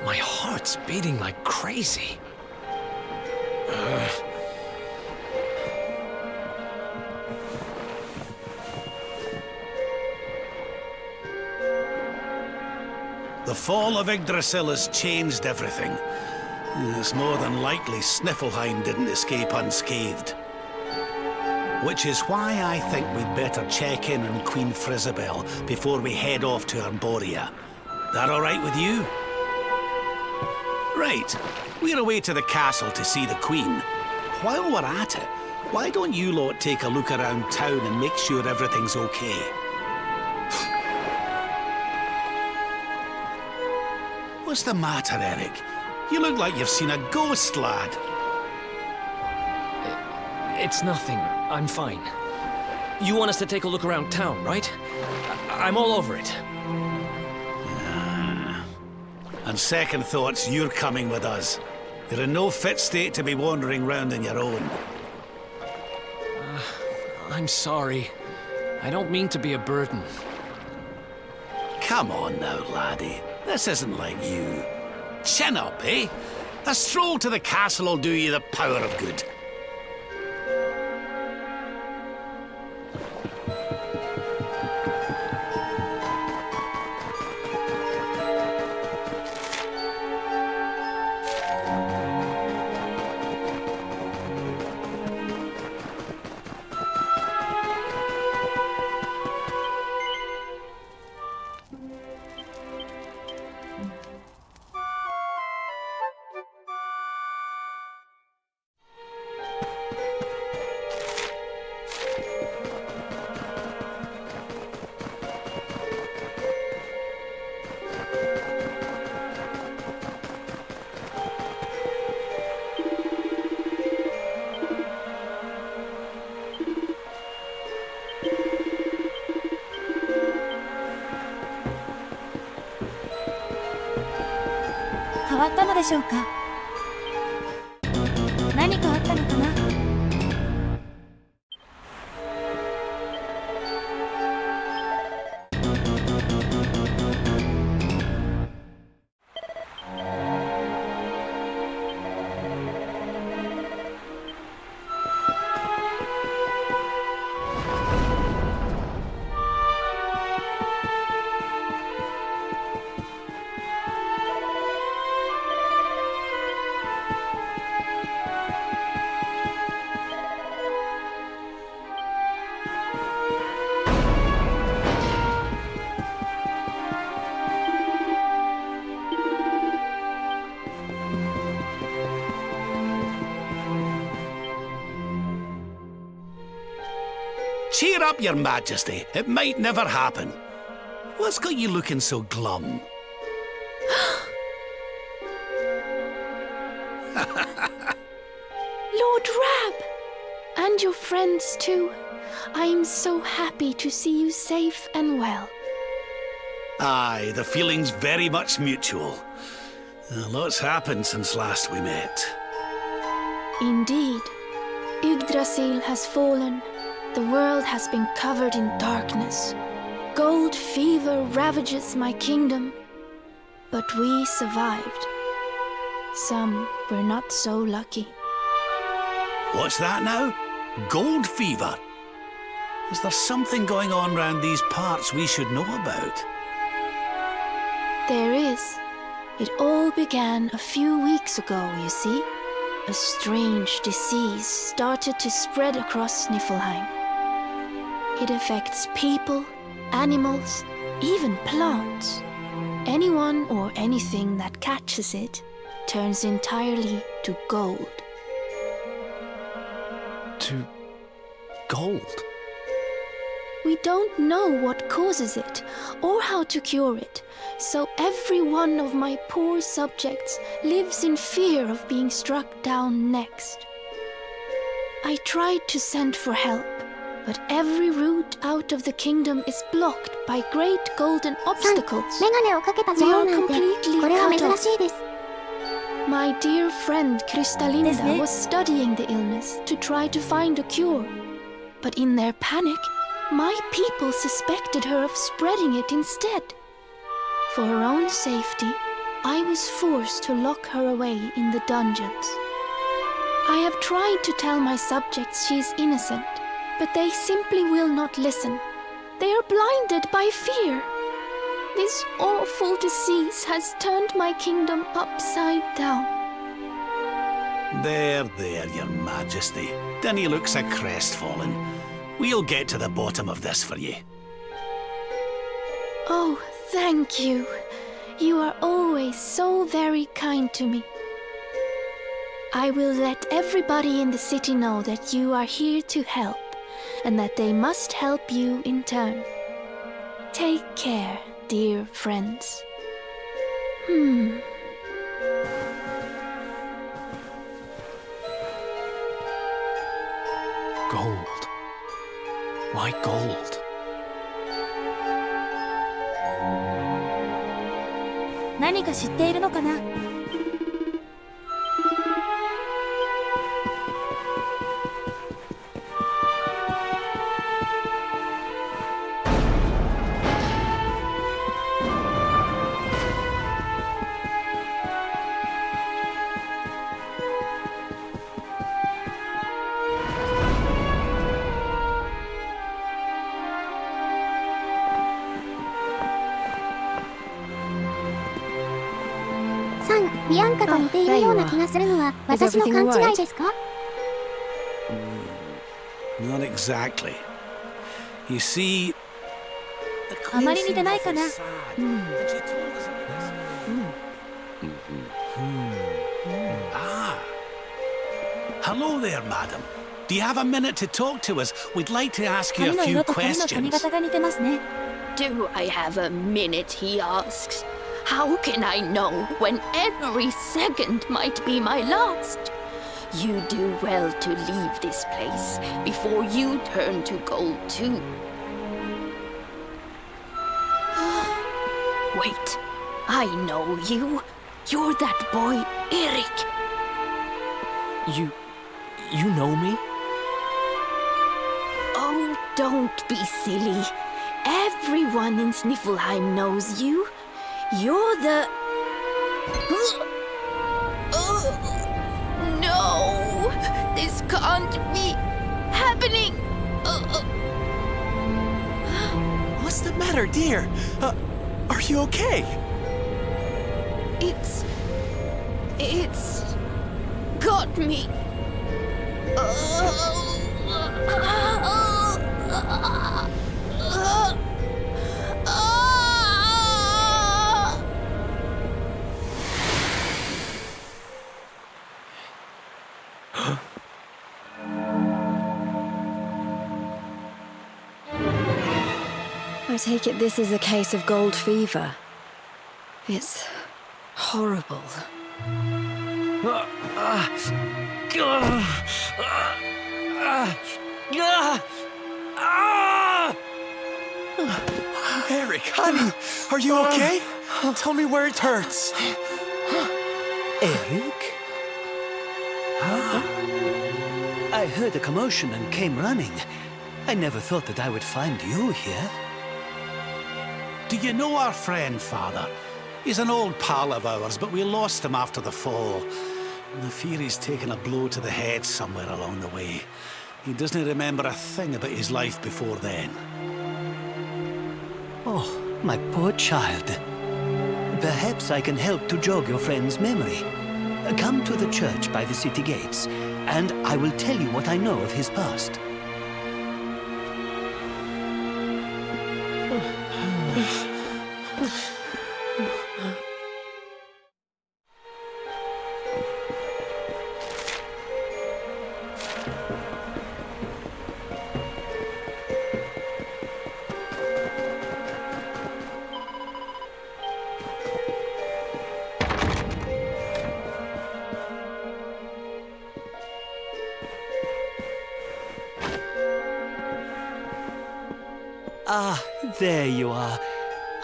My heart's beating like crazy. The fall of Yggdrasil has changed everything. It's more than likely Sniffleheim didn't escape unscathed. Which is why I think we'd better check in on Queen Frizzabel before we head off to Arborea. That all right with you? Right. We're away to the castle to see the Queen. While we're at it, why don't you lot take a look around town and make sure everything's okay? What's the matter, Eric? You look like you've seen a ghost, lad. It's nothing. I'm fine. You want us to take a look around town, right? I'm all over it. On second thoughts, you're coming with us. You're in no fit state to be wandering round on your own. I'm sorry. I don't mean to be a burden. Come on now, laddie. This isn't like you. Chin up, eh? A stroll to the castle will do you the power of good. でしょうか。何かあったのかな。Cheer up, Your Majesty. It might never happen. What's got you looking so glum? Lord Rab! And your friends too. I am so happy to see you safe and well. Aye, the feeling's very much mutual. A lot's happened since last we met. Indeed. Yggdrasil has fallen. The world has been covered in darkness. Gold fever ravages my kingdom. But we survived. Some were not so lucky. What's that now? Gold fever? Is there something going on round these parts we should know about? There is. It all began a few weeks ago, you see. A strange disease started to spread across Niflheim. It affects people, animals, even plants. Anyone or anything that catches it turns entirely to gold. To gold? We don't know what causes it or how to cure it, so every one of my poor subjects lives in fear of being struck down next. I tried to send for help, but every route out of the kingdom is blocked by great golden obstacles. We are completely cut off. My dear friend Kristalinda was studying the illness to try to find a cure. But in their panic, my people suspected her of spreading it instead. For her own safety, I was forced to lock her away in the dungeons. I have tried to tell my subjects she is innocent, but they simply will not listen. They are blinded by fear. This awful disease has turned my kingdom upside down. There, Your Majesty. Dinny looks a crestfallen. We'll get to the bottom of this for you. Oh, thank you. You are always so very kind to me. I will let everybody in the city know that you are here to help, and that they must help you in turn. Take care, dear friends. Gold. Why gold? "何か知っているのかな?" ビアンカと似ているような気がするのは私の勘違いですか? Not exactly. You see, あまり似てないかな。Hello there, madam. Do you have a minute to talk to us? We'd like to ask you a 髪の few 色と髪の髪 questions. 型が似てますね。 Do I have a minute, he asks. How can I know when every second might be my last? You do well to leave this place before you turn to gold too. Wait, I know you. You're that boy, Eric. You know me? Oh, don't be silly. Everyone in Sniffelheim knows you. You're the... No! This can't be happening! What's the matter, dear? Are you okay? It's got me. I take it this is a case of gold fever. It's horrible. Eric, honey, are you okay? Tell me where it hurts. Eric? I heard a commotion and came running. I never thought that I would find you here. Do you know our friend, Father? He's an old pal of ours, but we lost him after the fall. I fear he's taken a blow to the head somewhere along the way. He doesn't remember a thing about his life before then. Oh, my poor child. Perhaps I can help to jog your friend's memory. Come to the church by the city gates, and I will tell you what I know of his past. Ah, there you are.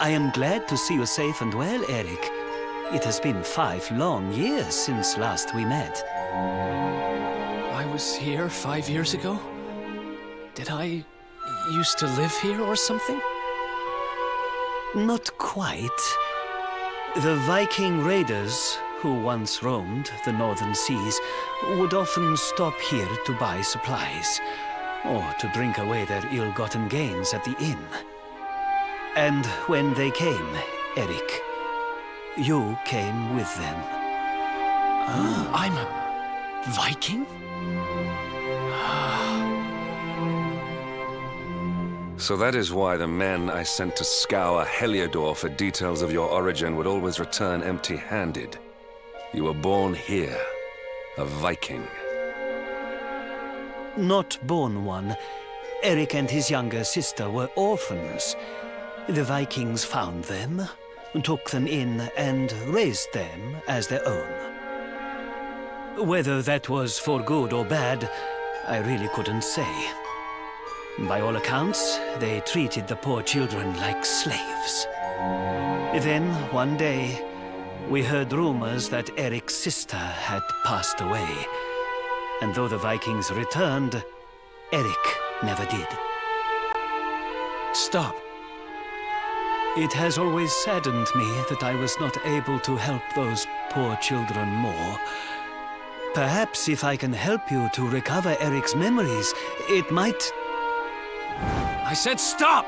I am glad to see you safe and well, Eric. It has been 5 long years since last we met. I was here 5 years ago? Did I used to live here or something? Not quite. The Viking raiders, who once roamed the northern seas, would often stop here to buy supplies, or to drink away their ill-gotten gains at the inn. And when they came, Eric, you came with them. Ah, I'm a Viking? So that is why the men I sent to scour Heliodor for details of your origin would always return empty-handed. You were born here, a Viking. Not born one. Eric and his younger sister were orphans. The Vikings found them, took them in, and raised them as their own. Whether that was for good or bad, I really couldn't say. By all accounts, they treated the poor children like slaves. Then, one day, we heard rumors that Eric's sister had passed away. And though the Vikings returned, Eric never did. Stop. It has always saddened me that I was not able to help those poor children more. Perhaps if I can help you to recover Eric's memories, it might... I said stop!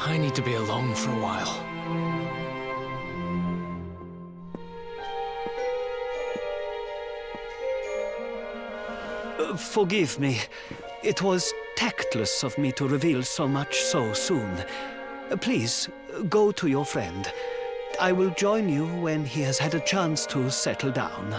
I need to be alone for a while. Forgive me. It was tactless of me to reveal so much so soon. Please, go to your friend. I will join you when he has had a chance to settle down.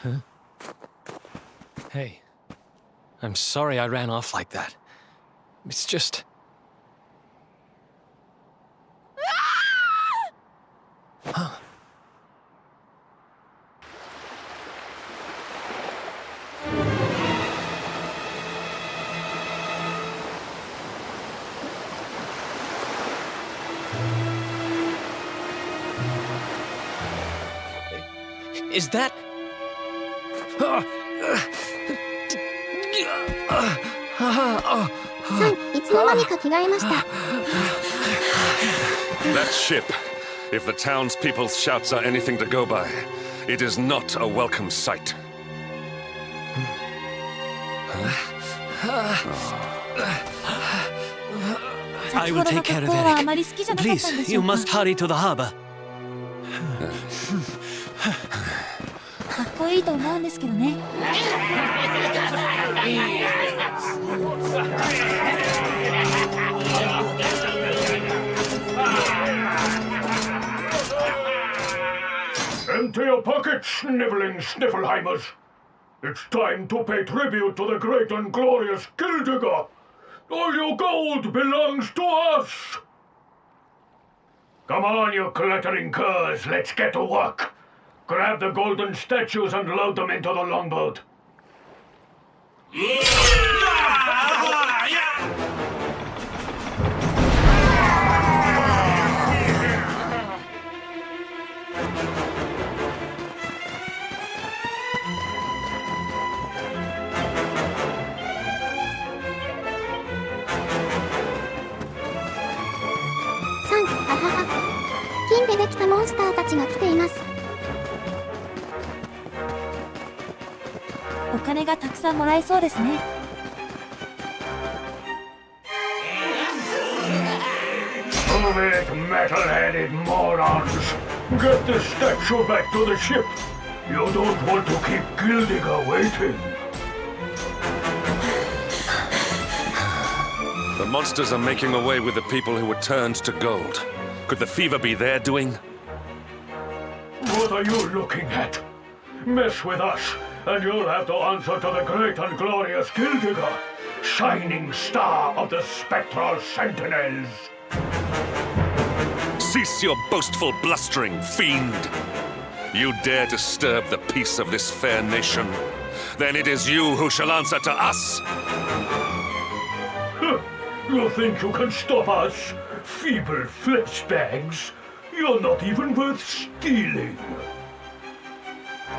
Huh? Hey, I'm sorry I ran off like that. It's just... Huh. Is that... さん、いつの間にか着替えました。That ship, if the townspeople's shouts are anything to go by, it is not a welcome sight. I will take care of Eric. Please, you must hurry to the harbor. かっこいいと思うんですけどね。Empty your pockets, sniveling Sniffelheimers. It's time to pay tribute to the great and glorious Gildigger. All your gold belongs to us. Come on, you glittering curs, let's get to work. Grab the golden statues and load them into the longboat. San, あはは。金でできたモンスターたちが来ています。お金がたくさんもらえそうですね。Move it, metal-headed morons! Get the statue back to the ship! You don't want to keep Gildigger waiting! The monsters are making away with the people who were turned to gold. Could the fever be their doing? What are you looking at? Mess with us, and you'll have to answer to the great and glorious Gildigger, shining star of the spectral sentinels! Cease your boastful blustering, fiend! You dare disturb the peace of this fair nation? Then it is you who shall answer to us! You think you can stop us? Feeble flesh bags? You're not even worth stealing.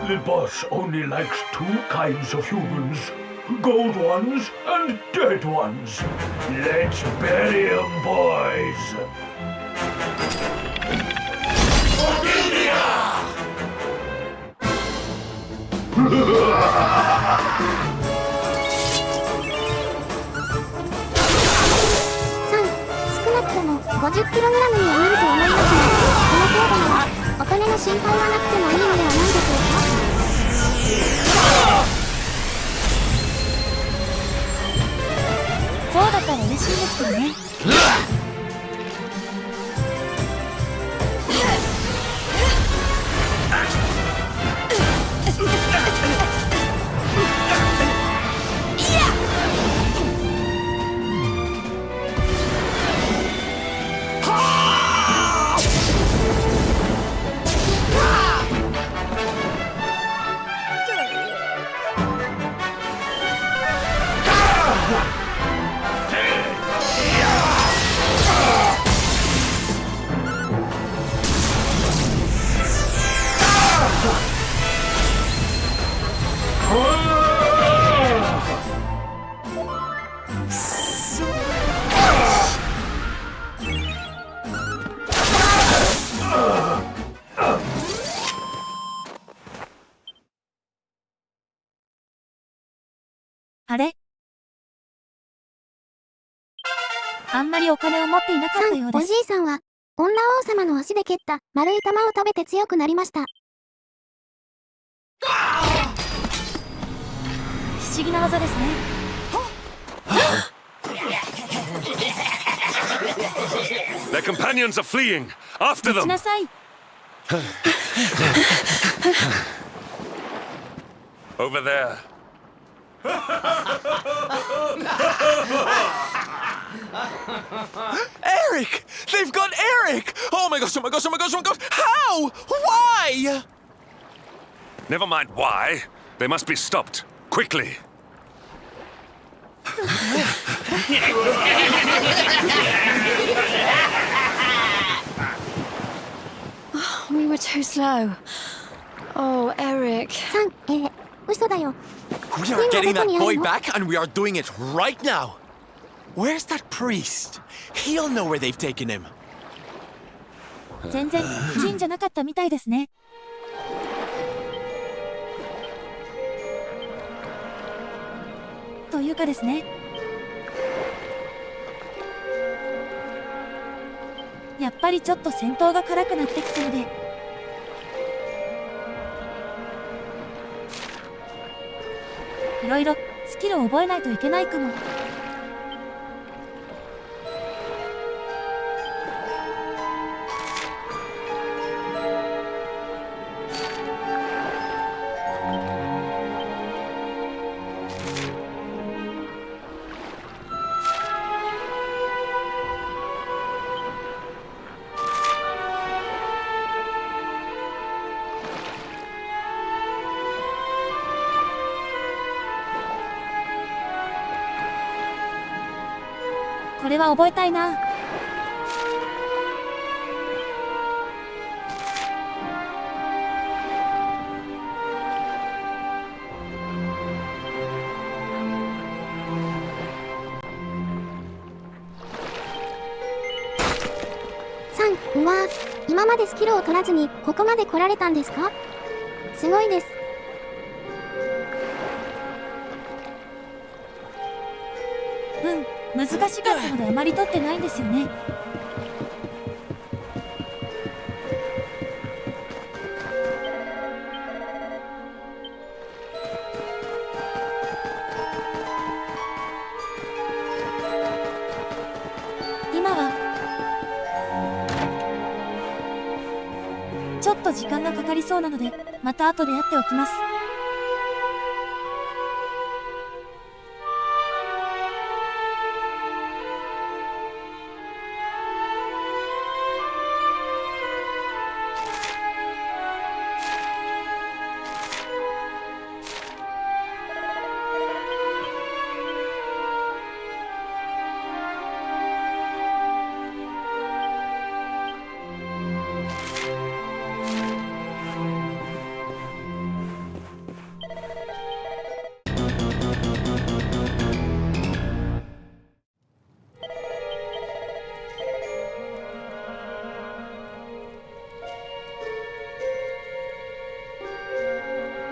The boss only likes two kinds of humans. Gold ones and dead ones. Let's bury 'em, boys. San, 少なくとも 50kg にはなると思いますが、この程度ならお金の心配はなくてもいいのではないでしょうか。そうだったら嬉しいですけどね。あれ？あんまりお金を持っていなかったようです。おじいさんは、女王様の足で蹴った丸い玉を食べて強くなりました。不思議な技ですね。Their companions are fleeing! After them! 待ちなさい。Over there. Eric! They've got Eric! Oh my gosh, oh my gosh, oh my gosh, oh my gosh! How? Why? Never mind why. They must be stopped. Quickly. We were too slow. Oh, Eric. 嘘だよ。 We are getting that boy back, and we are doing it right now. Where's that priest? He'll know where they've taken him. 全然神じゃなかったみたいですね。というかですね。やっぱりちょっと戦闘が辛くなってきたので。いろいろスキルを覚えないといけないかも。これは覚えたいな。うわ、今までスキルを取らずにここまで来られたんですか？すごいです。難しかったのであまり取ってないんですよね。今はちょっと時間がかかりそうなので、また後でやっておきます。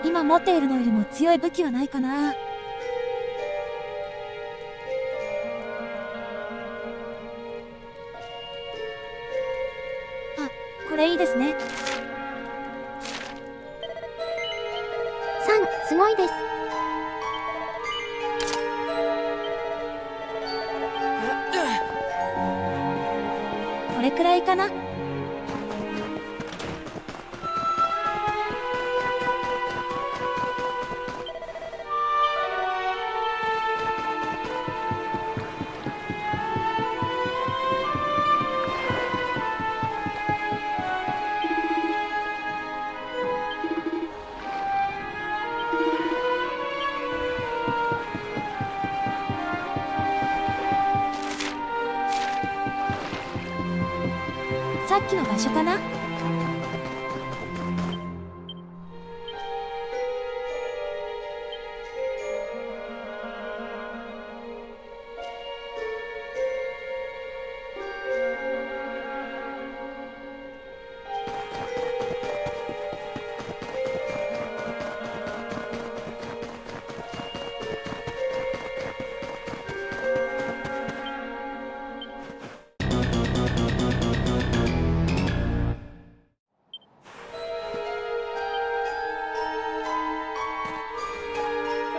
今持っているのよりも強い武器はないかな。あ、これいいですね。すごいです。これくらいかな。さっきの場所かな。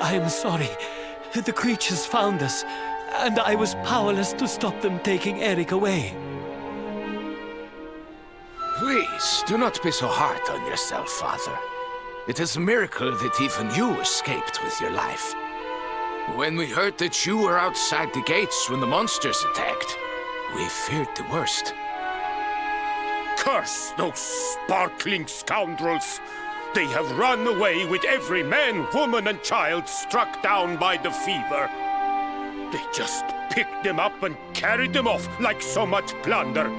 I am sorry. The creatures found us, and I was powerless to stop them taking Eric away. Please, do not be so hard on yourself, Father. It is a miracle that even you escaped with your life. When we heard that you were outside the gates when the monsters attacked, we feared the worst. Curse those sparkling scoundrels! They have run away with every man, woman, and child struck down by the fever. They just picked them up and carried them off like so much plunder.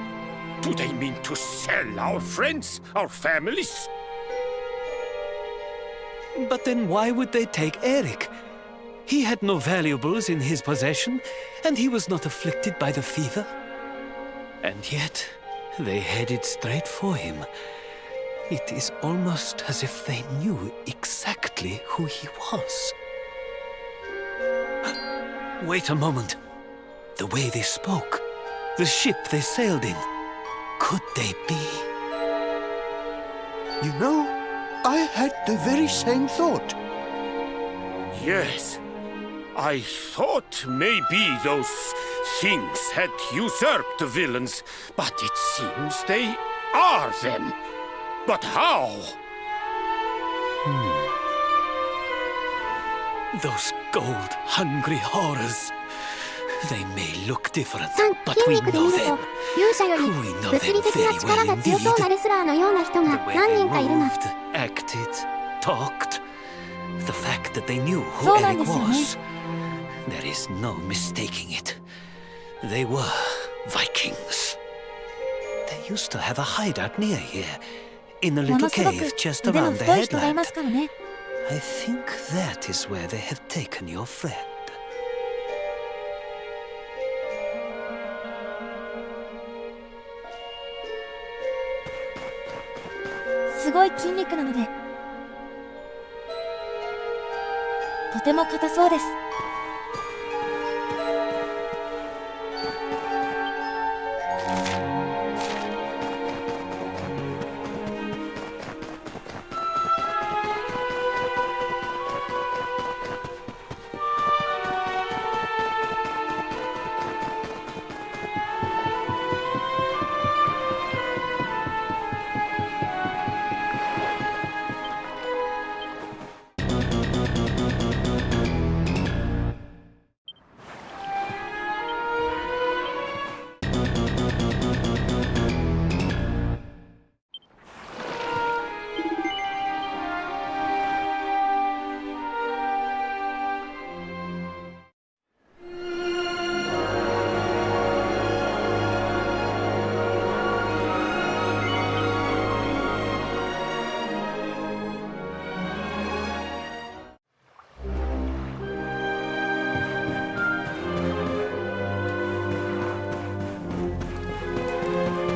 Do they mean to sell our friends, our families? But then why would they take Eric? He had no valuables in his possession, and he was not afflicted by the fever. And yet, they headed straight for him. It is almost as if they knew exactly who he was. Wait a moment. The way they spoke, the ship they sailed in, could they be? You know, I had the very same thought. Yes. I thought maybe those things had usurped the villains, but it seems they are them. But how? Those gold-hungry horrors. They may look different, but 筋 we 肉で know 見ると them. 勇者より We know 物 them 理的な very 力 well が強そうな indeed. レスラーのような人が The way 何 they 人かいるの。 moved, acted, talked. The fact that they knew who そうなん Eric ですよね。 was. There is no mistaking it. They were Vikings. They used to have a hideout near here, in a も little のすごく cave just 腕の around the 太い人がいま headland. すからね。 I think that is where they have taken your friend. すごい筋肉なので、とても硬そうです。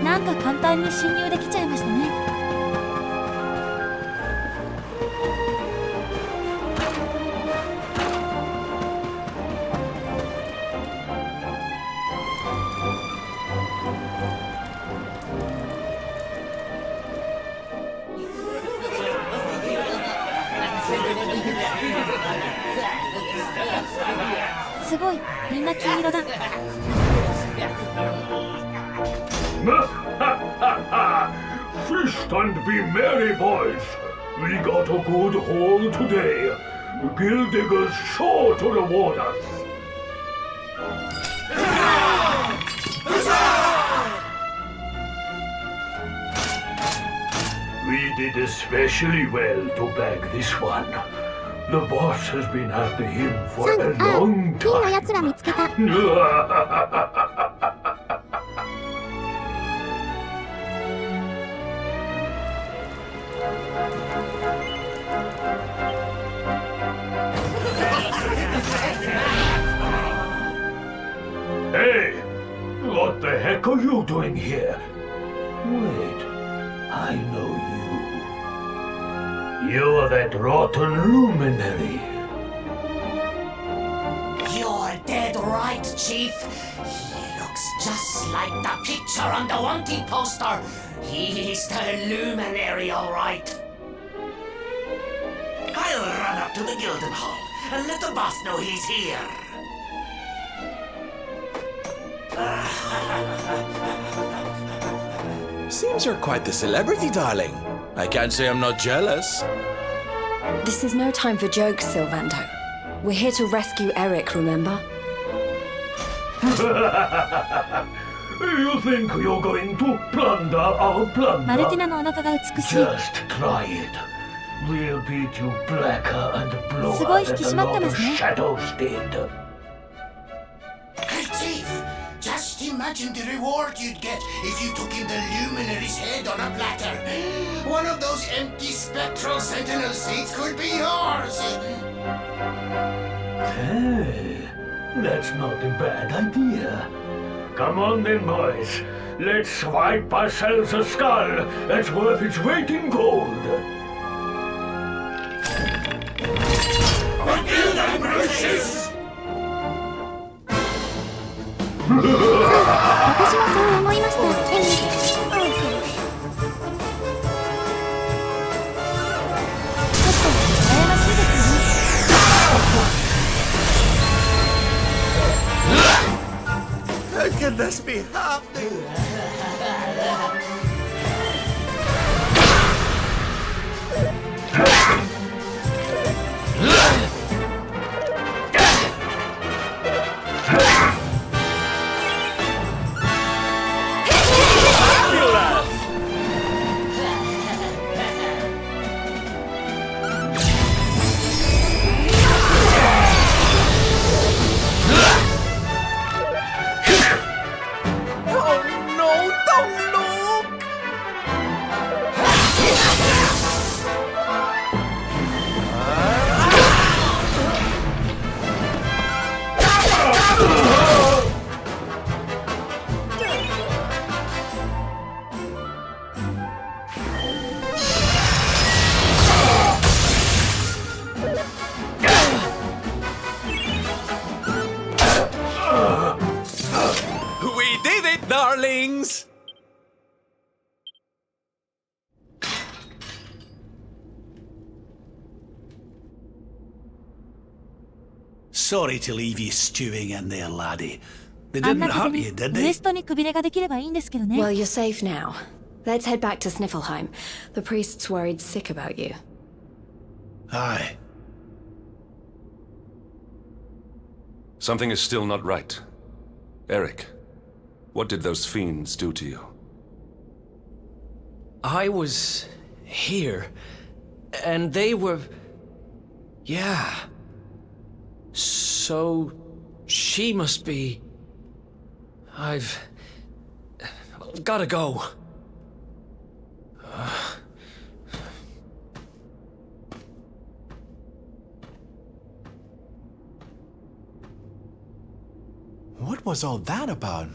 なんか簡単に侵入できちゃいましたね。すごい、みんな金色だ。Feast and be merry, boys. We got a good haul today. Gill diggers sure to reward us. We did especially well to bag this one. The boss has been after him for a long 金のやつら見つけた。 time. Hey, what the heck are you doing here? Wait, I know you. You're that rotten luminary. You're dead right, Chief. He looks just like the picture on the wanted poster. He's the luminary, all right. I'll run up to the Gilden Hall and let the boss know he's here. Seems you're quite the celebrity, darling. I can't say I'm not jealous. This is no time for jokes, Sylvando. We're here to rescue Eric, remember? You think you're going to plunder our plunder? マルティナのお腹が美しい。 Just try it. We'll beat you blacker and bluer すごい引 than き the 締まってま Lord すね。 Shadows did. Hey, Chief! Just imagine the reward you'd get if you took in the Luminary's head on a platter. One of those empty spectral sentinel seats could be yours! Hey, that's not a bad idea. Come on then, boys. Let's swipe ourselves a skull that's worth its weight in gold. Forgive them, Brucius! 私もそう思いました、エミ。How can this be happening? We did it, darlings! Sorry to leave you stewing in there, laddie. They あん didn't な風 hurt に you, did ウ they? エストにくびれができればいいんですけどね。 Well, you're safe now. Let's head back to Sniffelheim. The priest's worried sick about you. Aye. Something is still not right. Eric, what did those fiends do to you? I was here, and they were... Yeah. So, she must be... I've... gotta go. What was all that about,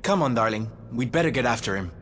Come on, darling. We'd better get after him.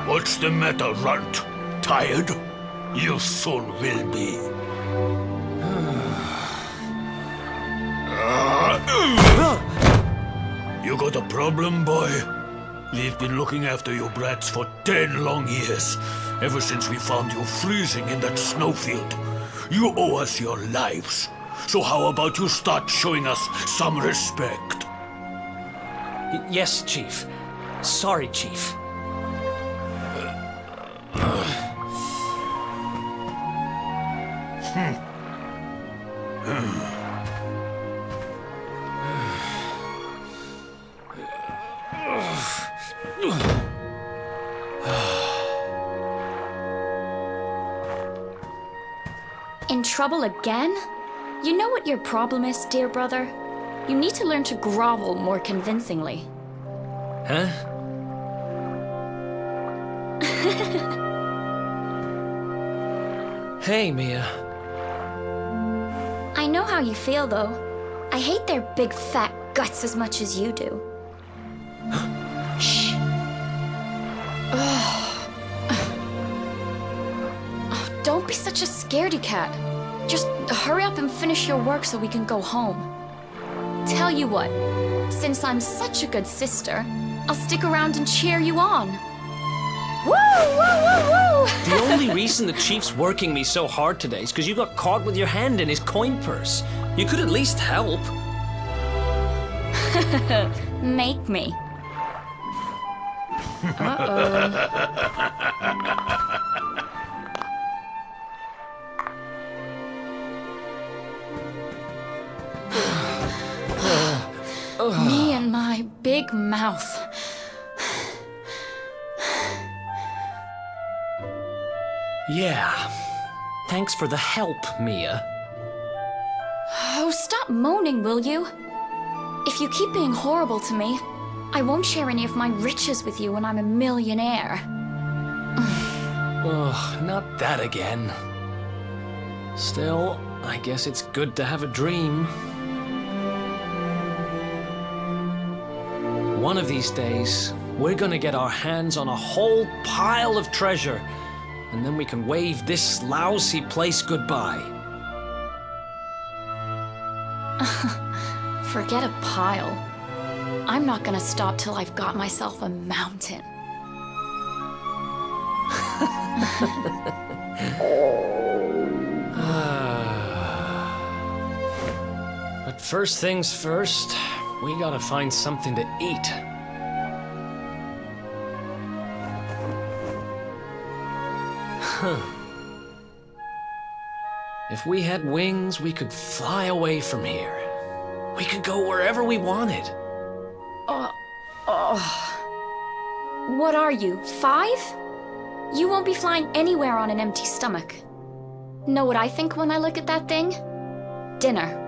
What's the matter, Runt? Tired? You soon will be. You got a problem, boy? We've been looking after you brats for 10 long years, ever since we found you freezing in that snowfield. You owe us your lives. So how about you start showing us some respect? Yes, Chief. Sorry, Chief. In trouble again? You know what your problem is, dear brother? You need to learn to grovel more convincingly. Huh? Hey, Mia. I know how you feel, though. I hate their big fat guts as much as you do. Shh. Don't be such a scaredy cat. Just hurry up and finish your work so we can go home. Tell you what, since I'm such a good sister, I'll stick around and cheer you on. Woo! Woo! Woo! Woo! The only reason the Chief's working me so hard today is because you got caught with your hand in his coin purse. You could at least help. Make me. Me and my big mouth. Yeah. Thanks for the help, Mia. Oh, stop moaning, will you? If you keep being horrible to me, I won't share any of my riches with you when I'm a millionaire. Ugh, not that again. Still, I guess it's good to have a dream. One of these days, we're gonna get our hands on a whole pile of treasure, and then we can wave this lousy place goodbye. Forget a pile. I'm not gonna stop till I've got myself a mountain. But first things first, we gotta find something to eat. Huh. If we had wings, we could fly away from here. We could go wherever we wanted. What are you, 5? You won't be flying anywhere on an empty stomach. Know what I think when I look at that thing? Dinner.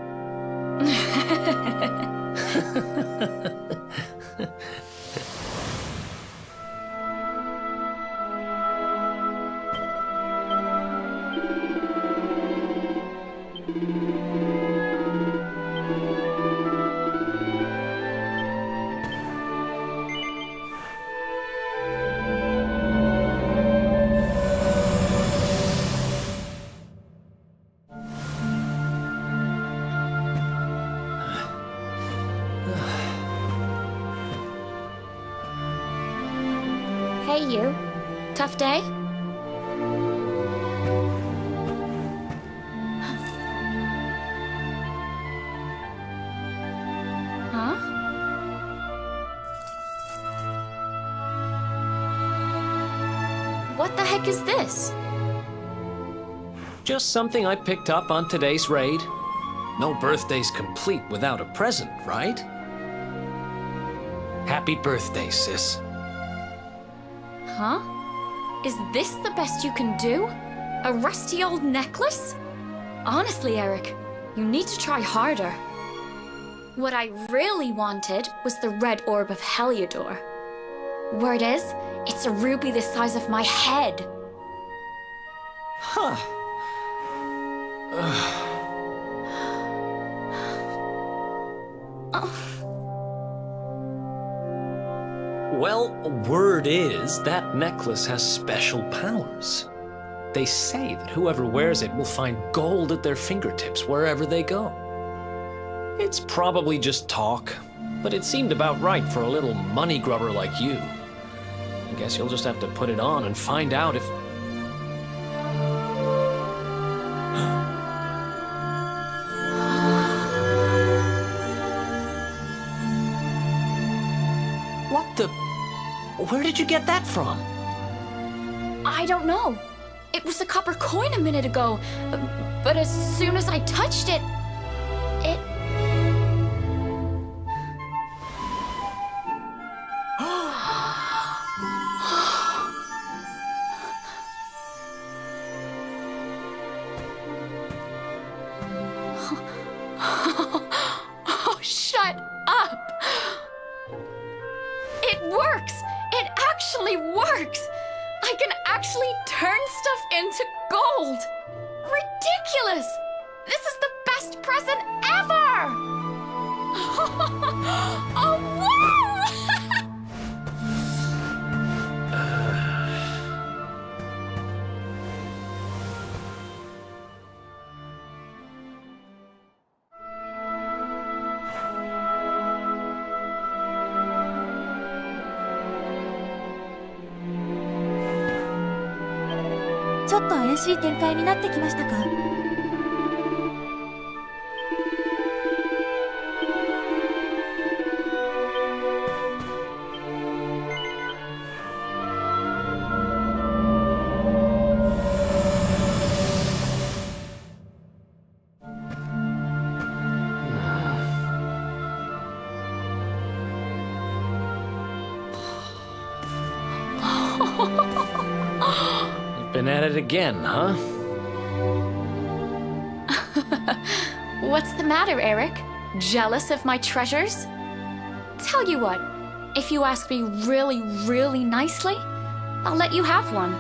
Hey, you. Tough day? Huh? What the heck is this? Just something I picked up on today's raid. No birthday's complete without a present, right? Happy birthday, sis. Huh? Is this the best you can do? A rusty old necklace? Honestly, Eric, you need to try harder. What I really wanted was the red orb of Heliodor. Word is, it's a ruby the size of my head. Huh. Well, Word is that necklace has special powers. They say that whoever wears it will find gold at their fingertips wherever they go. It's probably just talk, but it seemed about right for a little money grubber like you. I guess you'll just have to put it on and find out if... What the... Where did you get that from? I don't know. It was a copper coin a minute ago, but as soon as I touched it, it... Oh, shut up! It works! It actually works! I can actually turn stuff into gold! Ridiculous! This is the best present ever! Oh, wow!ちょっと怪しい展開になってきましたか？Been at it again, huh? What's the matter, Eric? Jealous of my treasures? Tell you what, if you ask me really, really nicely, I'll let you have one.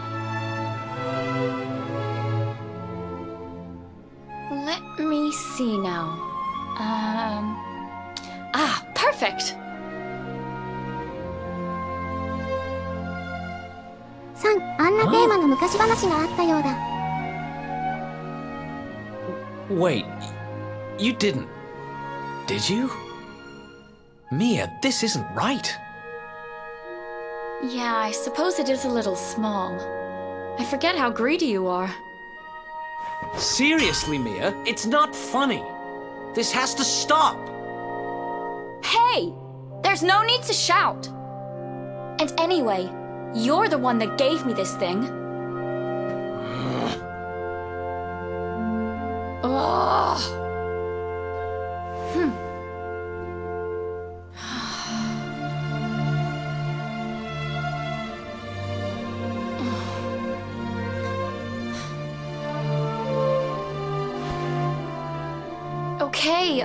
Let me see now. Perfect! さん、あんなテーマの昔話があったようだ。Wait, you didn't... Did you? Mia, this isn't right. Yeah, I suppose it is a little small. I forget how greedy you are. Seriously, Mia, it's not funny. This has to stop. Hey! There's no need to shout! And anyway, you're the one that gave me this thing. Ugh.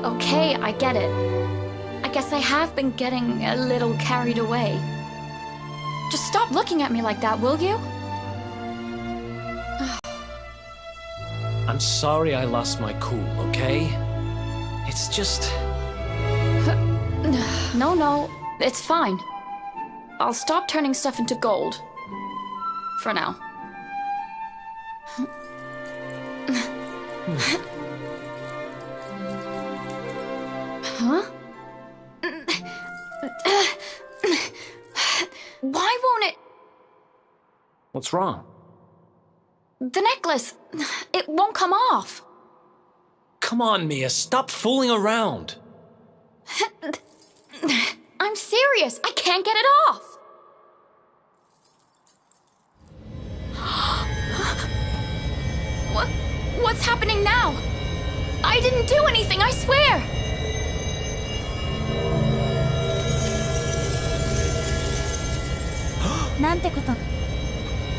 Okay, I get it. I guess I have been getting a little carried away. Just stop looking at me like that, will you? I'm sorry I lost my cool, okay? It's just... No, it's fine. I'll stop turning stuff into gold. For now. Huh? Why won't it... What's wrong? The necklace... It won't come off. Come on, Mia, stop fooling around. I'm serious. I can't get it off. What's happening now? I didn't do anything, I swear.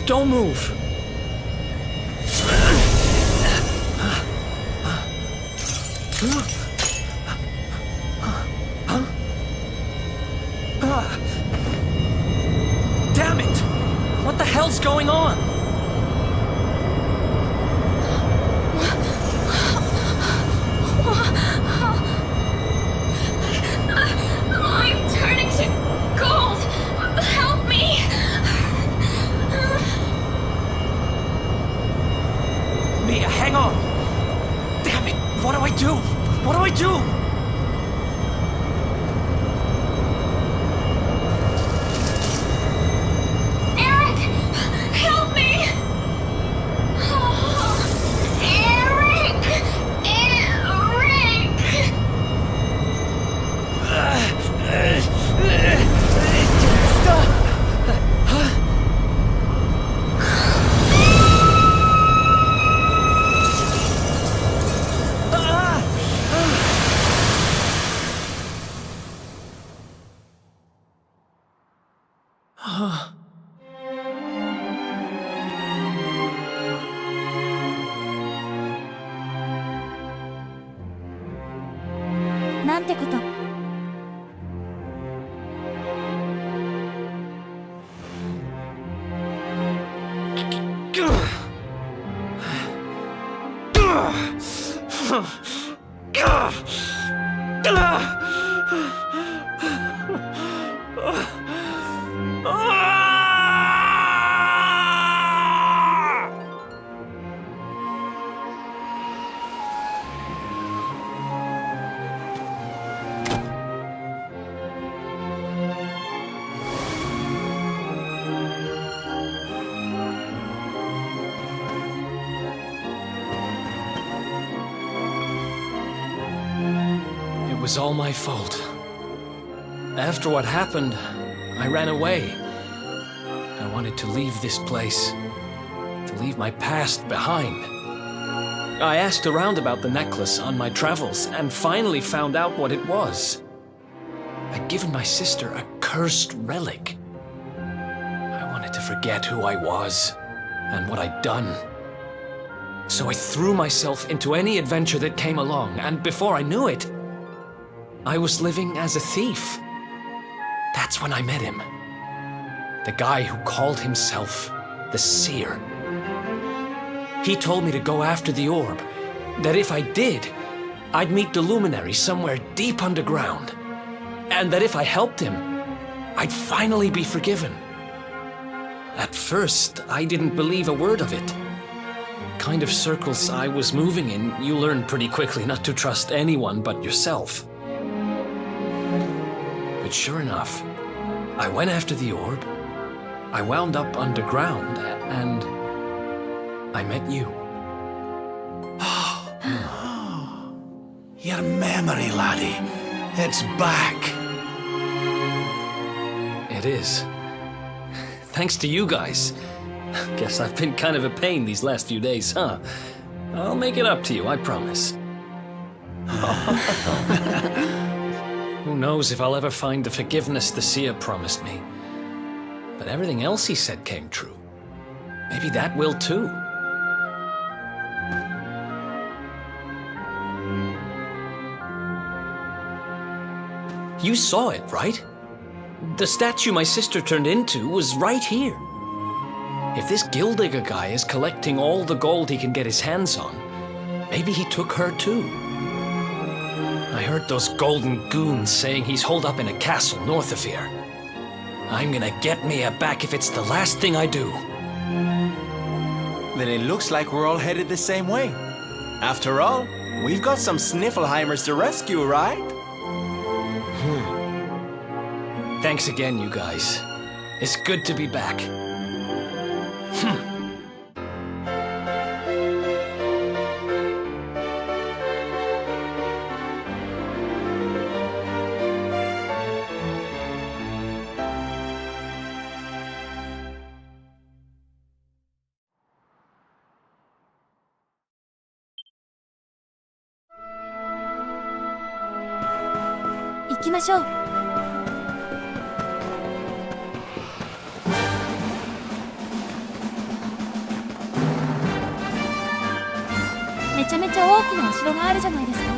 Don't move. Damn it! What the hell's going on? I'm turning to gold. Help me! do? What do I do? Eric! Help me! Oh, Eric! Eric! なんてこと。It was all my fault. After what happened, I ran away. I wanted to leave this place, to leave my past behind. I asked around about the necklace on my travels and finally found out what it was. I'd given my sister a cursed relic. I wanted to forget who I was and what I'd done. So I threw myself into any adventure that came along, and before I knew it, I was living as a thief. That's when I met him. The guy who called himself the Seer. He told me to go after the orb, that if I did, I'd meet the luminary somewhere deep underground, and that if I helped him, I'd finally be forgiven. At first, I didn't believe a word of it. Kind of circles I was moving in, you learn pretty quickly not to trust anyone but yourself. But sure enough, I went after the orb, I wound up underground, and I met you. Your memory, laddie. It's back. It is. Thanks to you guys. Guess I've been kind of a pain these last few days, huh? I'll make it up to you, I promise. Who knows if I'll ever find the forgiveness the Seer promised me. But everything else he said came true. Maybe that will too. You saw it, right? The statue my sister turned into was right here. If this Gildigger guy is collecting all the gold he can get his hands on, maybe he took her too. I heard those golden goons saying he's holed up in a castle north of here. I'm gonna get Mia back if it's the last thing I do. Then it looks like we're all headed the same way. After all, we've got some Sniffelheimers to rescue, right? Thanks again, you guys. It's good to be back.行きましょう。めちゃめちゃ大きなお城があるじゃないですか。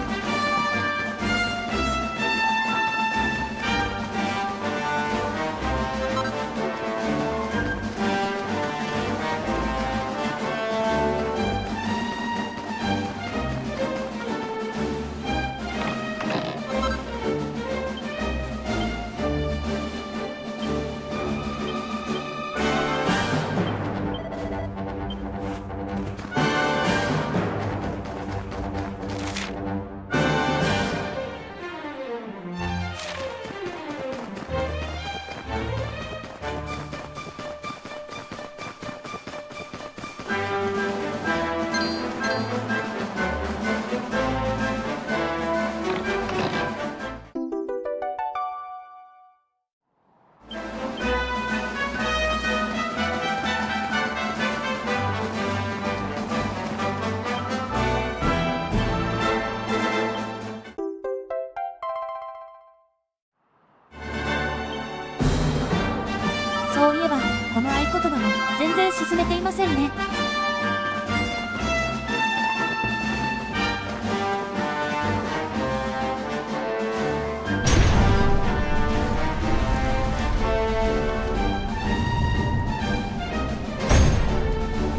然進めていませんね。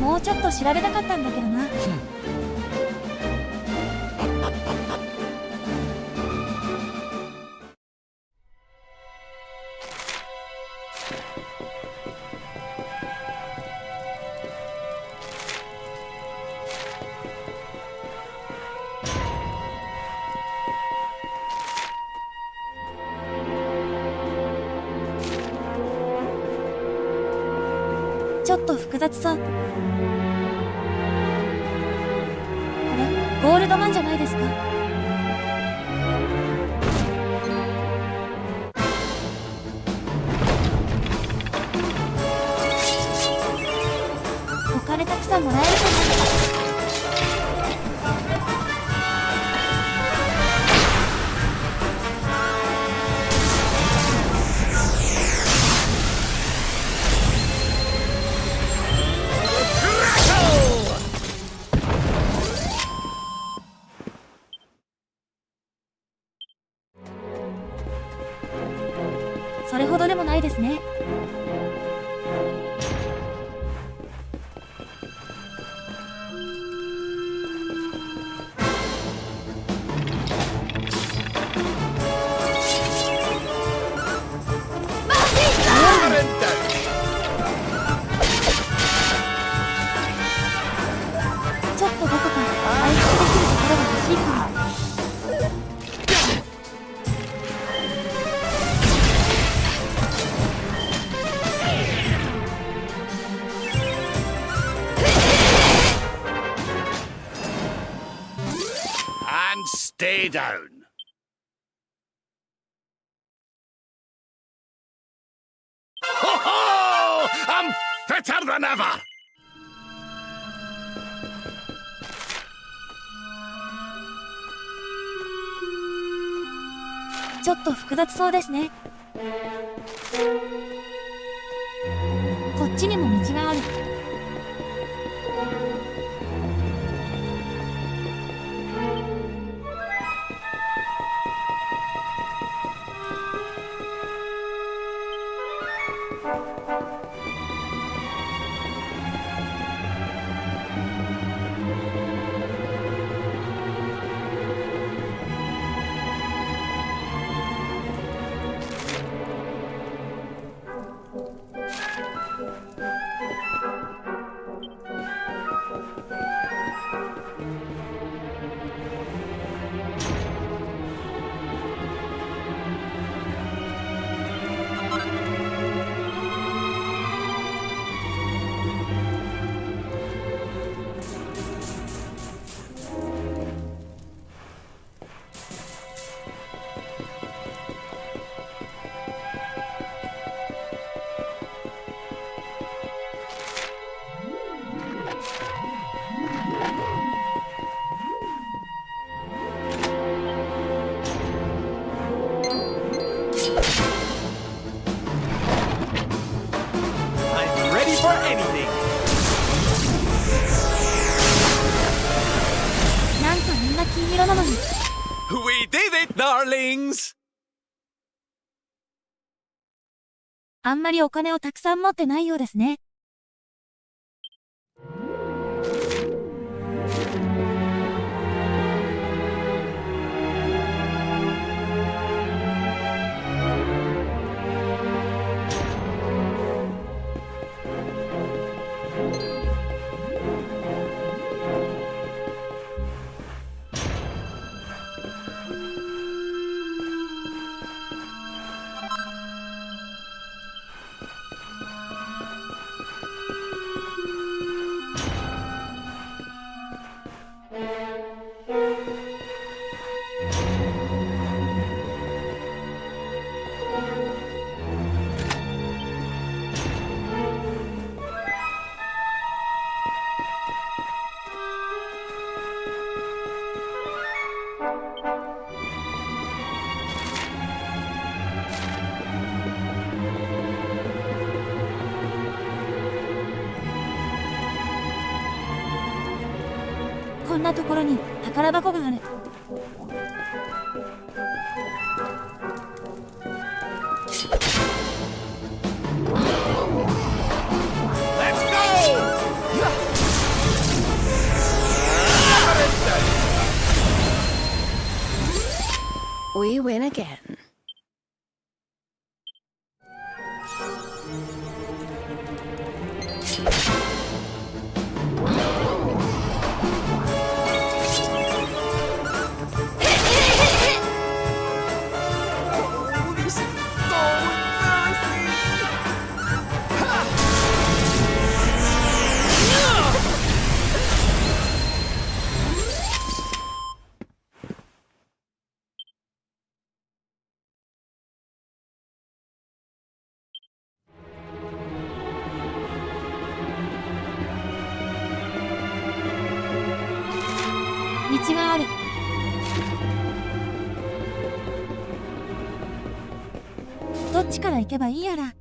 もうちょっと調べたかったんだけどな。ちょっと複雑そう。これゴールドマンじゃないですか。お金たくさんもらえると思う。それほどでもないですね。ちょっとどこか回復できるところが欲しいかも。Stay down. Ho ho! I'm fitter than ever! ちょっと複雑そうですね。こっちにも道がある。なんかみんな金色なのに。 We did it, darlings! あんまりお金をたくさん持ってないようですね。こんなところに宝箱がある。We win again.道がある。どっちから行けばいいやら。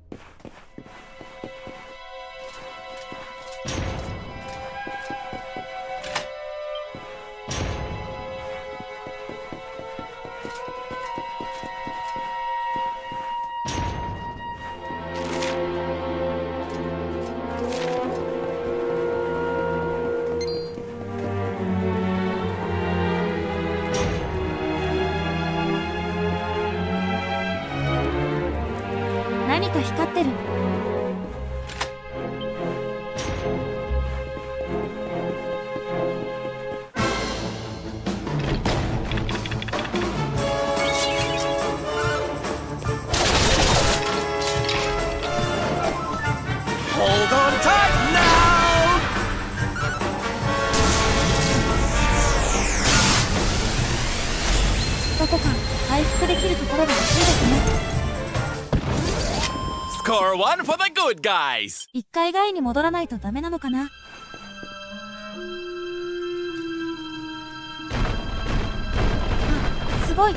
何か光ってる。Hold on tight now! どこか回復できるところが欲しいですね。Score one for the good guys! 一回外に戻らないとダメなのかな。あ、すごい。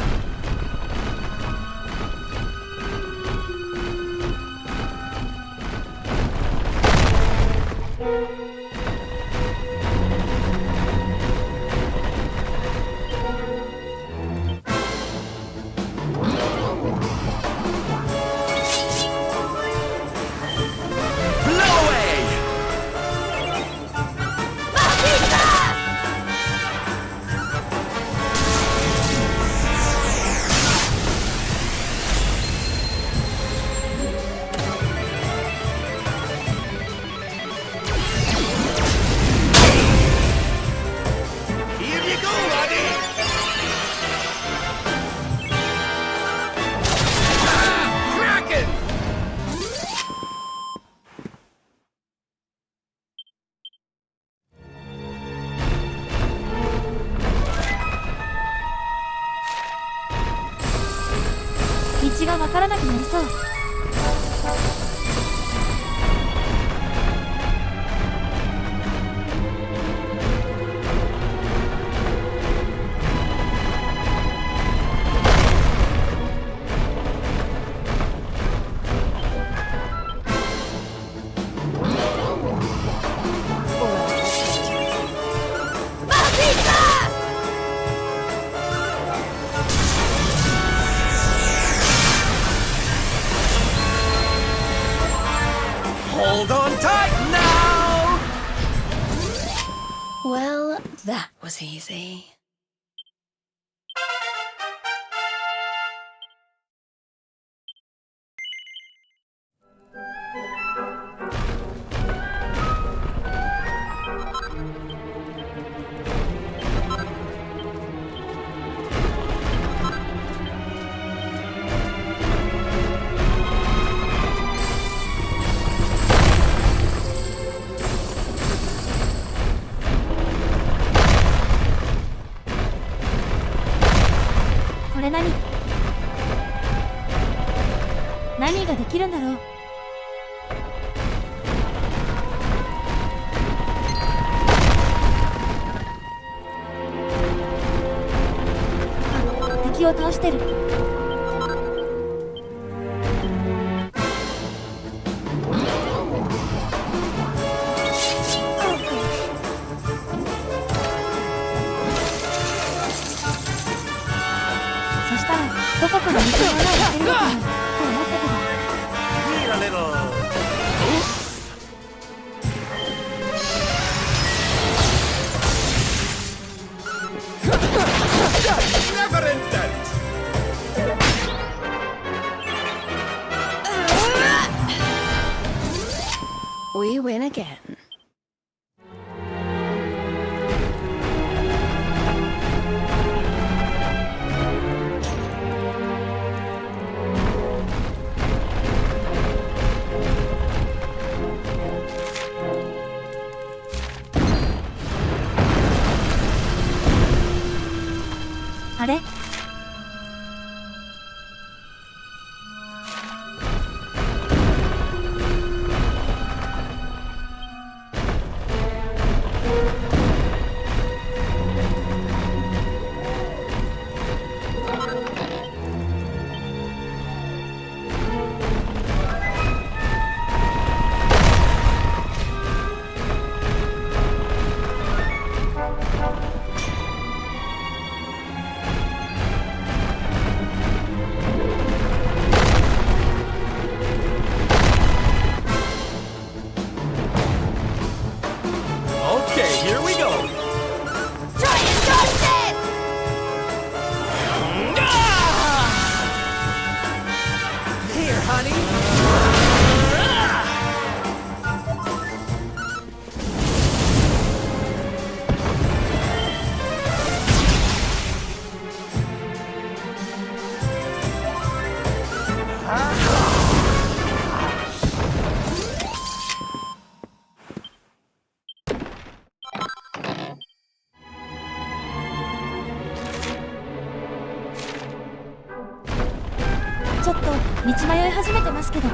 道がわからなくなりそう。Hold on tight now! Well, that was easy.何ができるんだろう。あ、敵を倒してる。れ？ちょっと道迷い始めてますけど。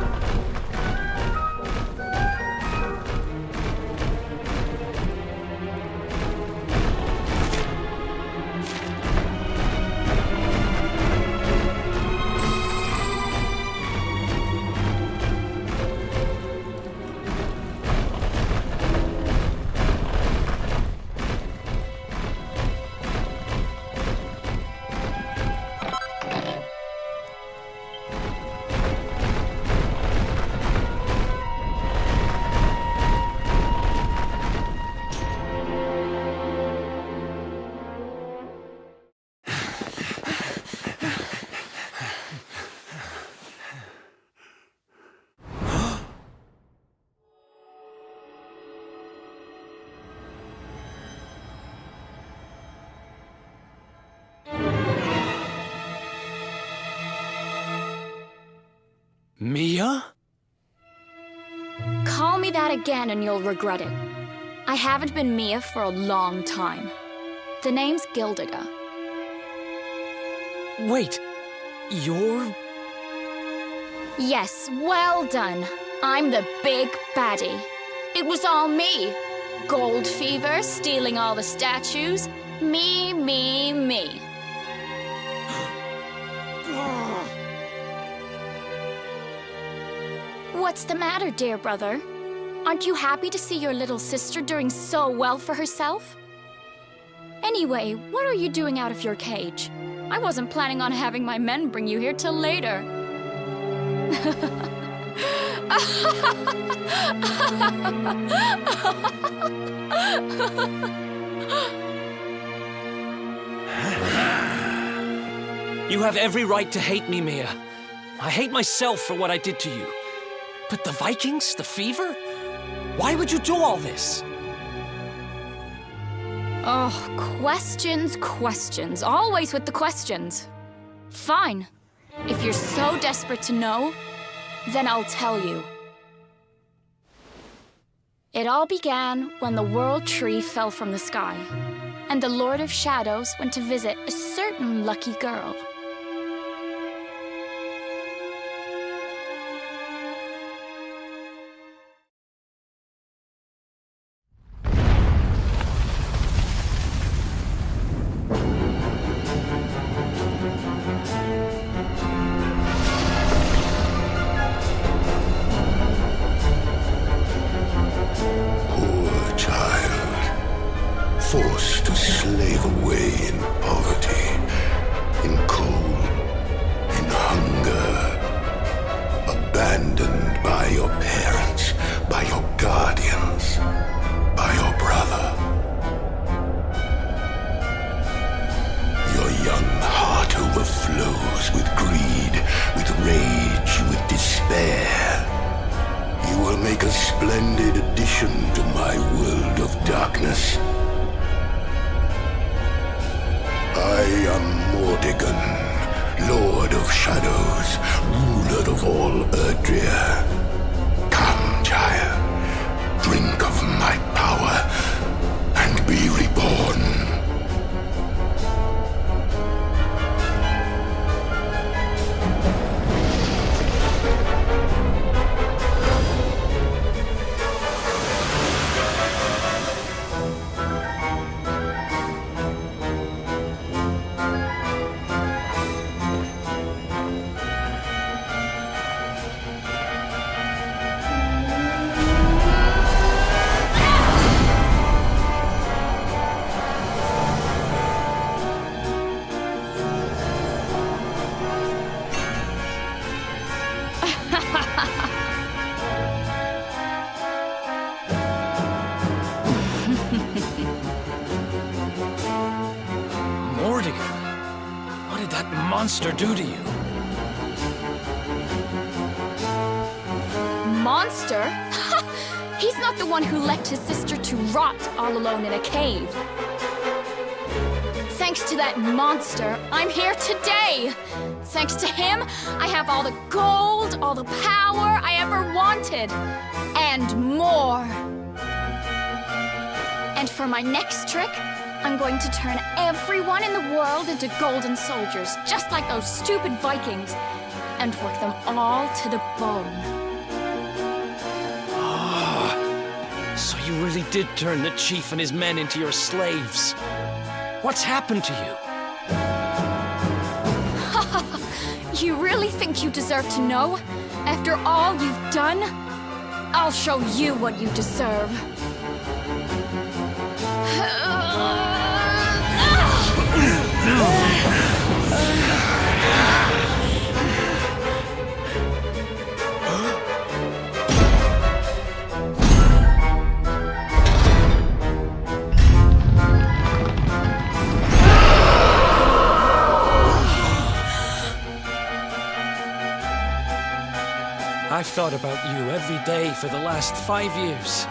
Mia? Call me that again and you'll regret it. I haven't been Mia for a long time. The name's Gildiga. Wait, you're... Yes, well done. I'm the big baddie. It was all me. Gold fever, stealing all the statues. Me. What's the matter, dear brother? Aren't you happy to see your little sister doing so well for herself? Anyway, what are you doing out of your cage? I wasn't planning on having my men bring you here till later. You have every right to hate me, Mia. I hate myself for what I did to you. But the Vikings? The fever? Why would you do all this? Oh, questions. Always with the questions. Fine. If you're so desperate to know, then I'll tell you. It all began when the World Tree fell from the sky, and the Lord of Shadows went to visit a certain lucky girl. Forced to slave away in poverty, in cold, in hunger, abandoned by your parents, by your guardians, by your brother. Your young heart overflows with greed, with rage, with despair. You will make a splendid addition to my world of darkness. I am Mordegon, Lord of Shadows, ruler of all Erdrea. Come, child, drink of my power and be reborn. Mordigan, what did that monster do to you? Monster? He's not the one who left his sister to rot all alone in a cave. Thanks to that monster, I'm here today. Thanks to him, I have all the gold, all the power I ever wanted, and more. And for my next trick, I'm going to turn everyone in the world into golden soldiers, just like those stupid Vikings, and work them all to the bone. So you really did turn the chief and his men into your slaves. What's happened to you? You really think you deserve to know? After all you've done? I'll show you what you deserve. I've thought about you every day for the last 5 years.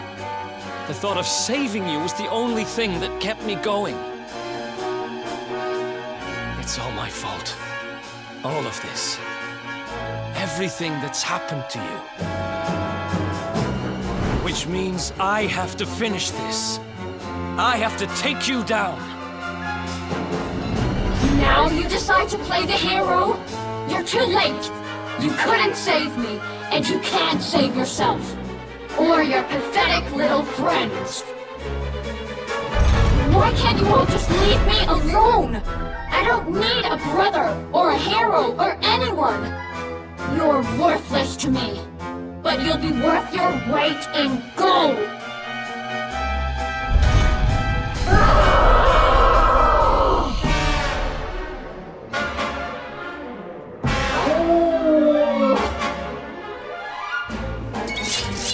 The thought of saving you was the only thing that kept me going. It's all my fault. All of this. Everything that's happened to you. Which means I have to finish this. I have to take you down. Now you decide to play the hero? You're too late. You couldn't save me, and you can't save yourself. Or your pathetic little friends. Why can't you all just leave me alone? I don't need a brother, or a hero, or anyone. You're worthless to me. But you'll be worth your weight in gold.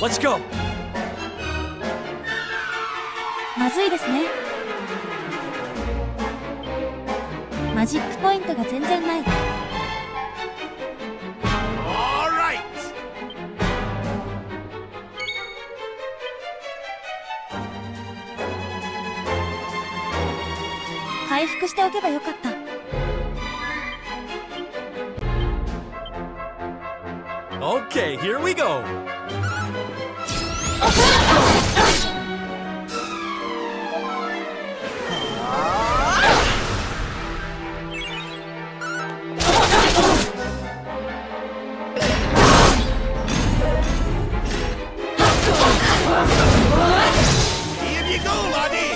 Let's go. まずいですね。マジックポイントが全然ない。回復しておけばよかった。Okay, here we go. Here you go, laddie!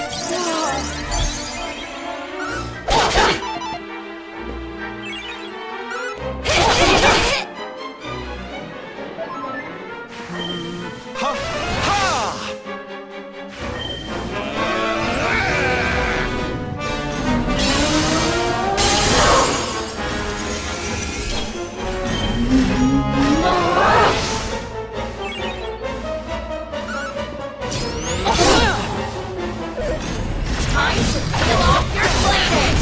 Time to peel off your plating!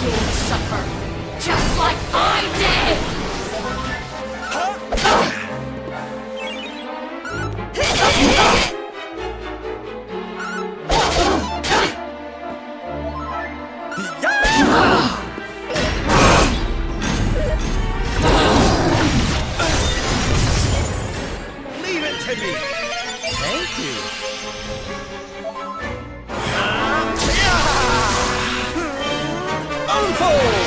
You'll suffer, just like I did! Leave it to me! Thank you. Unfold!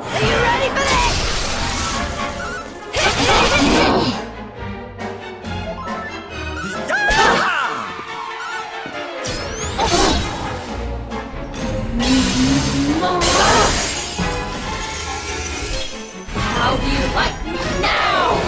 Are you ready for this? How do you like me now?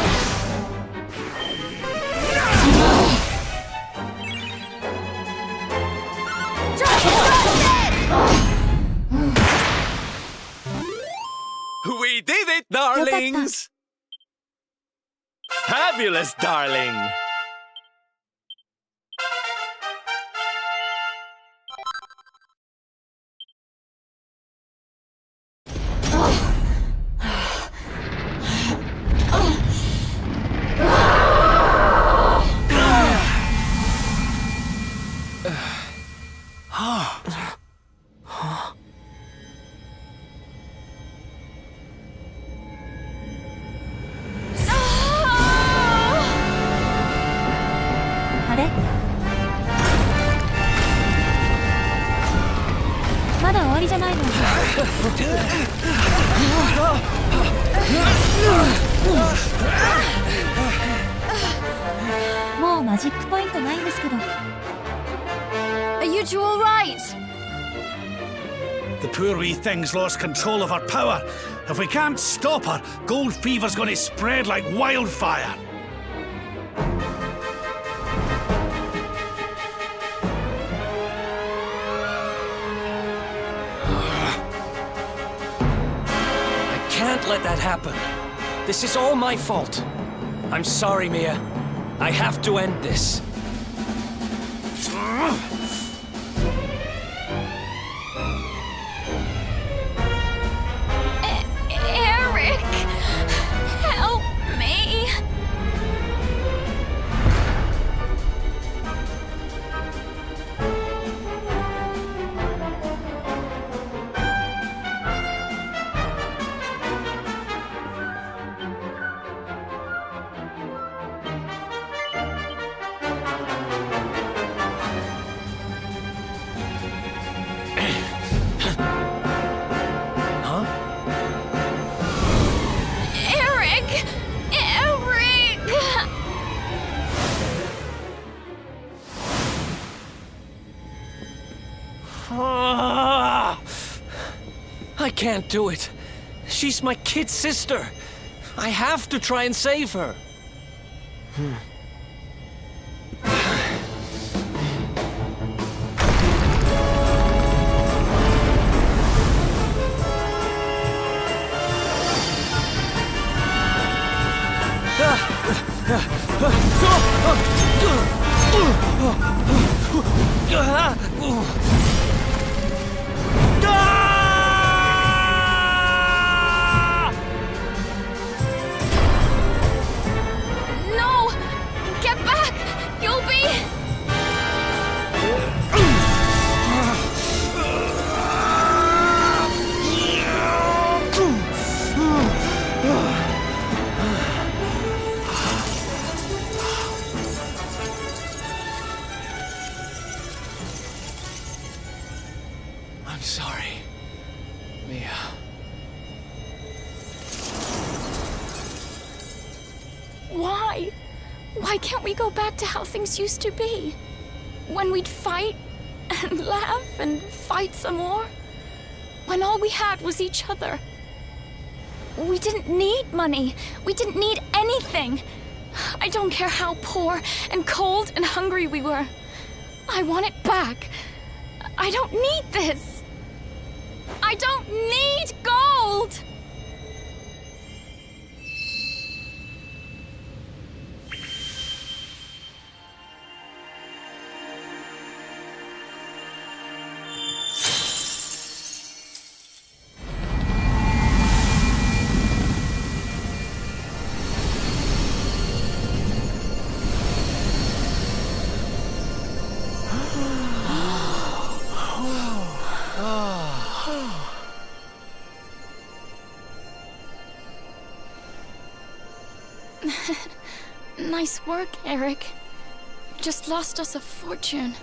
We did it, darlings! Fabulous, darling! Huh? あれまだ終わりじゃないの。もうマジックポイントないんですけど。Are you two all right? The poor wee thing's lost control of her power. If we can't stop her, gold fever's gonna spread like wildfire. I can't let that happen. This is all my fault. I'm sorry, Mia. I have to end this. Eric, help me. Eric! Eric! I can't do it. She's my kid sister. I have to try and save her. No! Get back! You'll be... I'm sorry, Mia. Why? Why can't we go back to how things used to be? When we'd fight and laugh and fight some more? When all we had was each other? We didn't need money. We didn't need anything. I don't care how poor and cold and hungry we were. I want it back. I don't need this. I don't need gold! Nice work, Eric. You just lost us a fortune.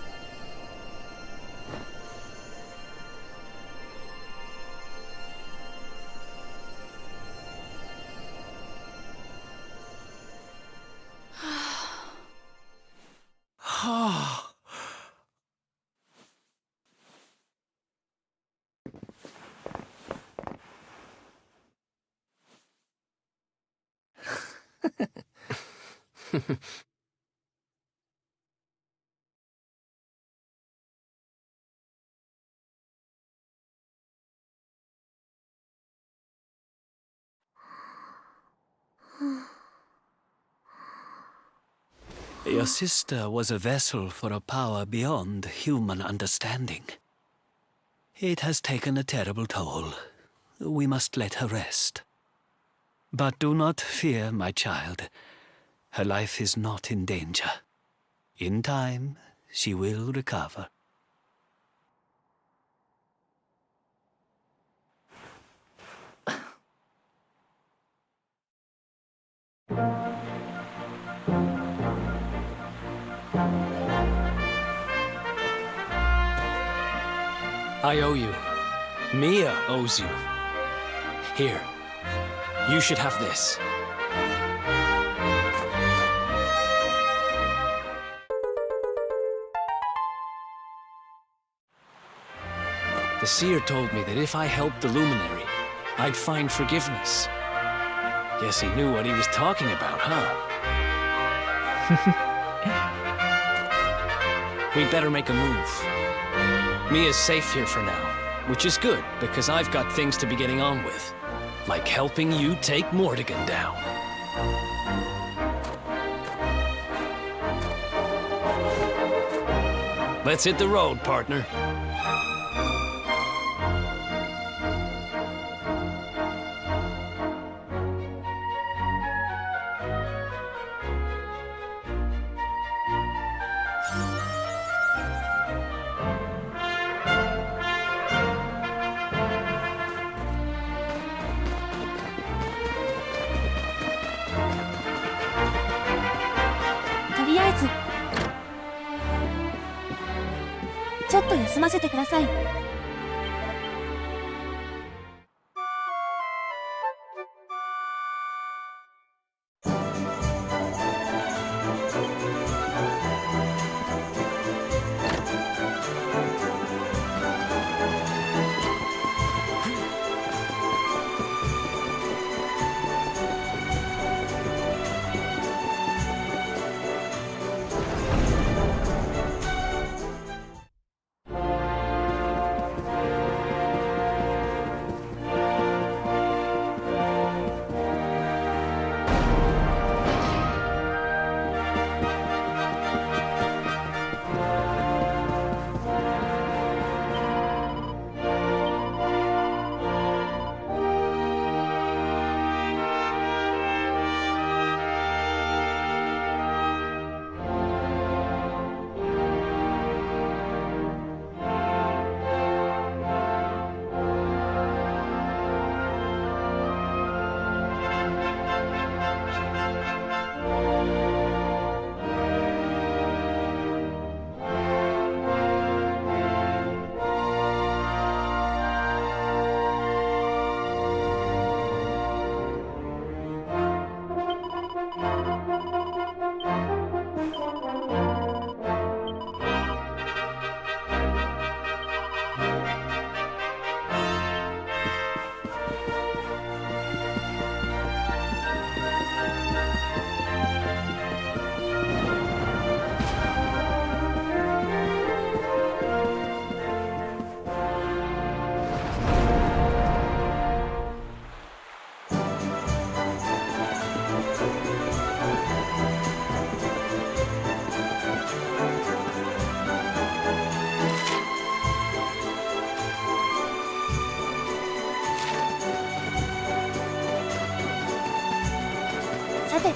Your sister was a vessel for a power beyond human understanding. It has taken a terrible toll. We must let her rest. But do not fear, my child. Her life is not in danger. In time, she will recover. I owe you. Mia owes you. Here. You should have this. The seer told me that if I helped the luminary, I'd find forgiveness. Guess he knew what he was talking about, huh? We'd better make a move. Mia's safe here for now, which is good, because I've got things to be getting on with. Like helping you take Mordigan down. Let's hit the road, partner. Toちょっと休ませてください。さて。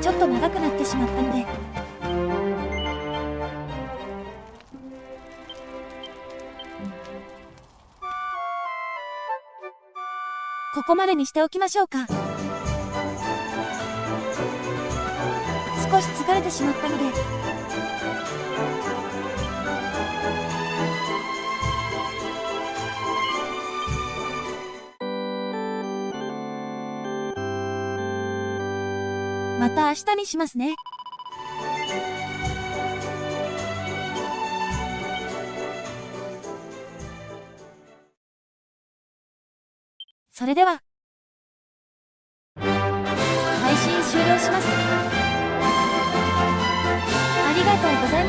ちょっと長くなってしまったので。ここまでにしておきましょうか。少し疲れてしまったので。また明日にしますね。それでは配信終了します。ありがとうございました。